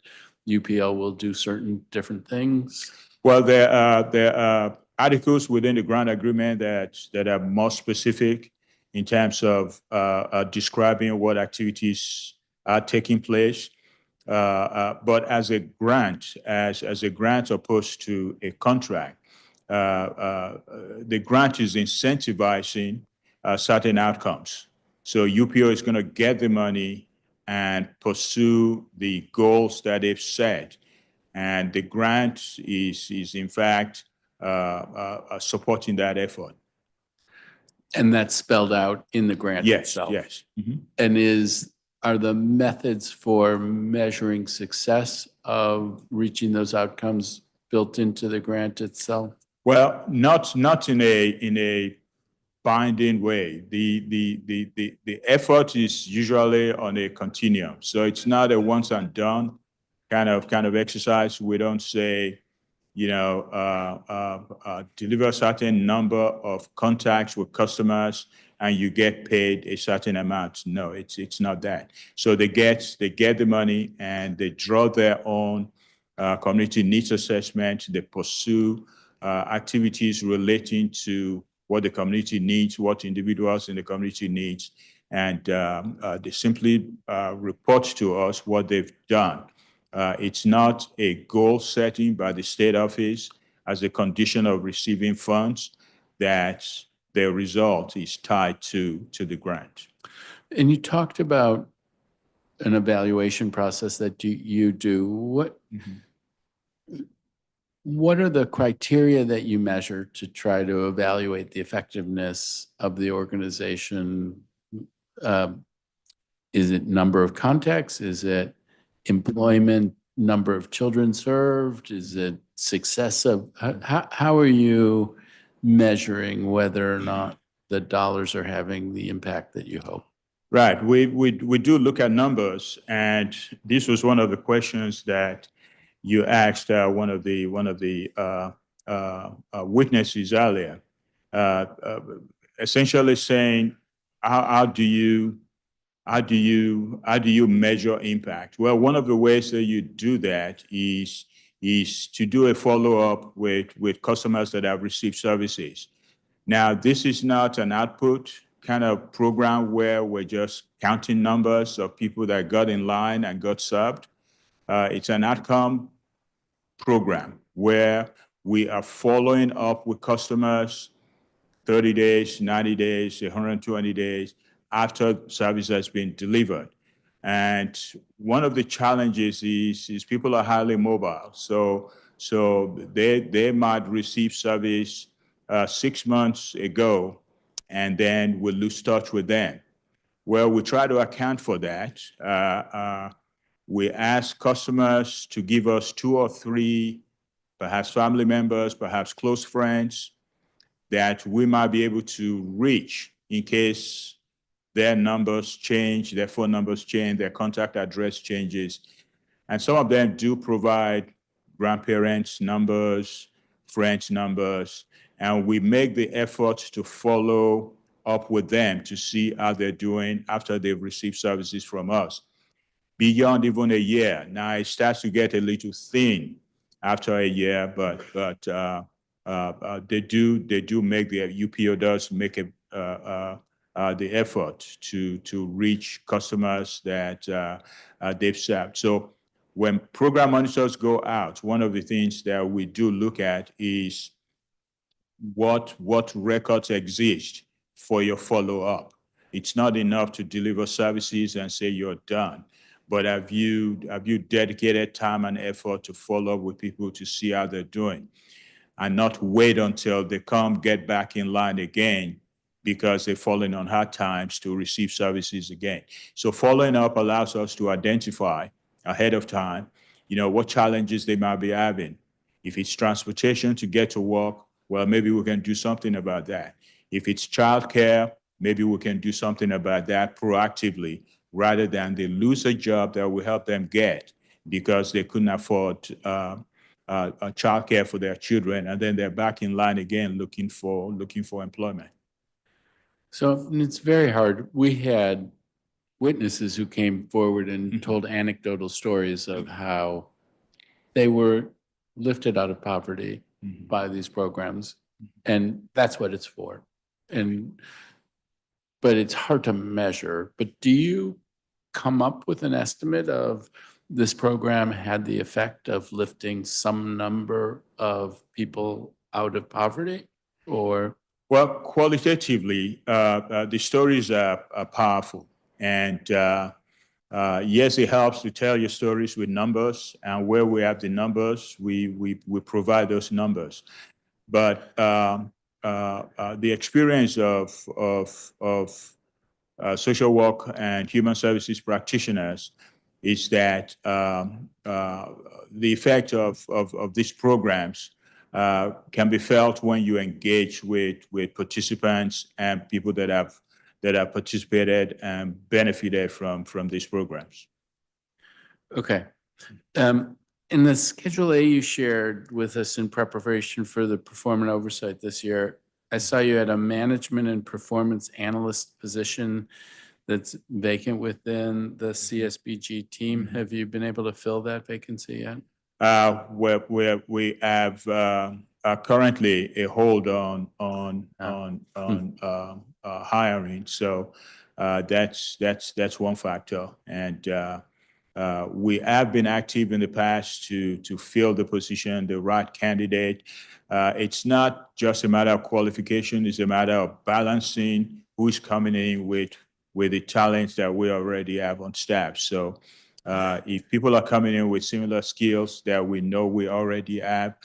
UPL will do certain different things. Well, there are articles within the grant agreement that are more specific in terms of describing what activities are taking place. But as a grant, as a grant opposed to a contract, the grant is incentivizing certain outcomes. So UPO is going to get the money and pursue the goals that they've set. And the grant is in fact supporting that effort. And that's spelled out in the grant itself. Yes. Mhm. And are the methods for measuring success of reaching those outcomes built into the grant itself? Well, not in a binding way. The effort is usually on a continuum. So it's not a once and done kind of exercise. We don't say, deliver a certain number of contacts with customers and you get paid a certain amount. No, it's not that. So they get the money and they draw their own community needs assessment. They pursue activities relating to what the community needs, what individuals in the community needs, and they simply report to us what they've done. It's not a goal setting by the state office as a condition of receiving funds that their result is tied to the grant. And you talked about an evaluation process that you do. What are the criteria that you measure to try to evaluate the effectiveness of the organization? Is it number of contacts? Is it employment, number of children served? Is it success of, how are you measuring whether or not the dollars are having the impact that you hope? Right. We do look at numbers, and this was one of the questions that you asked one of the witnesses earlier, essentially saying, how do you measure impact? Well, one of the ways that you do that is to do a follow-up with customers that have received services. Now, this is not an output kind of program where we're just counting numbers of people that got in line and got served. It's an outcome program where we are following up with customers 30 days, 90 days, 120 days after service has been delivered. And one of the challenges is people are highly mobile. So they might receive service 6 months ago, and then we'll lose touch with them. Well, we try to account for that. We ask customers to give us 2 or 3, perhaps family members, perhaps close friends, that we might be able to reach in case their numbers change, their phone numbers change, their contact address changes. And some of them do provide grandparents' numbers, friends' numbers, and we make the effort to follow up with them to see how they're doing after they've received services from us. Beyond even a year. Now it starts to get a little thin after a year, but they do make the UPO does make the effort to reach customers that they've served. So when program monitors go out, one of the things that we do look at is what records exist for your follow-up. It's not enough to deliver services and say you're done, but have you dedicated time and effort to follow up with people to see how they're doing, and not wait until they get back in line again because they've fallen on hard times to receive services again. So following up allows us to identify ahead of time, what challenges they might be having. If it's transportation to get to work, well, maybe we can do something about that. If it's childcare, maybe we can do something about that proactively rather than they lose a job that will help them get because they couldn't afford childcare for their children, and then they're back in line again looking for employment. So it's very hard. We had witnesses who came forward and told anecdotal stories of how they were lifted out of poverty by these programs, and that's what it's for. But it's hard to measure. But do you come up with an estimate of this program had the effect of lifting some number of people out of poverty, or? Well, qualitatively, the stories are powerful. And yes, it helps to tell your stories with numbers. And where we have the numbers, we provide those numbers. But the experience of social work and human services practitioners is that the effect of these programs can be felt when you engage with participants and people that have participated and benefited from these programs. Okay. In the Schedule A you shared with us in preparation for the performance oversight this year, I saw you had a management and performance analyst position that's vacant within the CSBG team. Have you been able to fill that vacancy yet? We have currently a hold on hiring, so that's one factor, and we have been active in the past to fill the position, the right candidate. It's not just a matter of qualification; it's a matter of balancing who's coming in with the talents that we already have on staff. So. If people are coming in with similar skills that we know we already have,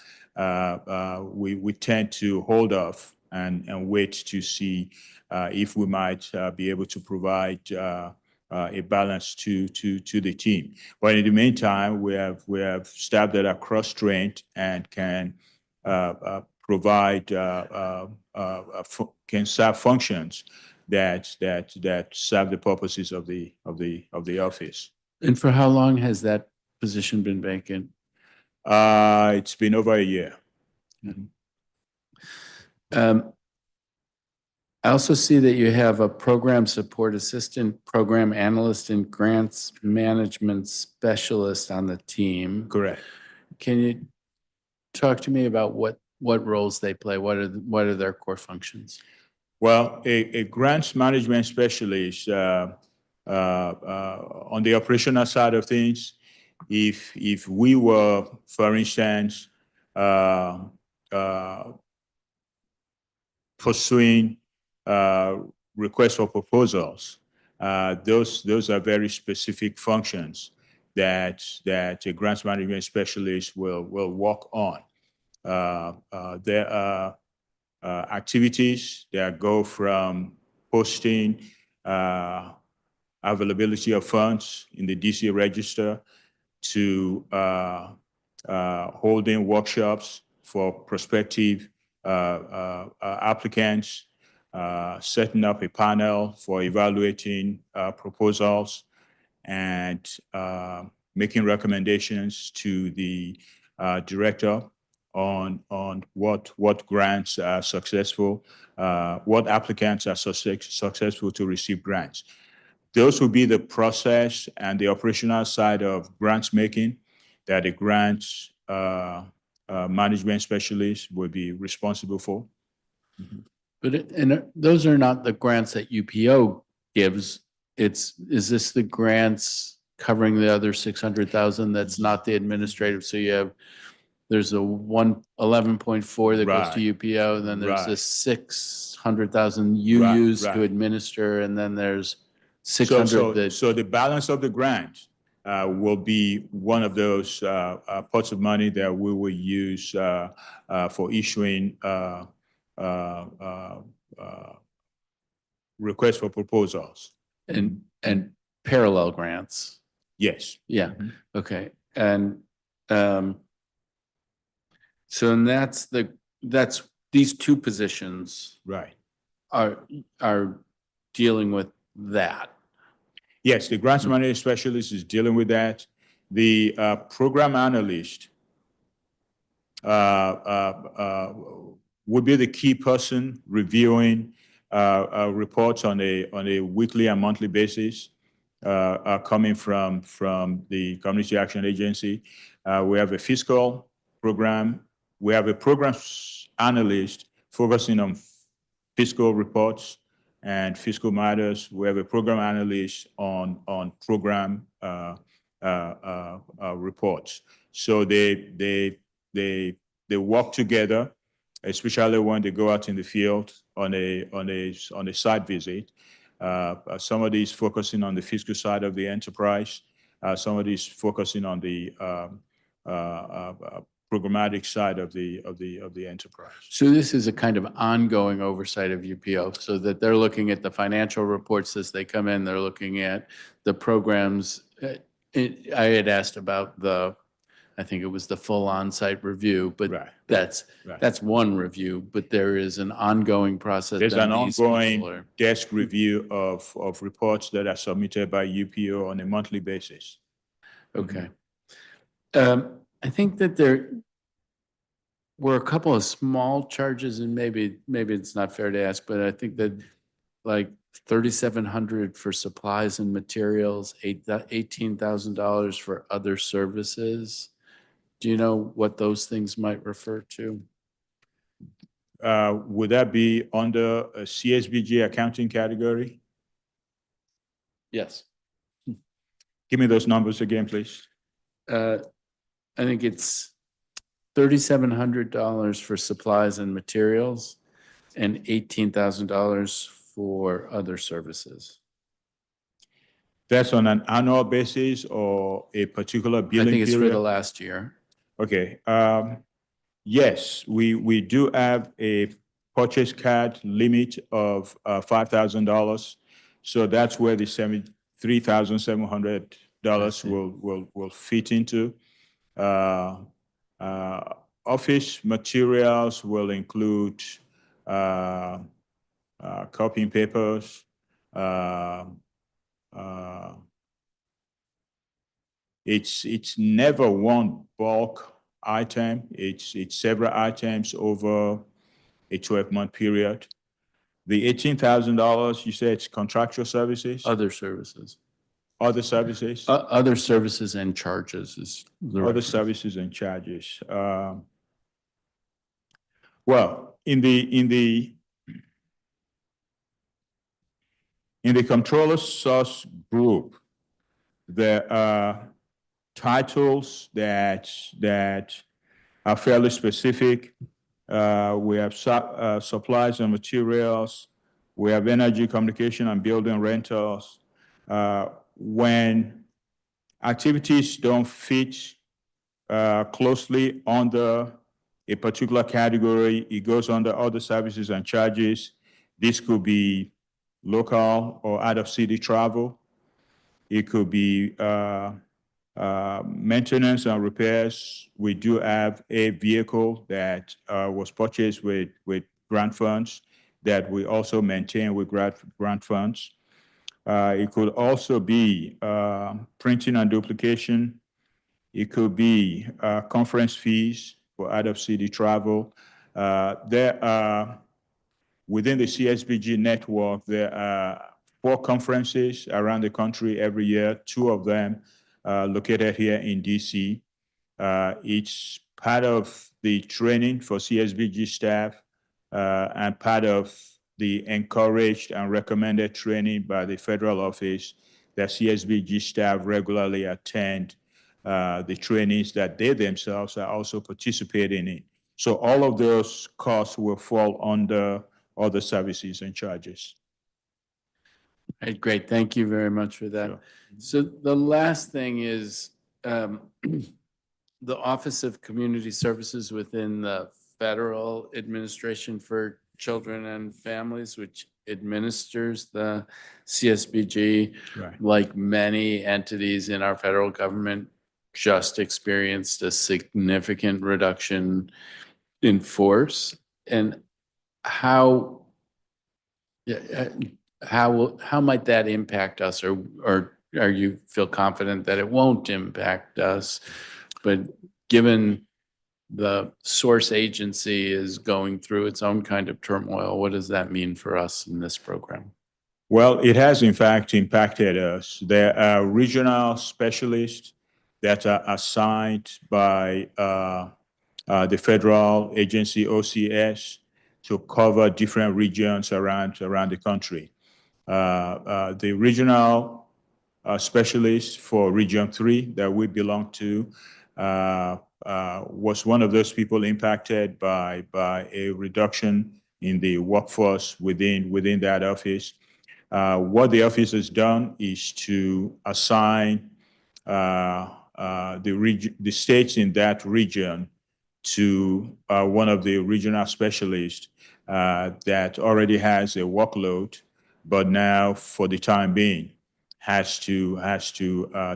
we tend to hold off and wait to see if we might be able to provide a balance to the team. But in the meantime, we have staff that are cross-trained and can provide can serve functions that serve the purposes of the office. And for how long has that position been vacant? It's been over a year. I also see that you have a program support assistant, program analyst, and grants management specialist on the team. Correct. Can you talk to me about what roles they play? What are their core functions? Well, a grants management specialist on the operational side of things, if we were, for instance, pursuing requests for proposals, those are very specific functions that a grants management specialist will work on. There are activities that go from posting availability of funds in the DC register to holding workshops for prospective applicants, setting up a panel for evaluating proposals, and making recommendations to the director on what grants are successful, what applicants are successful to receive grants. Those will be the process and the operational side of grants making that the grants management specialist will be responsible for. But those are not the grants that UPO gives. Is this the grants covering the other 600,000 that's not the administrative? So there's a 11.4 that goes to UPO, and then there's this 600,000 you use to administer, and then there's 600 that. So the balance of the grant will be one of those pots of money that we will use for issuing requests for proposals. And parallel grants. Yes. Yeah. Okay. And so that's these two positions. Right. are dealing with that. Yes, the grants manager specialist is dealing with that. The program analyst would be the key person reviewing reports on a weekly and monthly basis coming from the Community Action Agency. We have a fiscal program. We have a programs analyst focusing on fiscal reports and fiscal matters. We have a program analyst on program reports. So they work together, especially when they go out in the field on a site visit. Somebody is focusing on the fiscal side of the enterprise. Somebody is focusing on the programmatic side of the enterprise. So this is a kind of ongoing oversight of UPO, so that they're looking at the financial reports as they come in. They're looking at the programs. I had asked about I think it was the full on-site review, but Right. that's one review, but there is an ongoing process. There's that an these people ongoing are- desk review of reports that are submitted by UPO on a monthly basis. Okay. I think that there were a couple of small charges, and maybe it's not fair to ask, but I think that like 3,700 for supplies and materials, $18,000 for other services. Do you know what those things might refer to? Would that be under a CSBG accounting category? Yes. Give me those numbers again, please. I think it's $3,700 for supplies and materials and $18,000 for other services. That's on an annual basis or a particular I billing think it's for period? the last year. Okay. Yes, we do have a purchase card limit of $5,000. So that's where the $73,700 will fit into. Office materials will include copying papers, it's never one bulk item. It's several items over a 12-month period. The $18,000, you said it's contractual services? Other services. Other services? Other services and charges is the Other reference. services and charges. Well, in the controller source group, there are titles that are fairly specific. We have supplies and materials. We have energy, communication, and building rentals. When activities don't fit closely under a particular category, it goes under other services and charges. This could be local or out-of-city travel. It could be maintenance and repairs. We do have a vehicle that was purchased with grant funds that we also maintain with grant funds. It could also be printing and duplication. It could be conference fees for out-of-city travel. There are, within the CSBG network, there are 4 conferences around the country every year, 2 of them located here in DC. It's part of the training for CSBG staff and part of the encouraged and recommended training by the federal office that CSBG staff regularly attend the trainings that they themselves are also participating in. So all of those costs will fall under other services and charges. Right, great. Thank you very much for that. Sure. So the last thing is the Office of Community Services within the Federal Administration for Children and Families, which administers the CSBG. Right. Like many entities in our federal government, just experienced a significant reduction in force. And how Yeah, how might that impact us, or are you feel confident that it won't impact us? But given the source agency is going through its own kind of turmoil, what does that mean for us in this program? Well, it has in fact impacted us. There are regional specialists that are assigned by the federal agency OCS to cover different regions around the country. The regional specialist for Region 3 that we belong to was one of those people impacted by a reduction in the workforce within that office. What the office has done is to assign the states in that region to one of the regional specialists that already has a workload, but now for the time being has to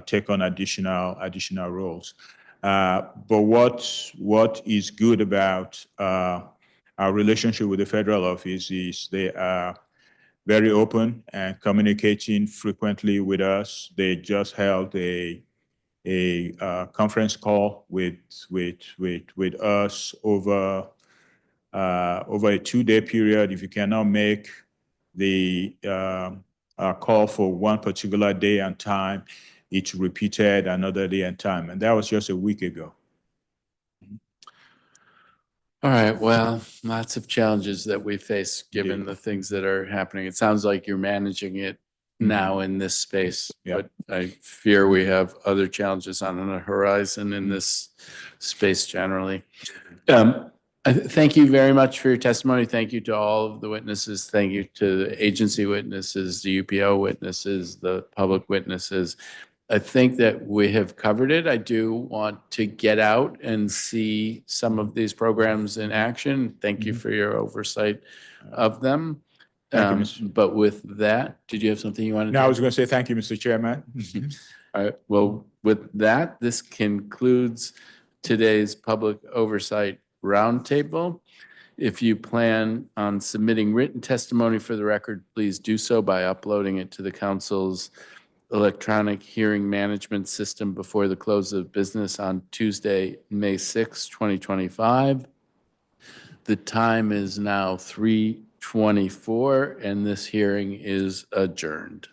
take on additional roles. But what is good about our relationship with the federal office is they are very open and communicating frequently with us. They just held a conference call with us over a 2-day period. If you cannot make the call for one particular day and time, it's repeated another day and time, and that was just a week ago. All right, well, lots of challenges that we face given Indeed. the things that are happening. It sounds like you're managing it now in this space, Yeah. but I fear we have other challenges on the horizon in this space generally. Thank you very much for your testimony. Thank you to all of the witnesses. Thank you to the agency witnesses, the UPO witnesses, the public witnesses. I think that we have covered it. I do want to get out and see some of these programs in action. Thank you for your oversight of them. Thank you, Mr. But with that, did you have something you wanted to? Now I was going to say thank you, Mr. Chairman. All right, well, with that, this concludes today's Public Oversight Roundtable. If you plan on submitting written testimony for the record, please do so by uploading it to the council's electronic hearing management system before the close of business on Tuesday, May 6, 2025. The time is now 3:24, and this hearing is adjourned.